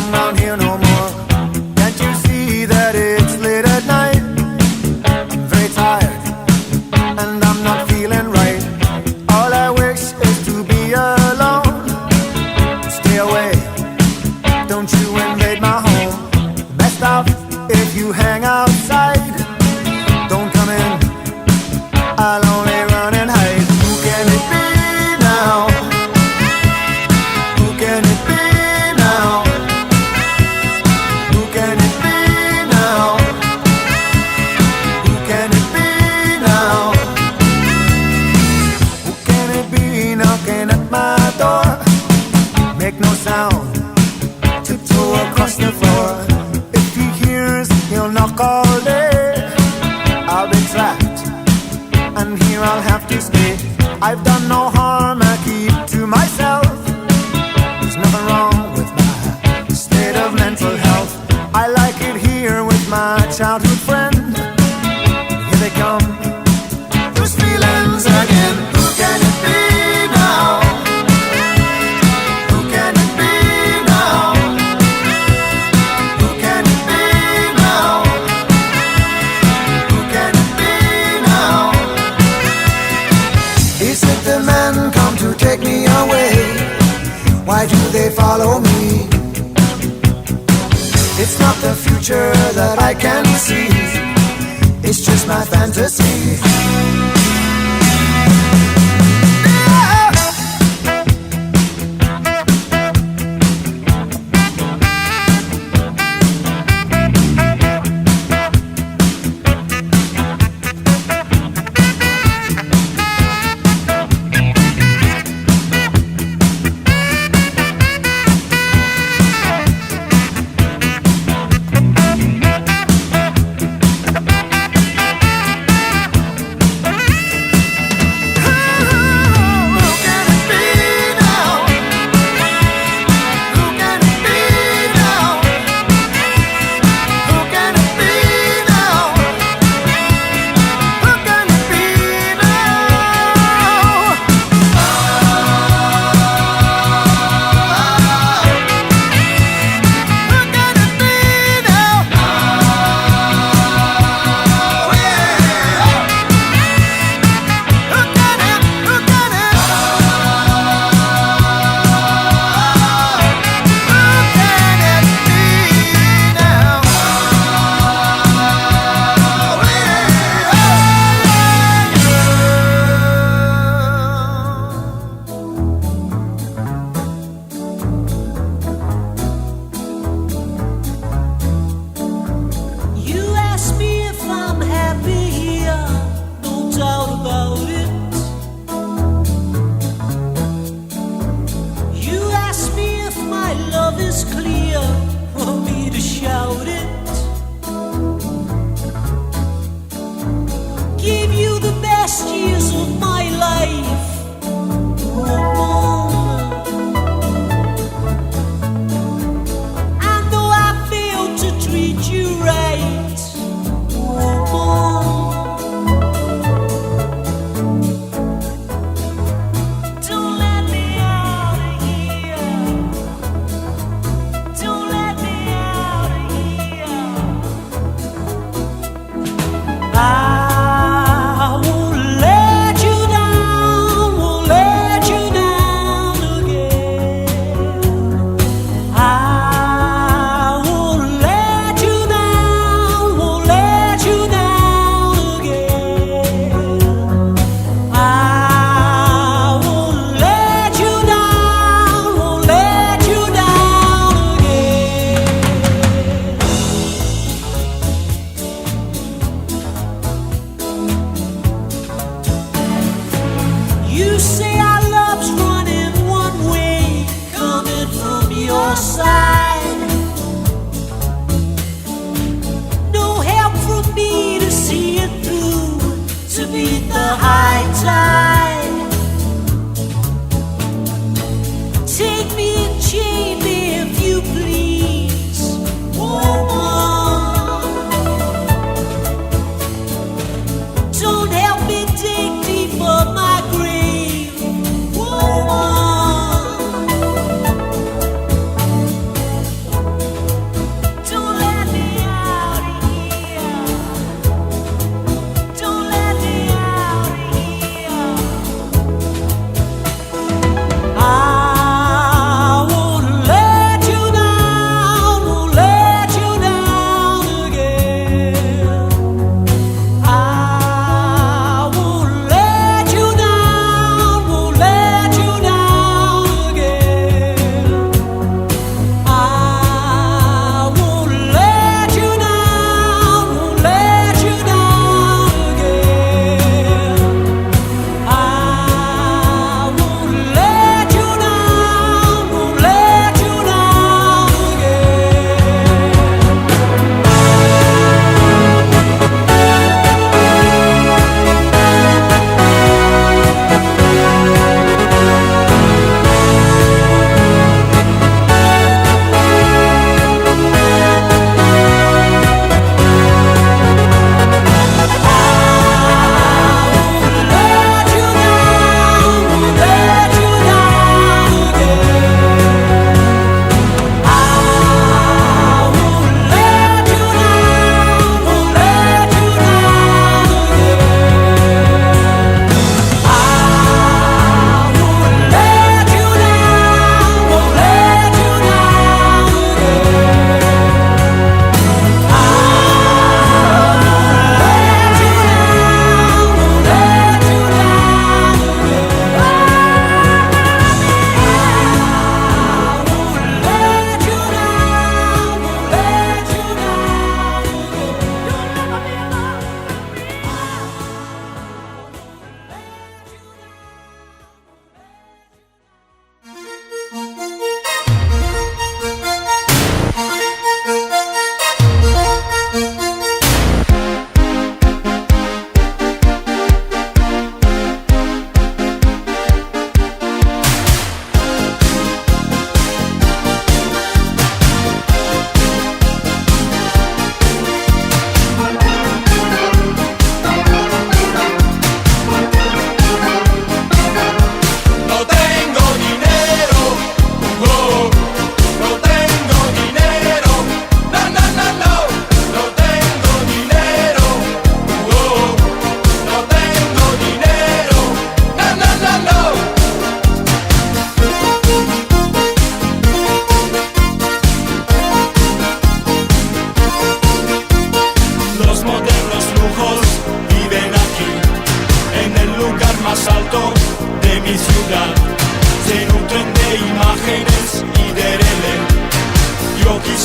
come round here no more. Can't you see that it's late at night? I'm very tired and I'm not feeling right. All I wish is to be alone. Stay away, don't you invade my home. Best off if you hang outside. Don't come in, I'll only run and hide. Who can it be now? Who can it be now? Who can it be now? Who can it be now? Who can it be knocking at my door? Make no sound, tiptoe across the floor. If he hears, he'll knock all day. I'll be trapped, and here I'll have to stay. I've done no harm, I keep to myself. There's nothing wrong with my state of mental health. I like it here with my childhood friend. Here they come, those feelings again. Who can it be now? Who can it be now? Who can it be now? Who can it be now? Is it the men come to take me away? Why do they follow me? It's not the future that I can see. It's just my fantasy.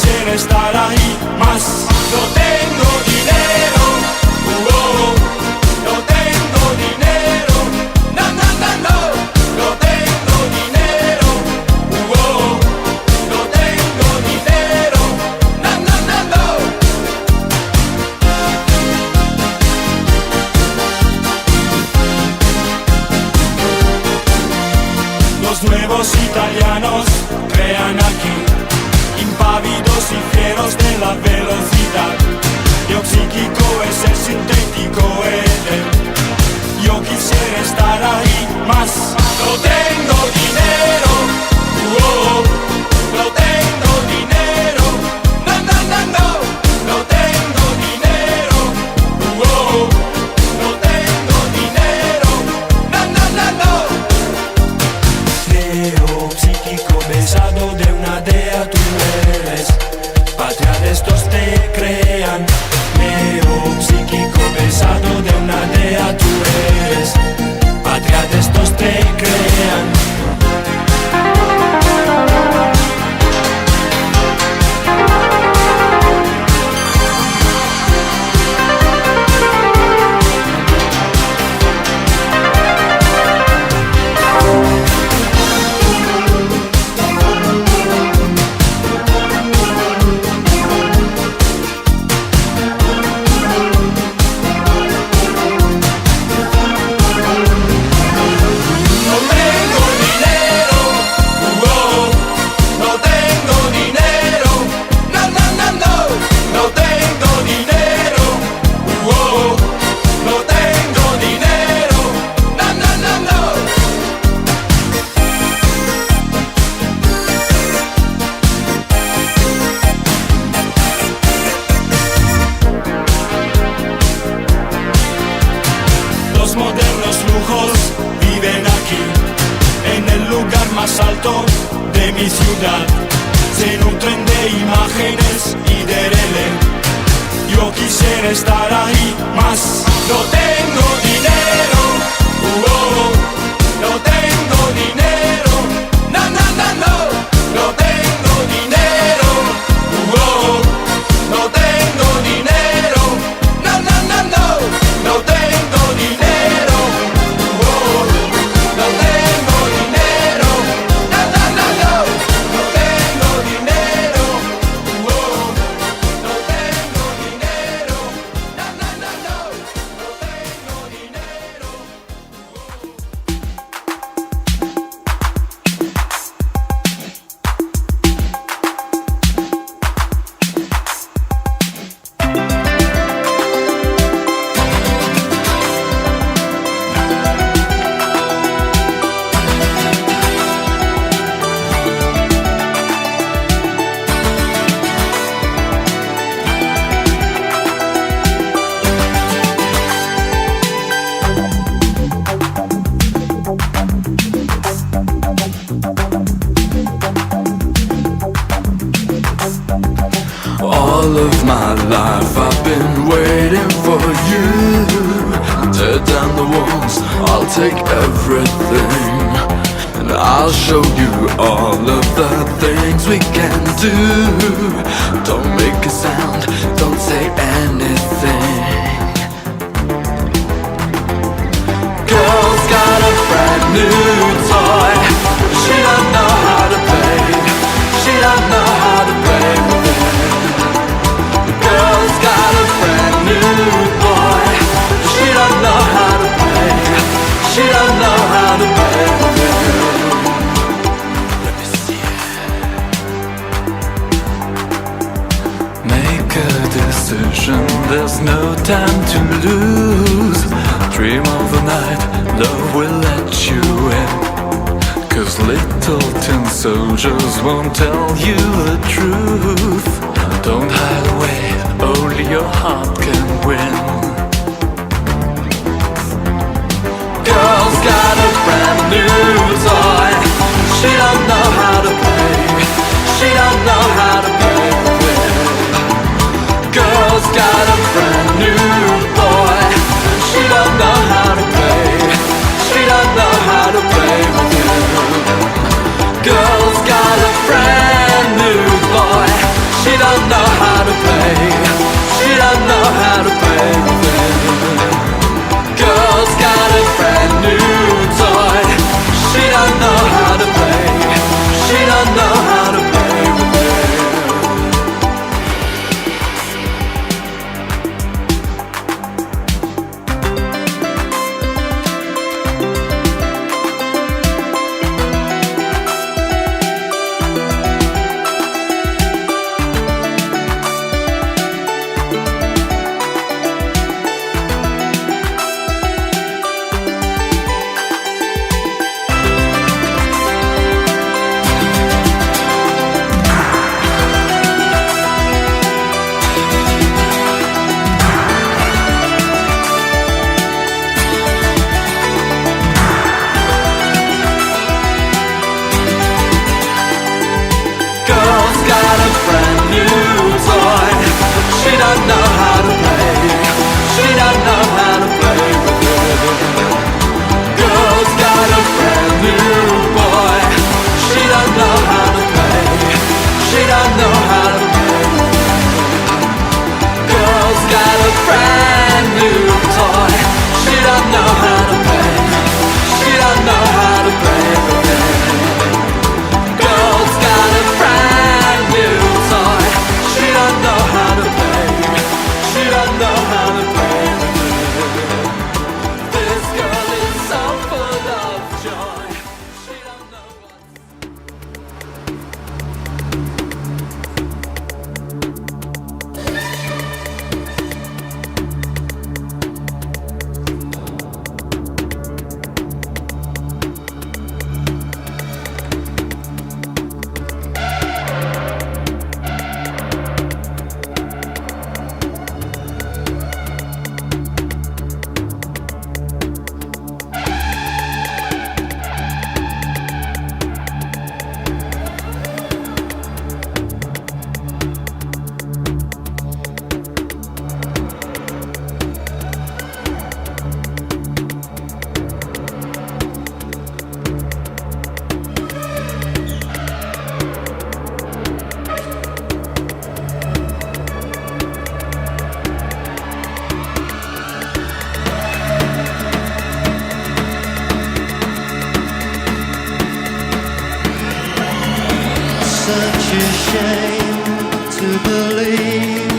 quisiera estar ahí más. No tengo dinero, no tengo dinero, no, no, no, no. No tengo dinero, no tengo dinero, no, no, no, no. Los nuevos italianos crean aquí, impávidos y fieros de la velocidad. Lo psíquico es el sintético Eden. Yo quisiera estar ahí más. No tengo dinero, no tengo dinero, no, no, no, no. No tengo dinero, no tengo dinero, no, no, no, no. Neo psíquico besado de una dea tú eres. Patria de estos te crean. Neo psíquico besado de una dea tú eres. Patria de estos te crean. Los modernos lujos viven aquí, en el lugar más alto de mi ciudad. Se nutren de imágenes y de relé. Yo quisiera estar ahí más. No tengo dinero, no tengo dinero, no, no, no, no. No tengo dinero, no tengo dinero, no, no, no, no. No tengo dinero, no tengo dinero, no, no, no, no. No tengo dinero, no tengo dinero, no, no, no, no. No tengo dinero. All of my life I've been waiting for you. Tear down the walls, I'll take everything, and I'll show you all of the things we can do. Don't make a sound, don't say anything. Girl's got a brand new toy. She don't know how to play. She don't know how to play with it. Girl's got a brand new boy. She don't know how to play. She don't know how to play with it. Let me see. Make a decision, there's no time to lose. Dream of the night, love will let you in. 'Cause little tin soldiers won't tell you the truth. Don't hide away, only your heart can win. Girl's got a brand new toy. She don't know how to play. She don't know how to play with it. Girl's got a brand new boy. She don't know how to play. She don't know how to play with it. Girl's got a brand new boy. She such a shame to believe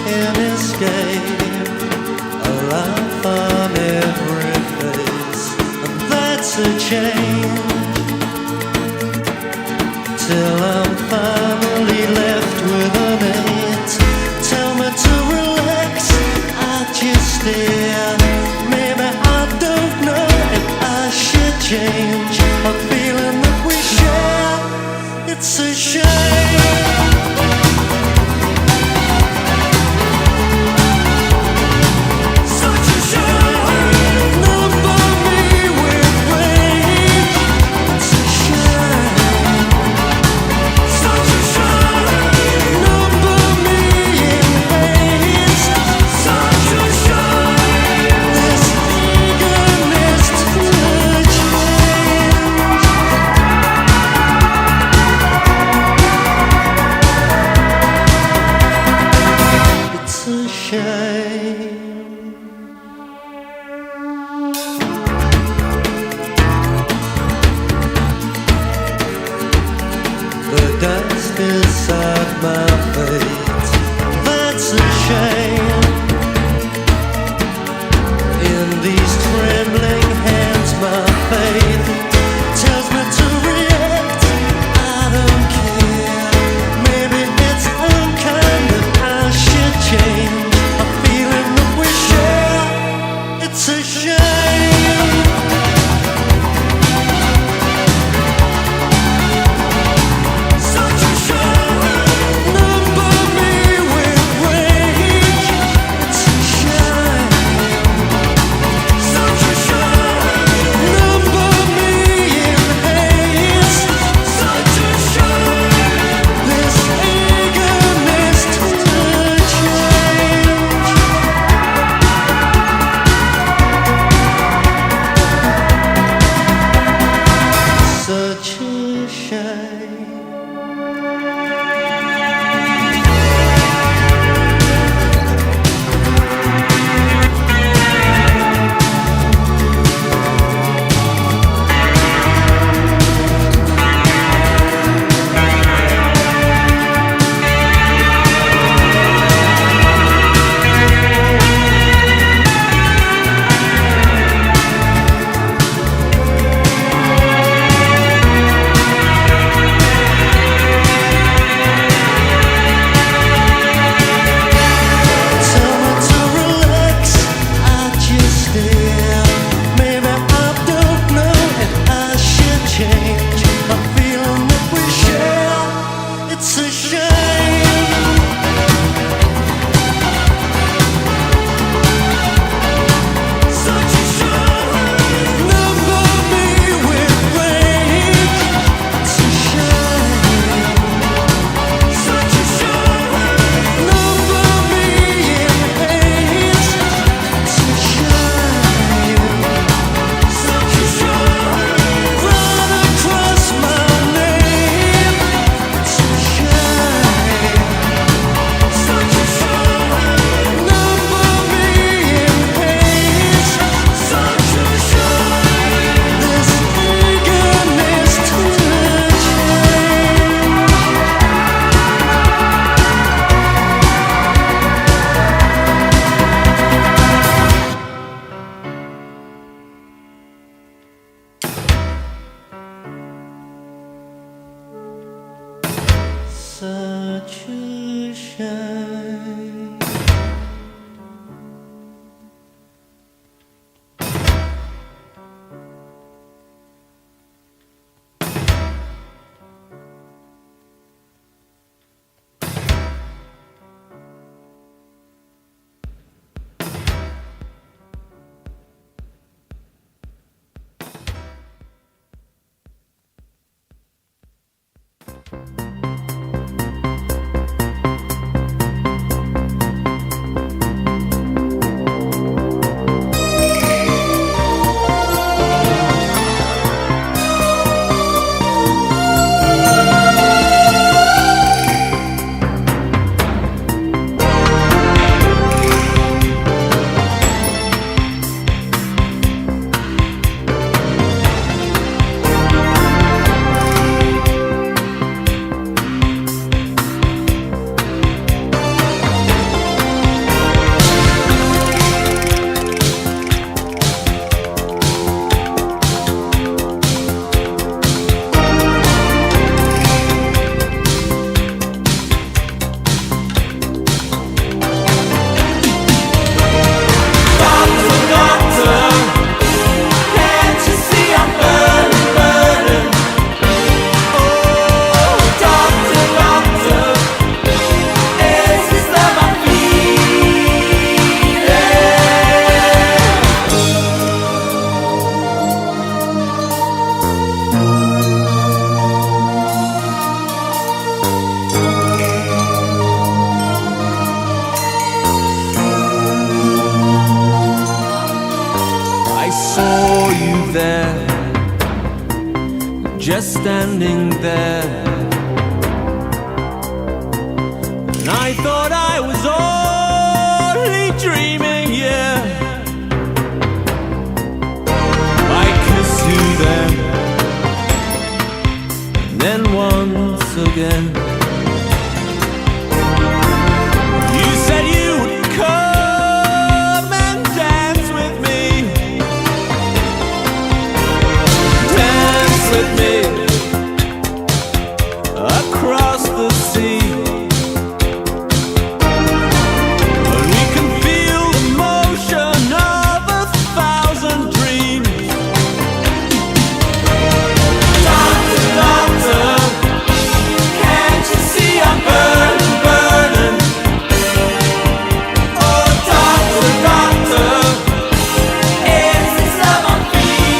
in escape, a laugh on every face, and that's a change. Till I'm finally left with a mate. Tell me to relax, I just stare. Maybe I don't know if I should change a feeling that we share. It's a shame. there, just standing there. And I thought I was only dreaming, yeah. I kiss you then, and then once again. You said you would come and dance with me, dance with me across the sea. And we can feel the motion of 1,000 dreams. Doctor, doctor, can't you see I'm burning, burning? Oh, doctor, doctor, is this love I'm feeling?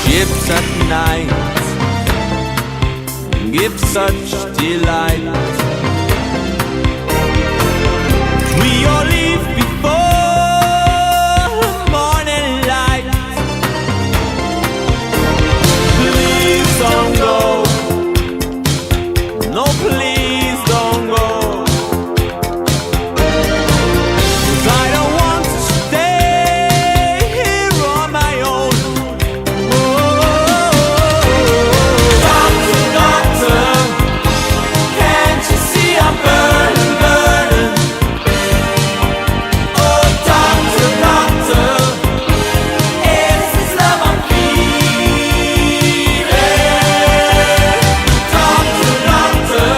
Ships at night give such delight. We all leave before the morning light. Please don't go. No, please don't go. 'Cause I don't want to stay here on my own. Doctor, doctor, can't you see I'm burning, burning? Oh, doctor, doctor, is this love I'm feeling? Doctor, doctor,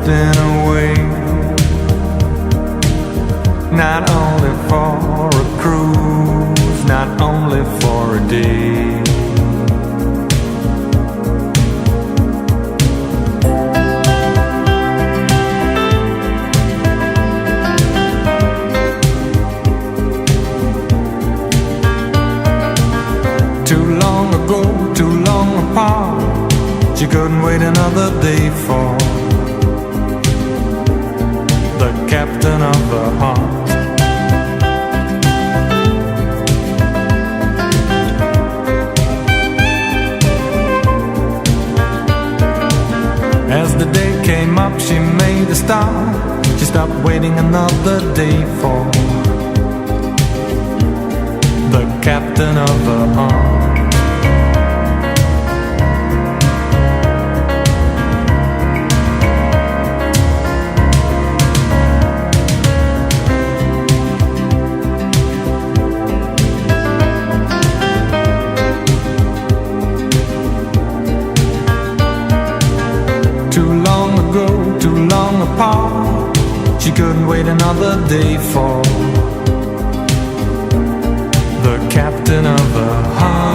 drifting away, not only for a cruise, not only for a day. Too long ago, too long apart, she couldn't wait another day for the captain of her heart. As the day came up, she made a start. She stopped waiting another day for the captain of her heart. Too long apart, she couldn't wait another day for the captain of her heart.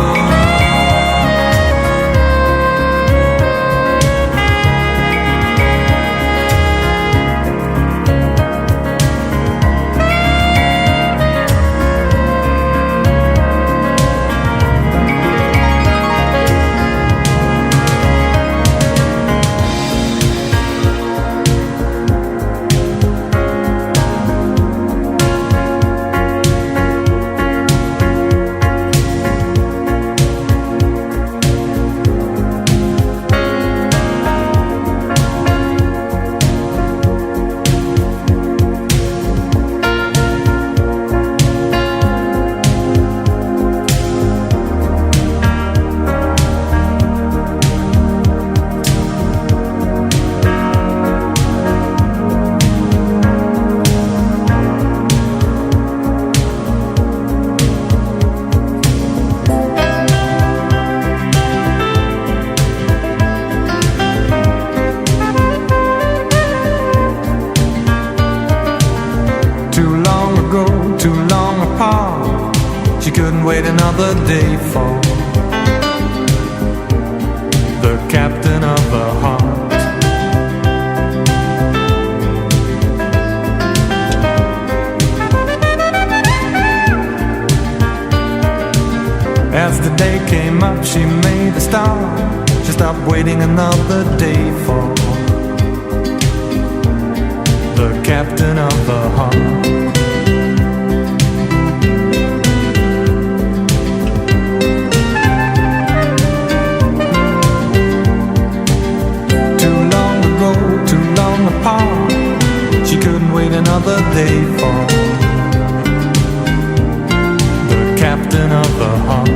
Wait another day for the captain of her heart. As the day came up, she made a start. She stopped waiting another day for the captain of her heart. Apart, she couldn't wait another day for the captain of her heart.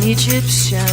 Egyptian.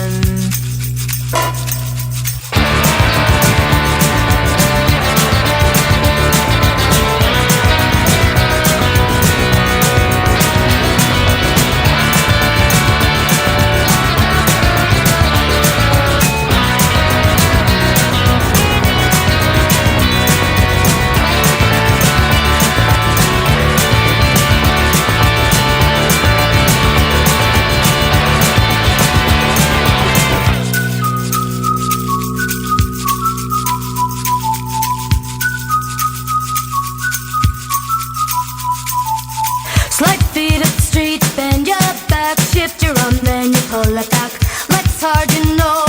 Slight feet up the street, bend your back, shift your arm, then you pull it back. Legs hard, you know.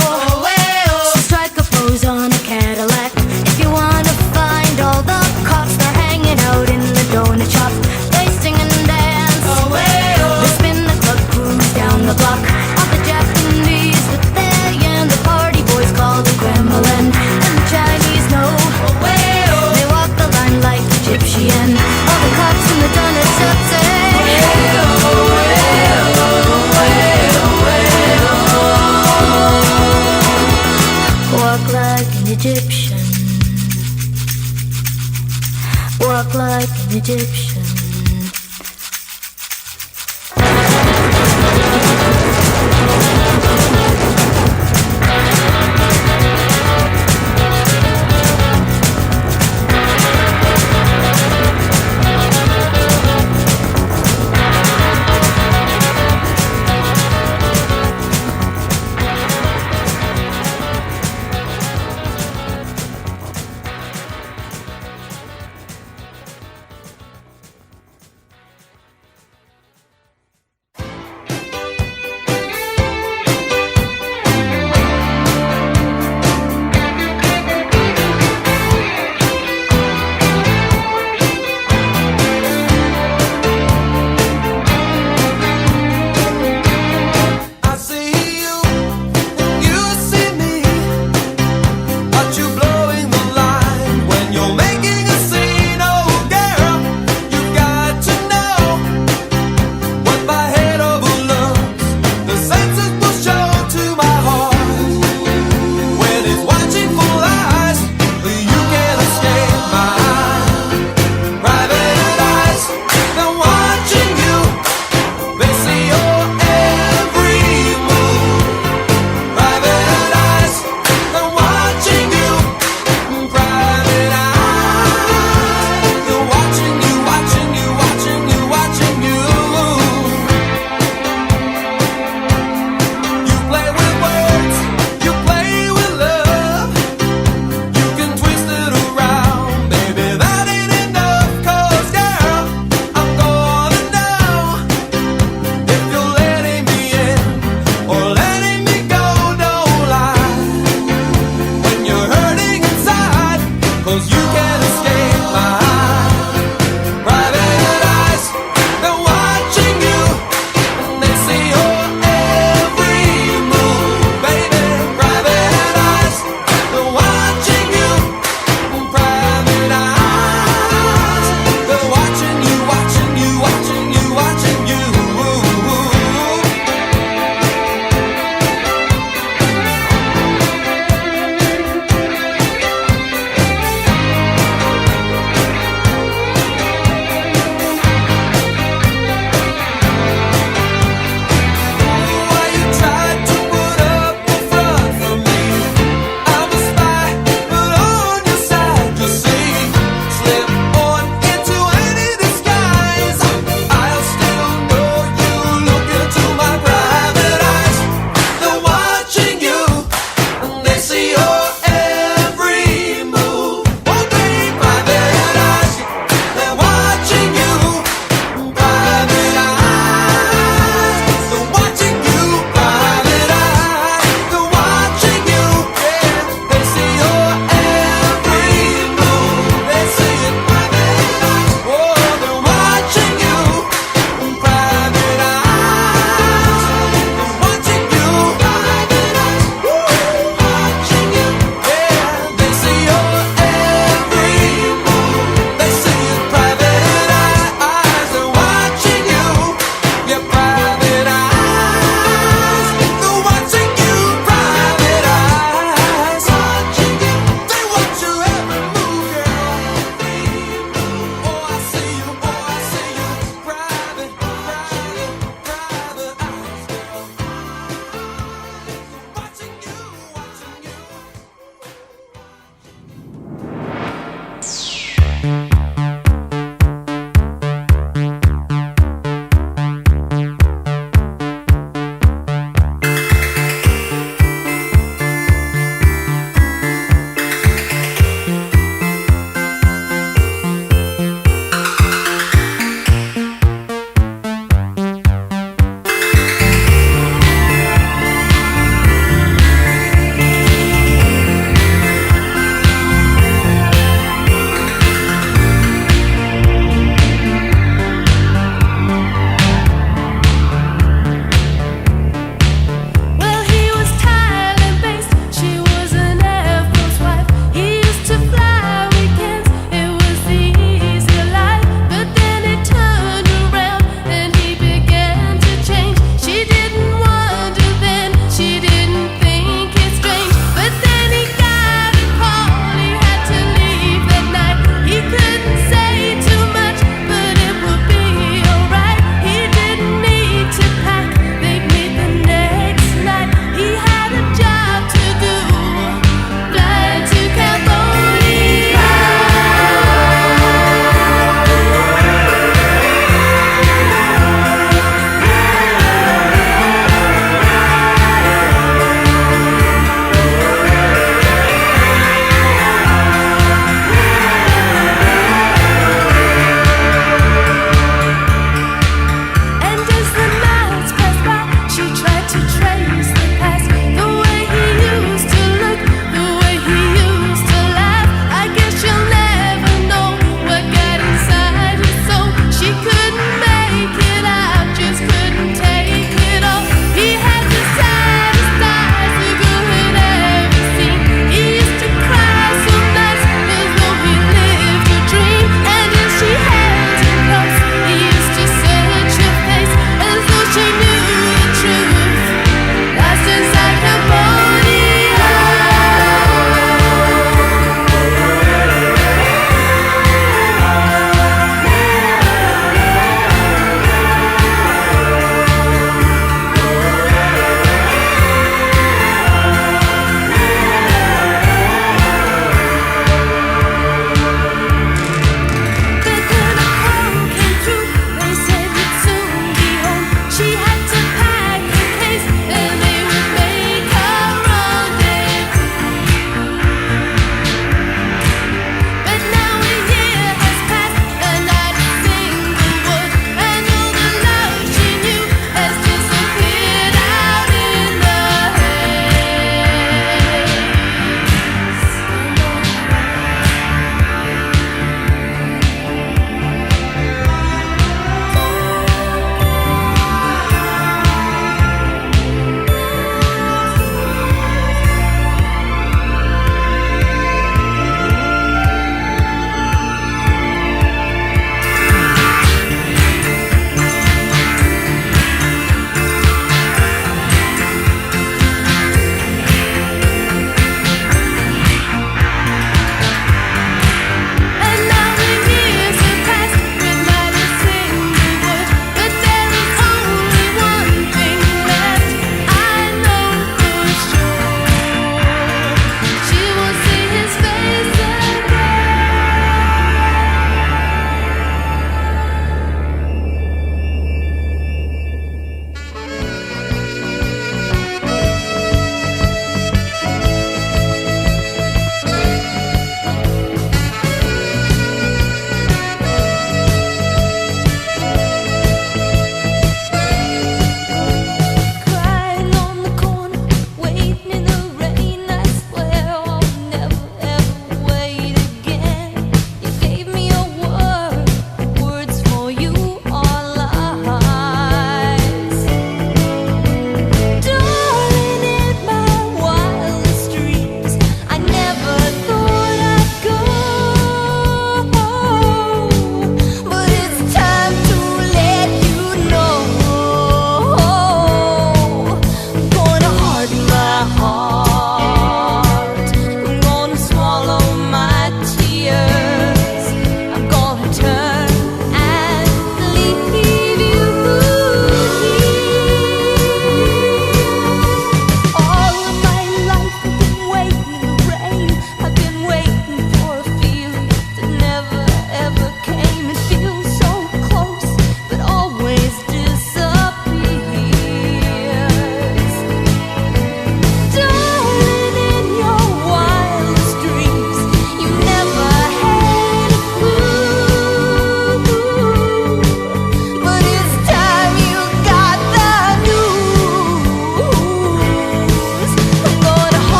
So strike a pose on a Cadillac. If you wanna find all the cops, they're hanging out in the donut shop. They sing and dance. They spin the club, cruise down the block. All the Japanese with their yen, the party boys call the Kremlin, and the Chinese know. They walk the line like Egyptian. All the cops in the donut shop say,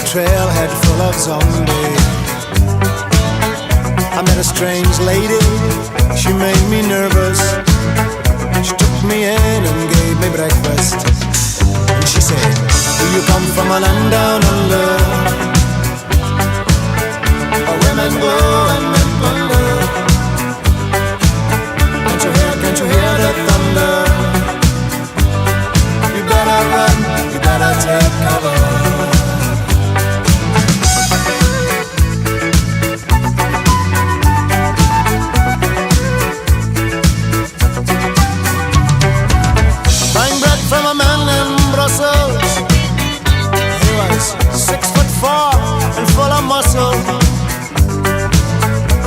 trailhead full of zombies. I met a strange lady, she made me nervous. She took me in and gave me breakfast. And she said, do you come from a land down under, where women go and men plunder? Can't you hear the thunder? You better run, you better take cover. From a man in Brussels. He was 6'4" and full of muscle.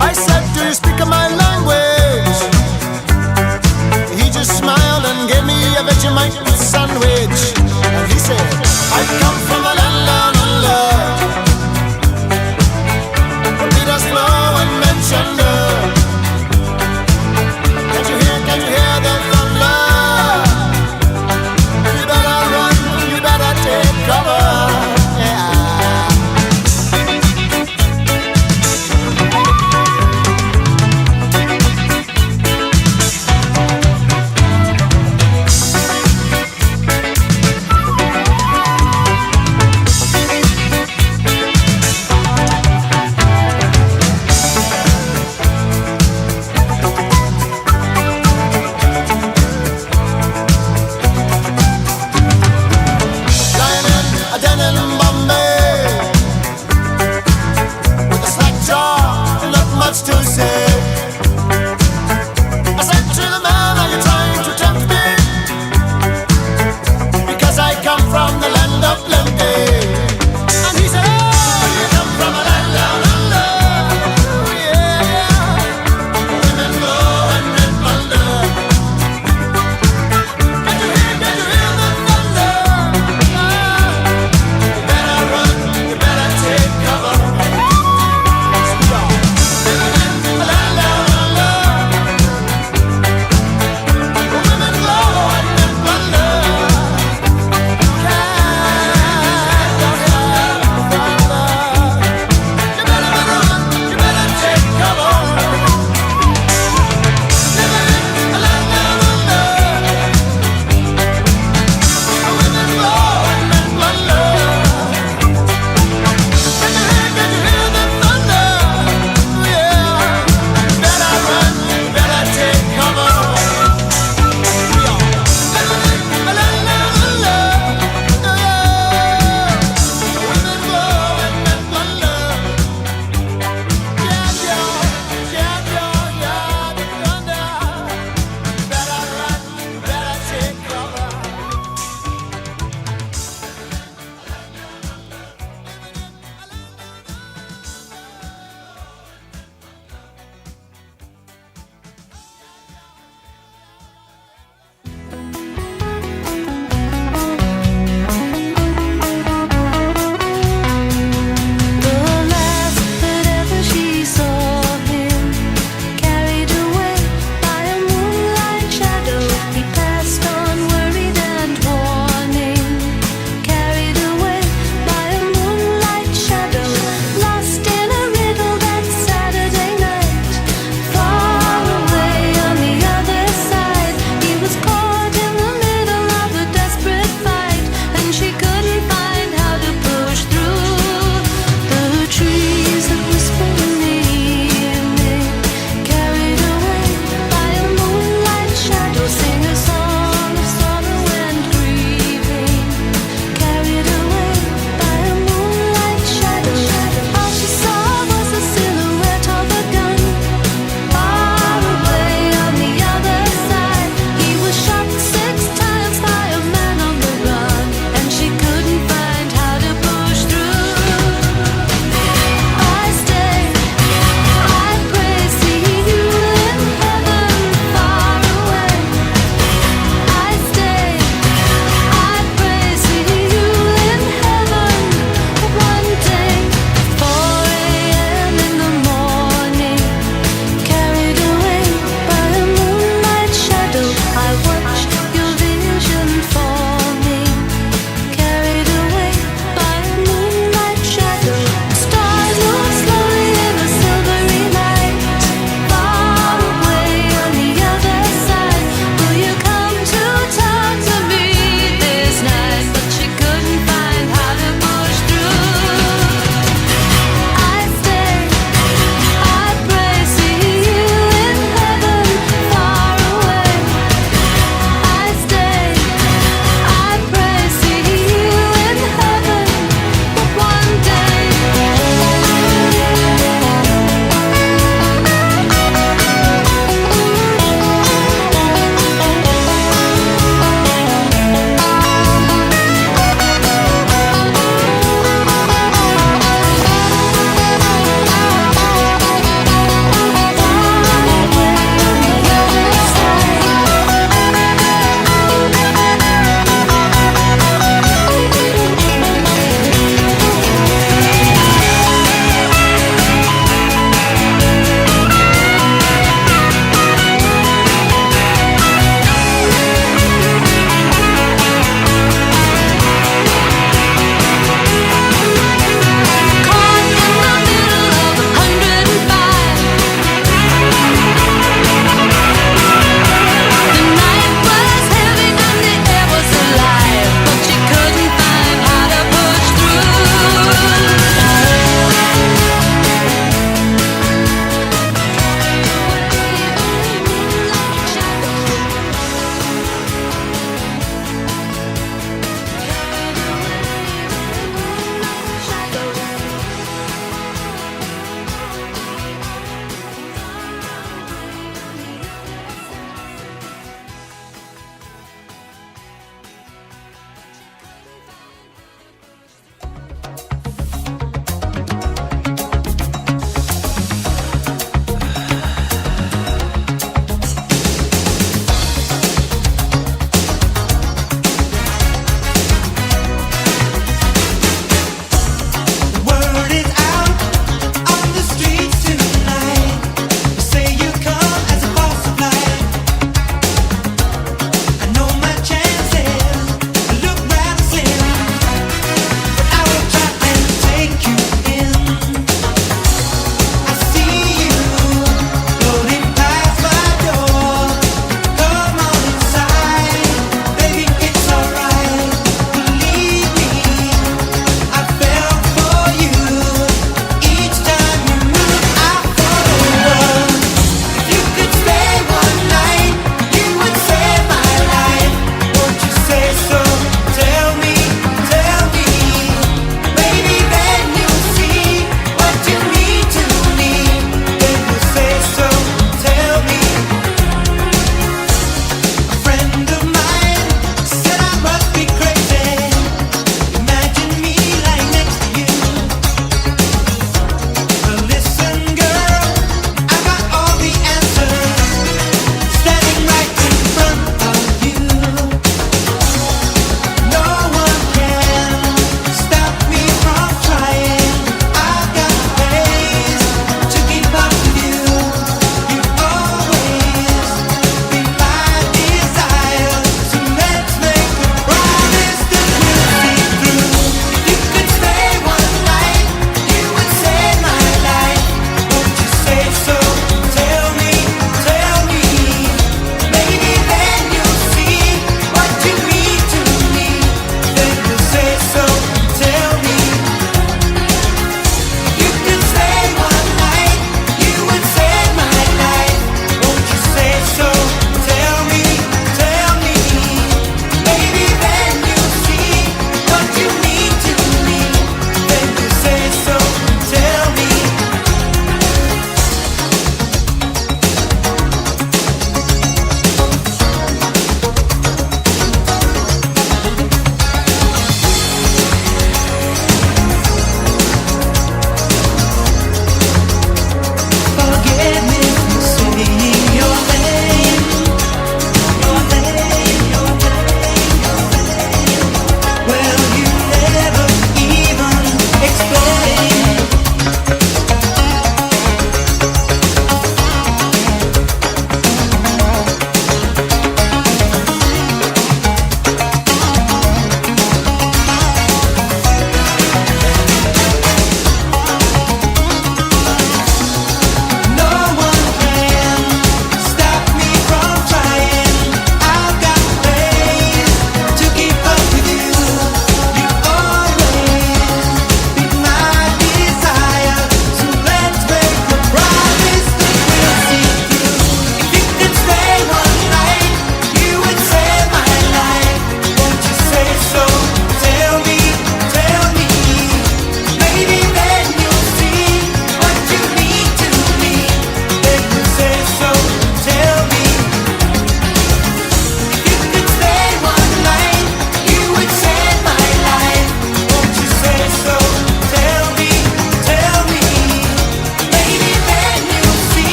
I said, do you speak my language? He just smiled and gave me a Vegemite sandwich. And he said, I come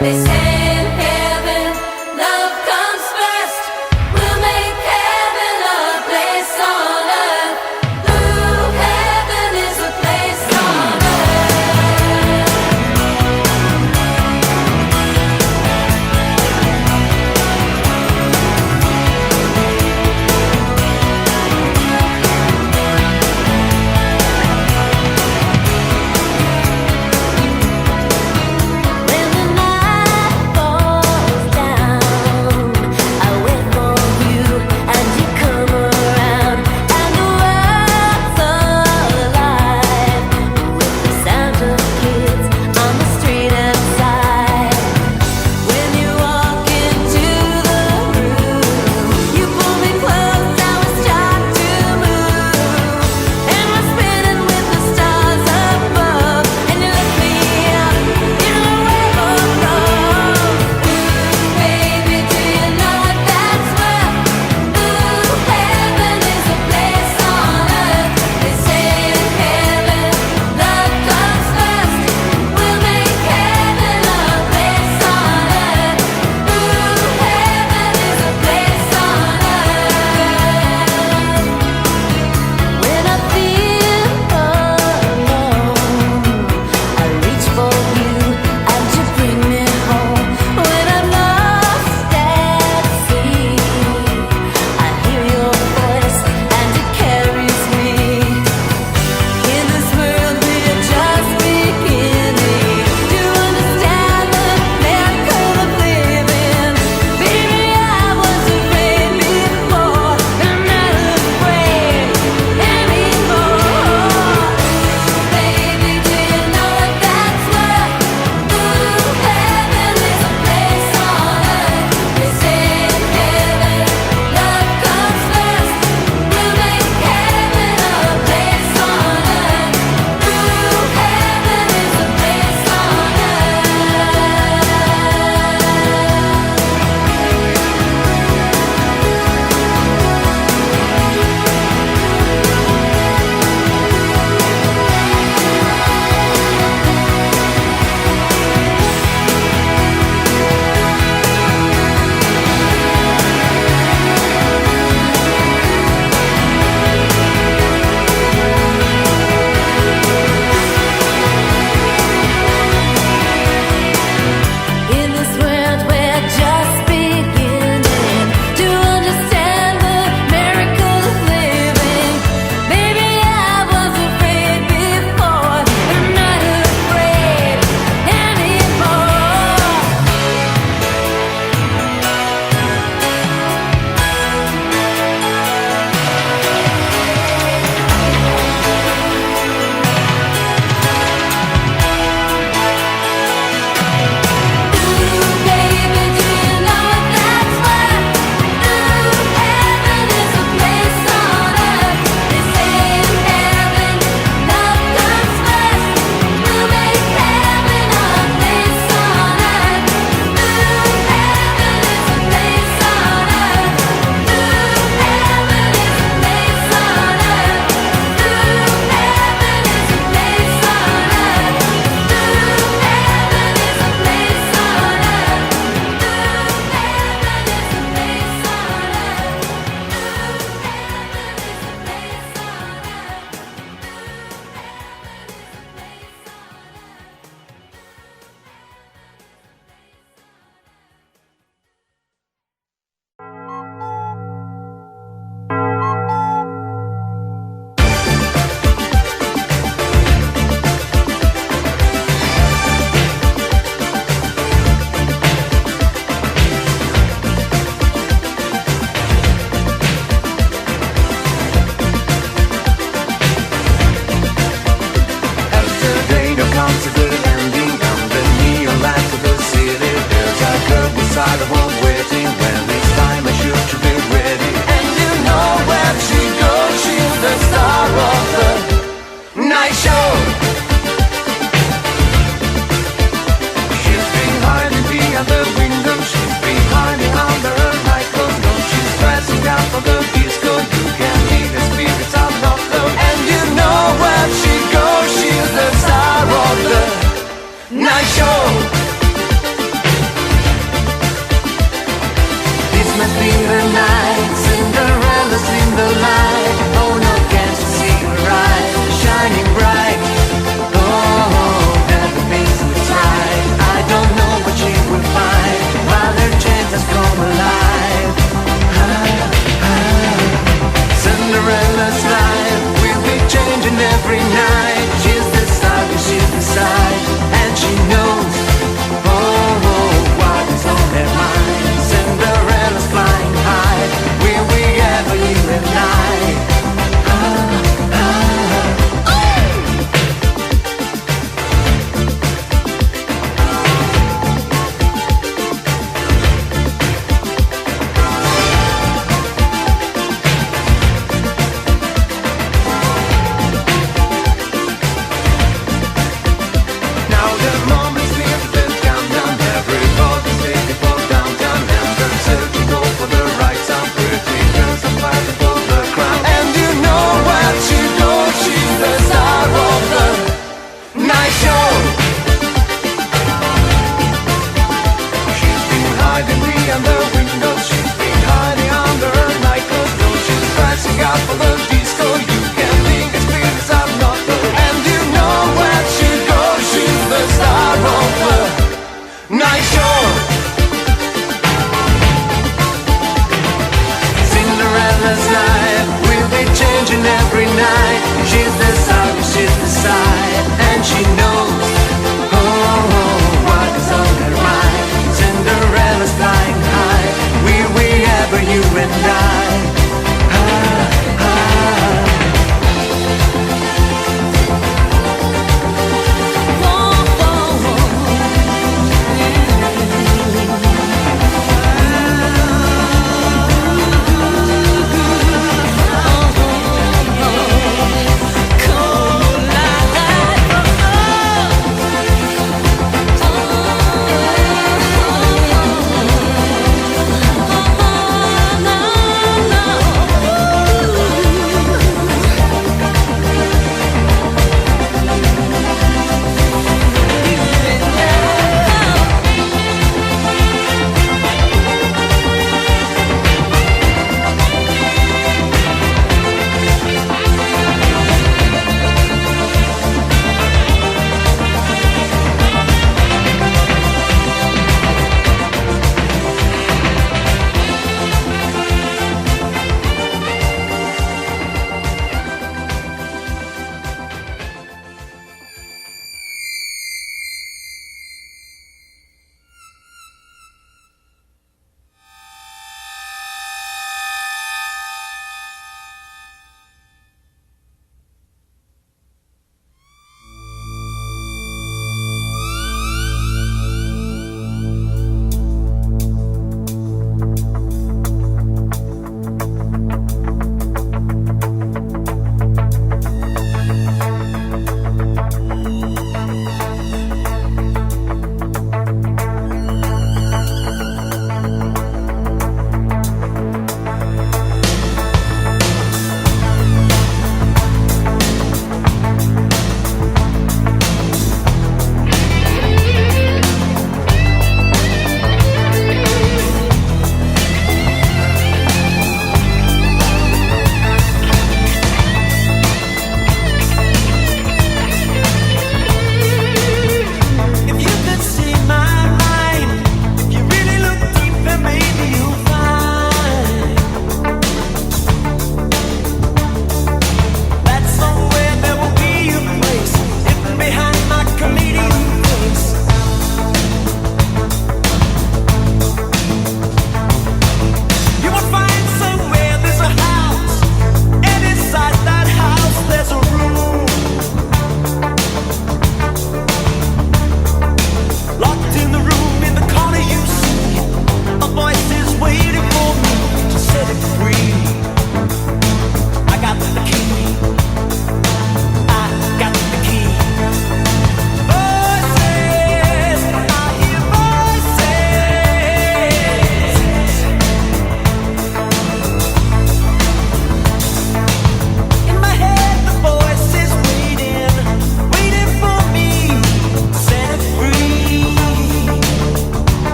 They say in heaven, love comes first. We'll make heaven a place on earth. Ooh, heaven is a place on earth. When the night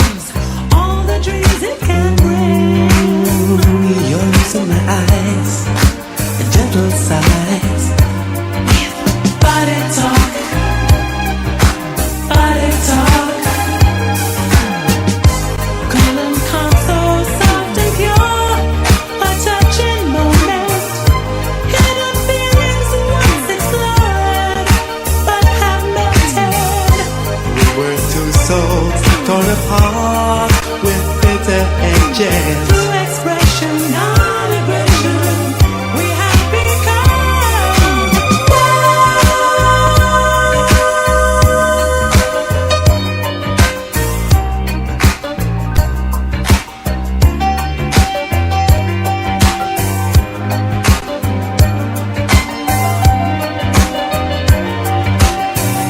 lose all the dreams it can bring. Your lips in my eyes, a gentle sighs. Body talk, body talk. Cool and calm, so soft and pure, a touching moment. Hidden feelings once explored, but have melted. We were two souls torn apart with bitter edges. Through expression, non-aggression, we have become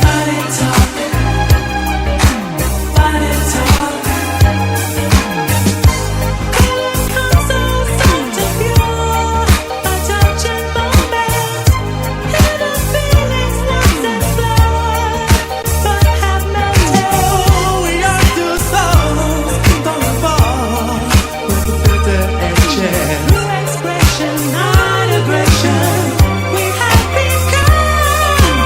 body talk, body talk. Come so soft and pure, a touching moment. Hidden feelings once explored, but have melted. Oh, we are two souls torn apart with bitter edges. Through expression, non-aggression, we have become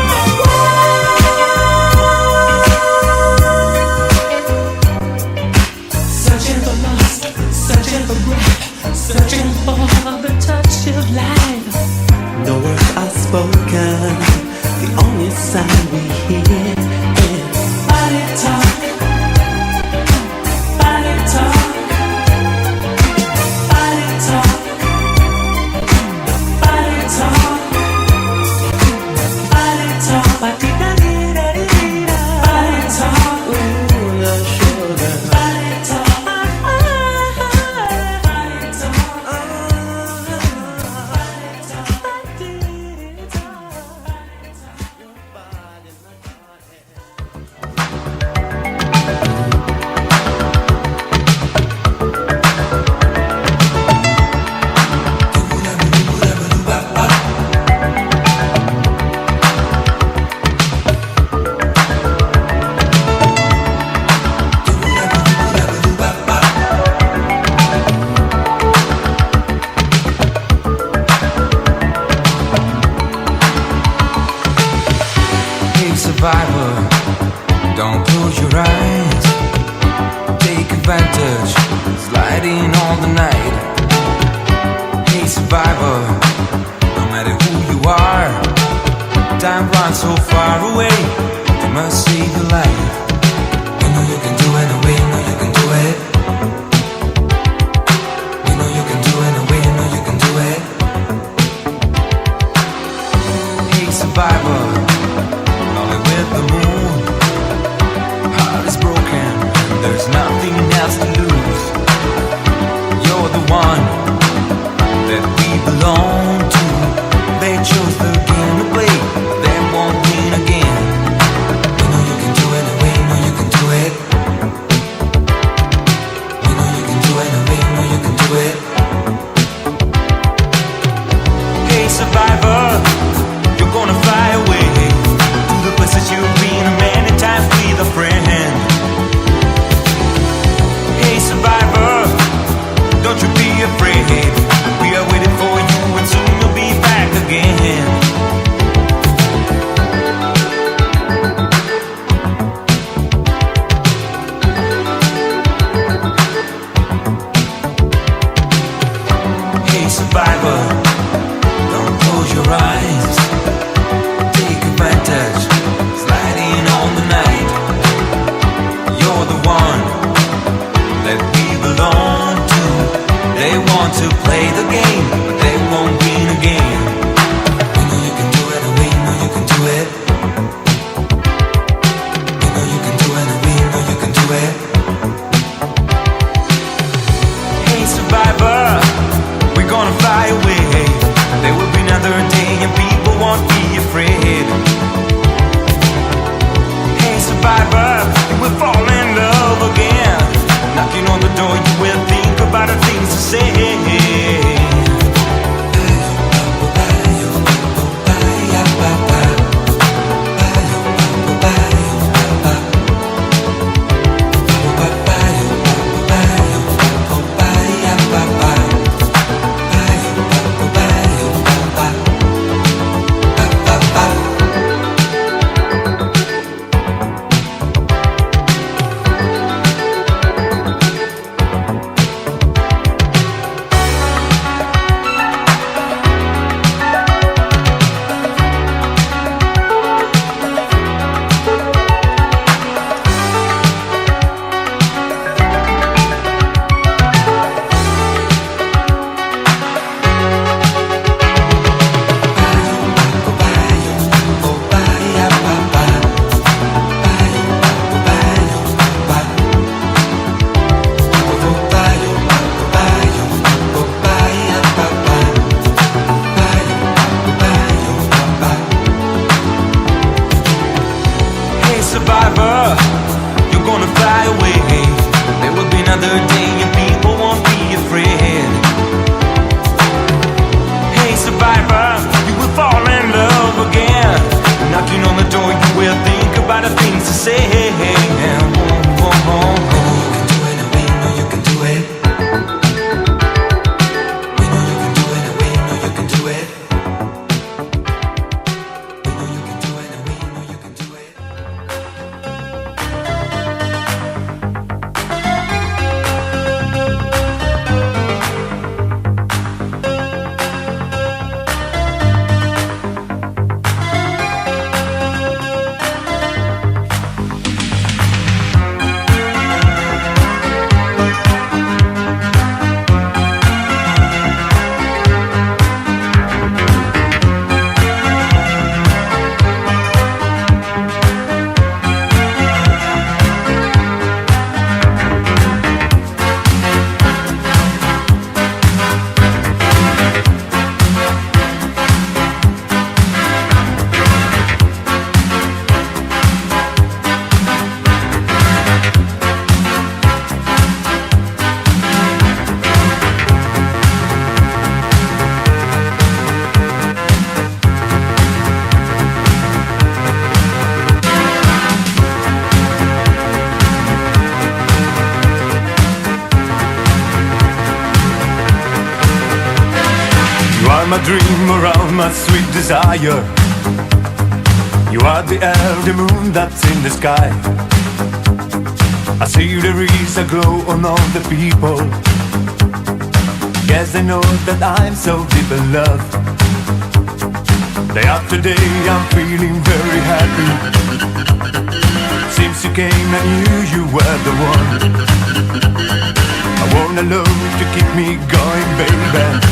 searching for lust, searching for breath, searching for the touch of life. No words are spoken, the only sound we hear is Body talk, body talk, body talk, body talk, body talk, ba-dee-da-dee-da-dee-da. Body talk, ooh, the sugar. body talk, body talk, Hey survivor, don't close your eyes. Take advantage, sliding all the night. Hey survivor, no matter who you are, time runs so far away, you must save your life. You know you can do it, and we know you can do it. You know you can do it, and we know you can do it. Hey survivor, lonely with the moon, heart is broken, there's nothing else to lose. You're the one that we belong to. They chose the game to play, they won't win again. We know you can do it, and we know you can do it. We know you can do it, and we know you can do it. Hey survivor, you're gonna fly away to the places you've been many times with a friend. Hey survivor, don't you be afraid. We are waiting for you, and soon you'll be back again. Hey survivor, don't close your eyes. Take advantage, sliding on the night. You're the one that we belong to. They want to play the game, but they won't win again. We know you can do it, and we know you can do it. We know you can do it, and we know you can do it. Hey survivor, we're gonna fly away. There will be another day, and people won't be afraid. Hey survivor, we'll fall in love again. Knocking on the door, you will think about the things to say. another day and people won't be afraid. Hey survivor, you will fall in love again. Knocking on the door, you will think about the things to say. My dream around my sweet desire. You are the elder moon that's in the sky. I see there is a glow on all the people. Yes, I know that I'm so deep in love. Day after day I'm feeling very happy. Since you came I knew you were the one. I want a love to keep me going, baby.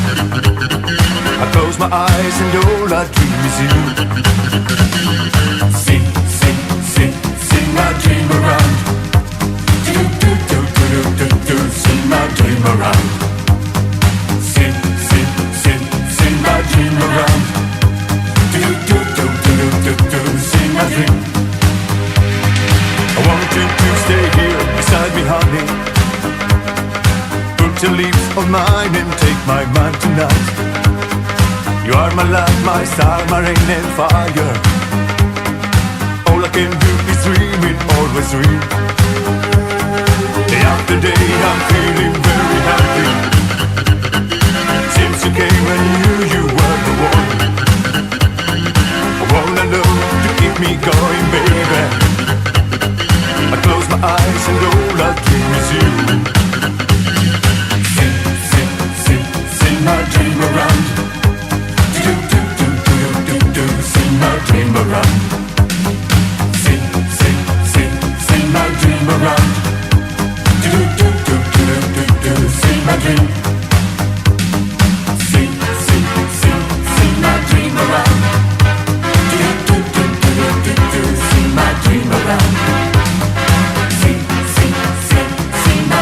I close my eyes and all I dream is you. Sing, sing, sing, sing my dream around. Do, do, do, do, do, do, do, sing my dream around. Sing, sing, sing, sing my dream around. Do, do, do, do, do, do, do, sing my dream. I want you to stay here beside me, honey. Put your lips on mine and take my mind tonight. You are my light, my star, my rain and fire. All I can do is dream it, always dream. Day after day I'm feeling very happy. Since you came I knew you were the one. I wanna know to keep me going, baby. I close my eyes and all I dream is you. Sing, sing, sing, sing my dream around. Do, do, do, do, do, do, sing my dream around. Sing, sing, sing, sing my dream around. Do, do, do, do, do, do, sing my dream. Sing, sing, sing, sing my dream around. Do, do, do, do, do, do, sing my dream around. Sing, sing, sing, sing my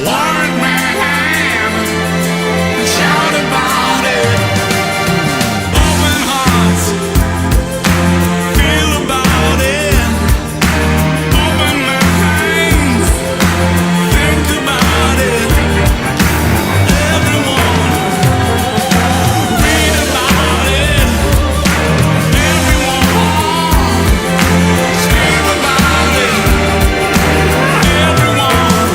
Work my hand and shout about it. Open hearts, feel about it. Open my hands, think about it. Everyone, read about it. Everyone, scream about it. Everyone.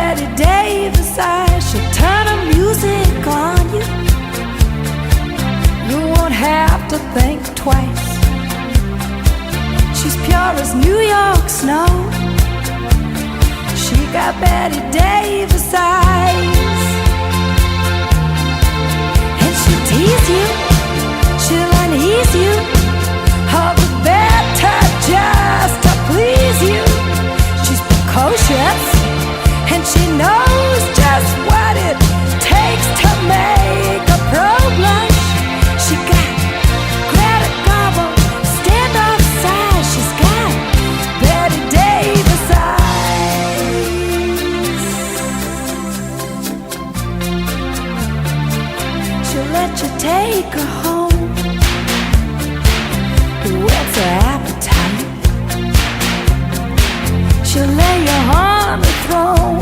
Betty Davis eyes. She'll turn her music on you. You won't have to think twice. She's pure as New York snow. She got Betty Davis eyes. And she'll tease you, she'll unease you, all the better just to please you. She's precocious, and she knows just what it takes to make a pro blush. She got Greta Garbo, standoff size. She's got Betty Davis eyes. She'll let you take her home. Whet's her appetite? She'll lay you on the throne.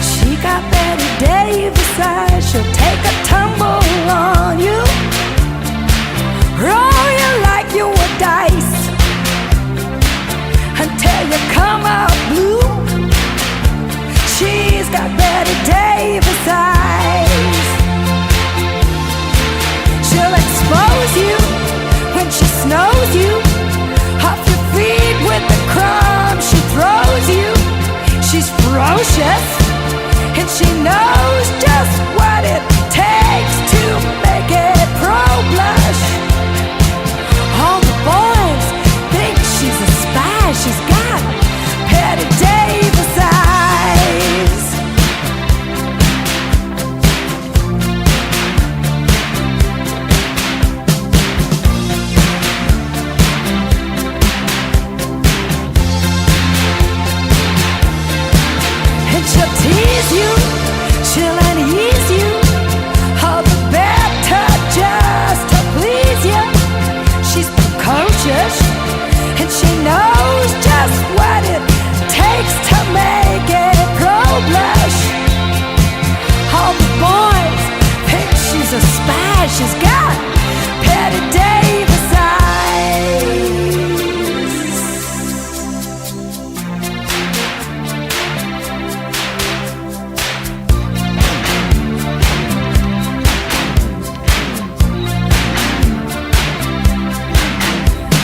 She got Betty Davis eyes. She'll take a tumble on you, roll you like you were dice, until you come out blue. She's got Betty Davis eyes. She'll expose you when she snows you, off your feet with the crumbs she throws you. She's ferocious, and she knows just what it takes to make it pro blush. All the boys think she's a spy. She's got Betty Davis eyes. And she'll tease you, she'll unease you, all the better just to please you. She's precocious, and she knows just what it takes to make it pro blush. All the boys think she's a spy. She's got Betty Davis eyes.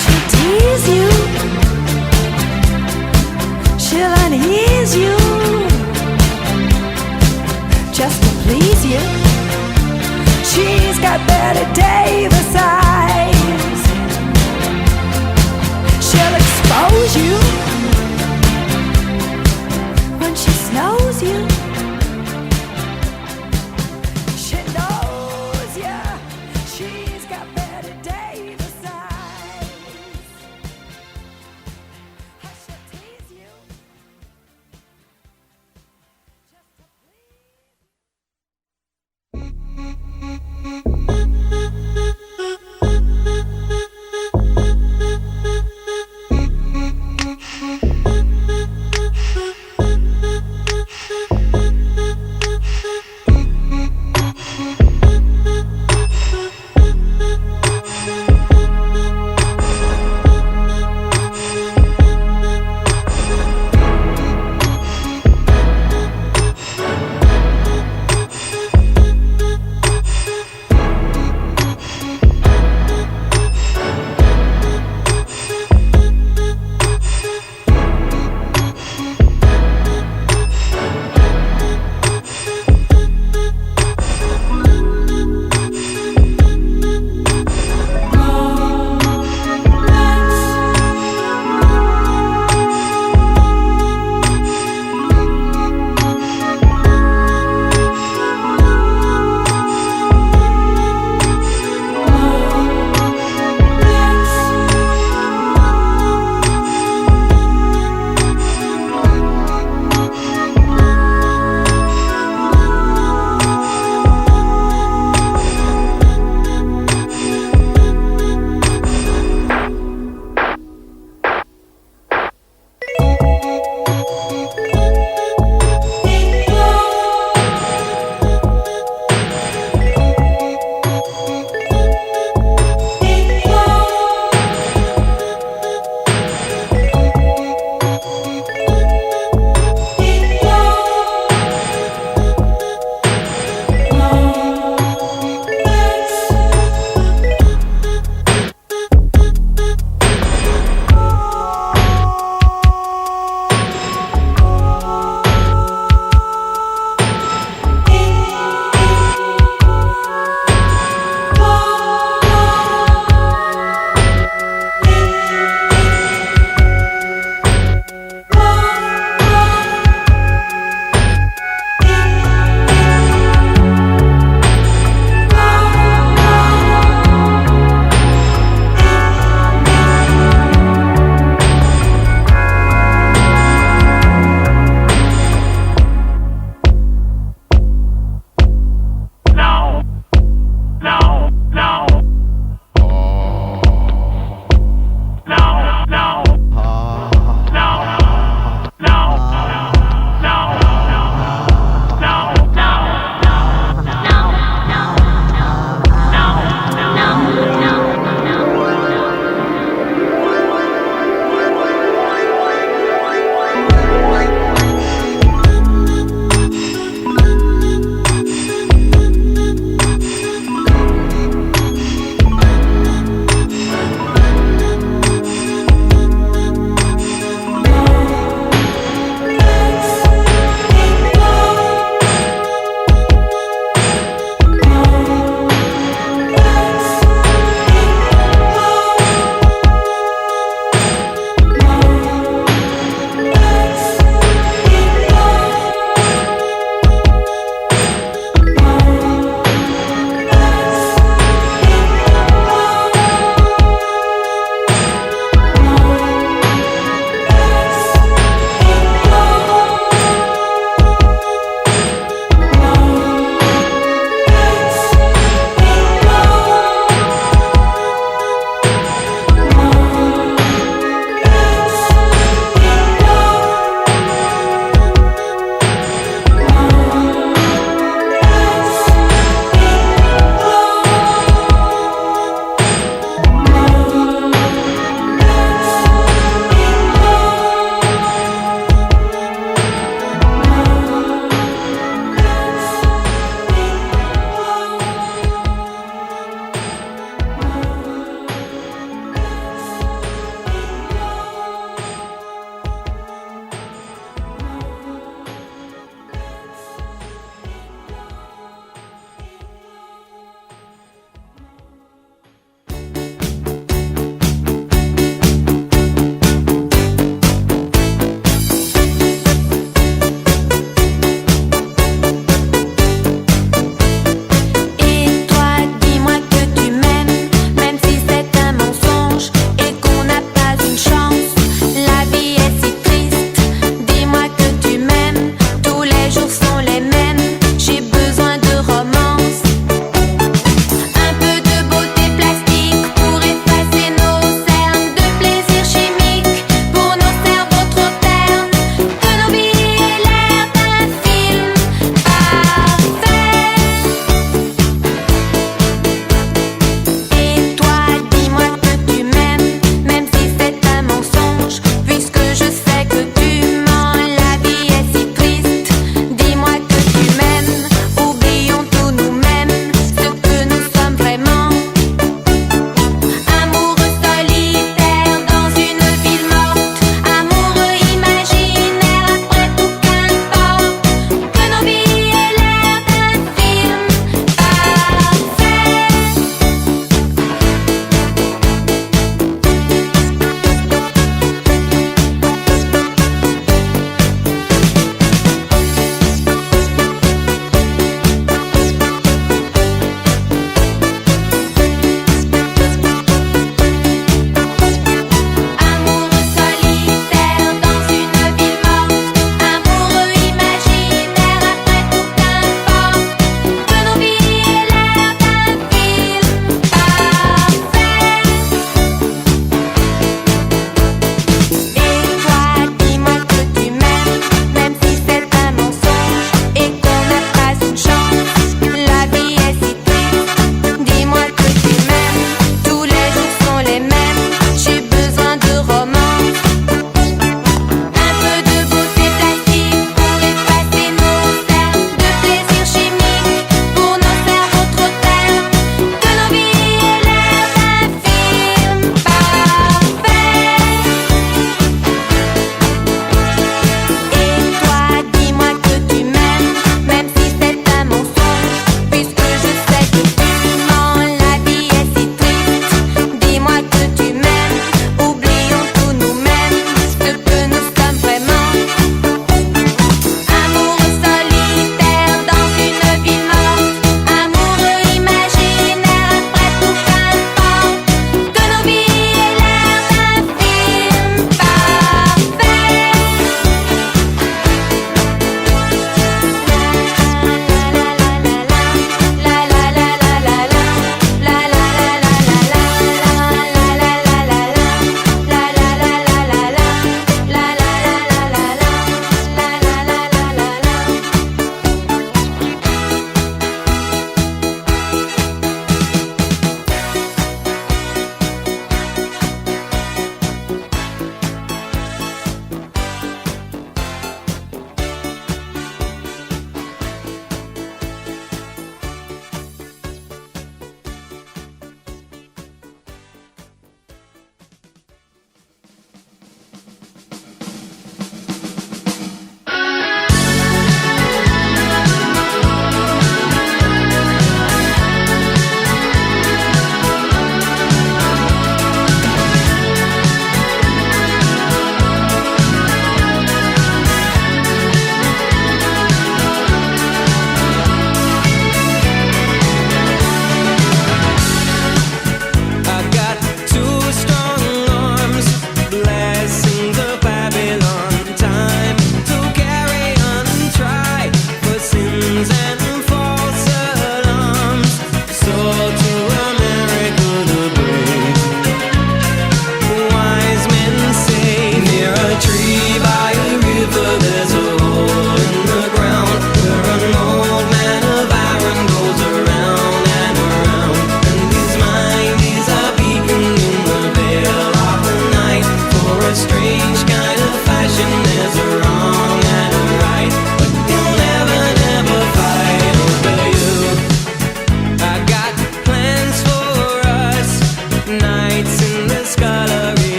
She'll tease you, she'll unease you, just to please you. She's got Betty Davis eyes. She'll expose you when she snows you. She knows ya. She's got Betty Davis eyes. She'll tease you just to please.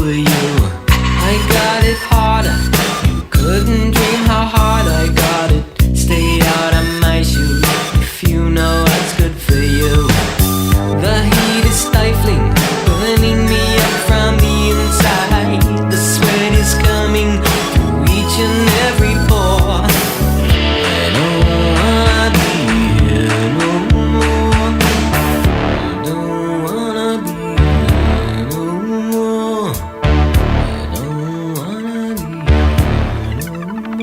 for you. I got it harder. You couldn't dream how hard I got it. Stay out of my shoes if you know what's good for you. The heat is stifling, burning me up from the inside. The sweat is coming through each and every pore. I don't wanna be here no more. I don't wanna be here no more. I don't wanna be here no more.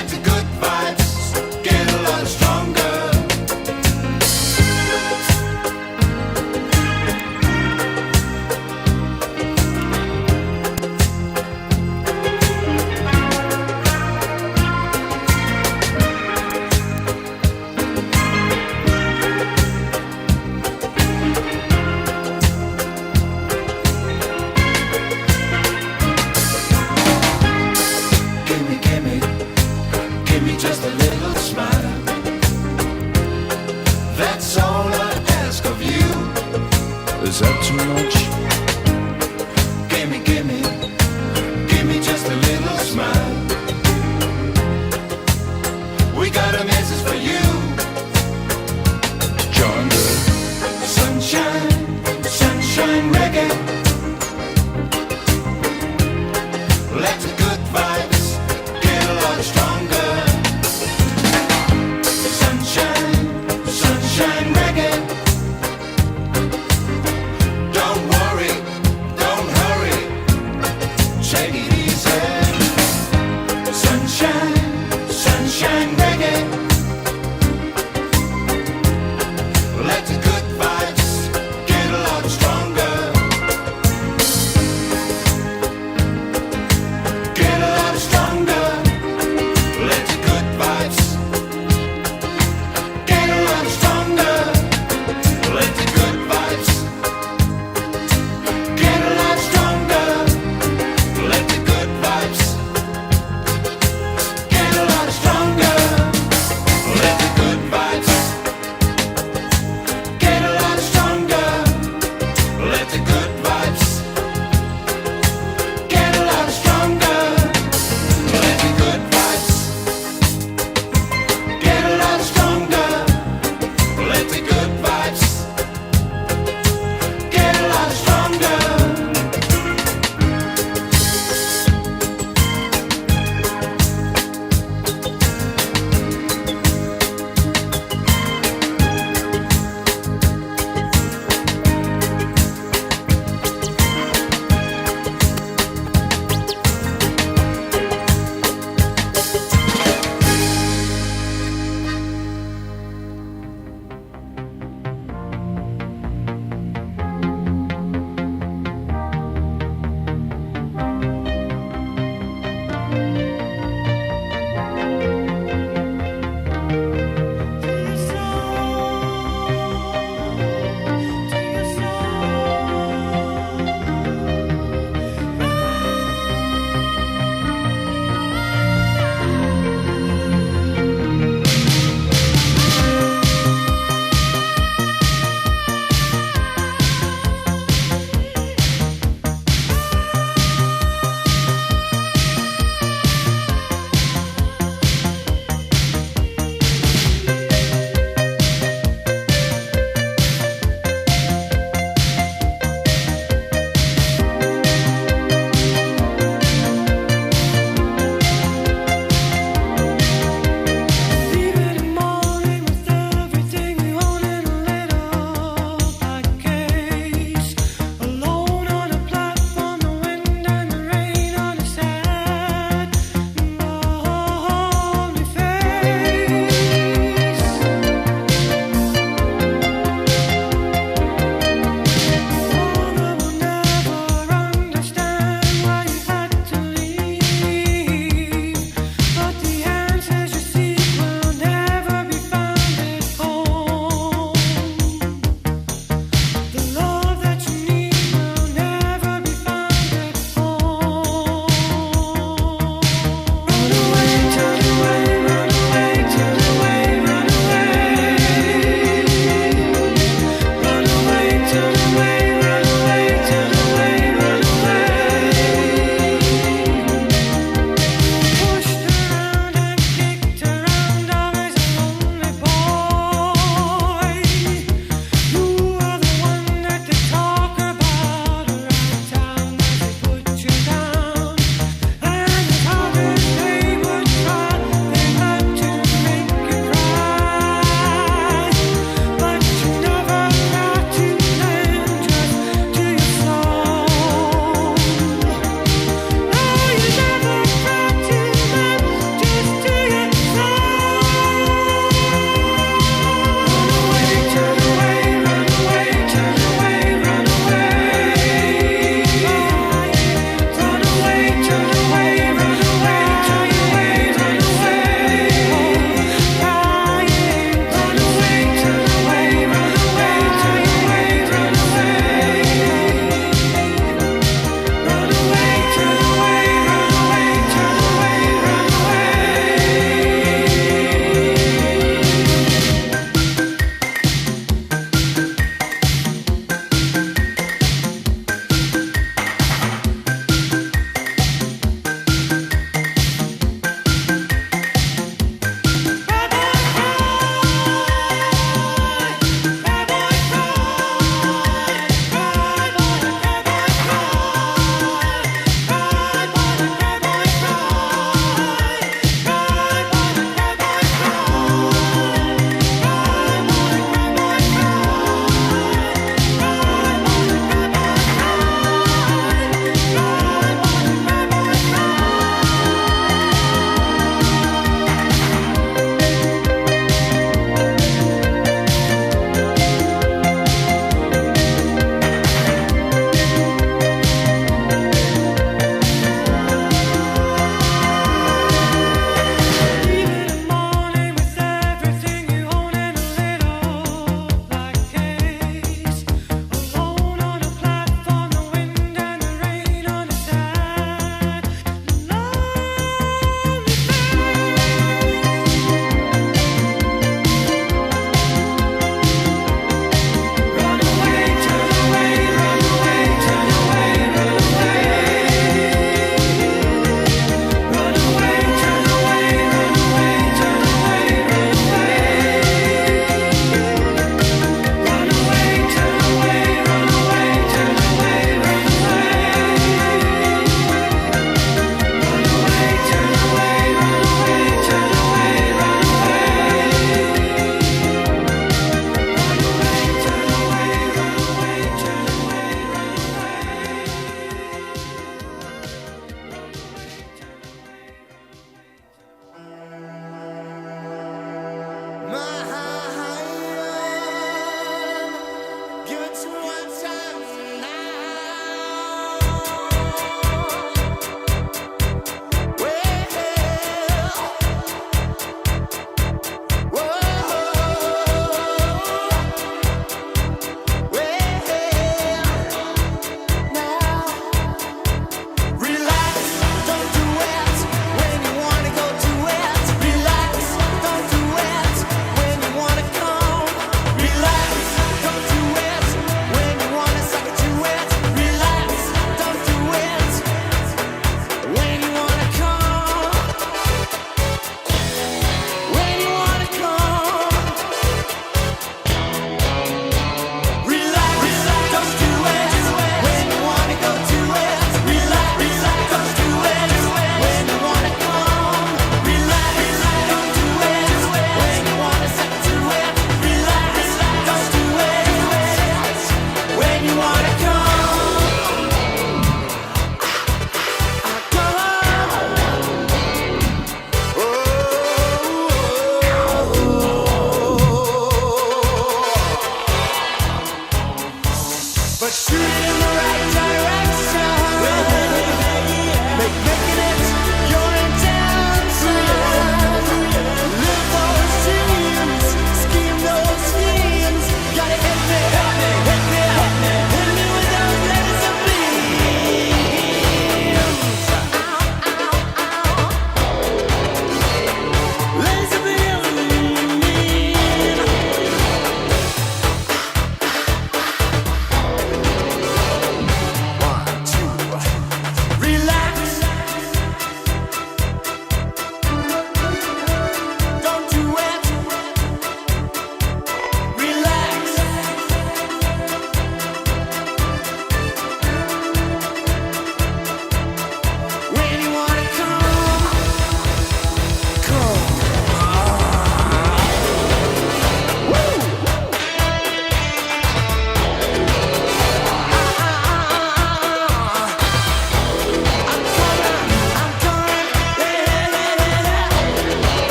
Let the good vibes get a lot stronger. Give me just a little smile. That's all I ask of you. Is that too much? Give me just a little smile. We got a message for you. Join the Sunshine, sunshine reggae. Let the good vibes get a lot stronger.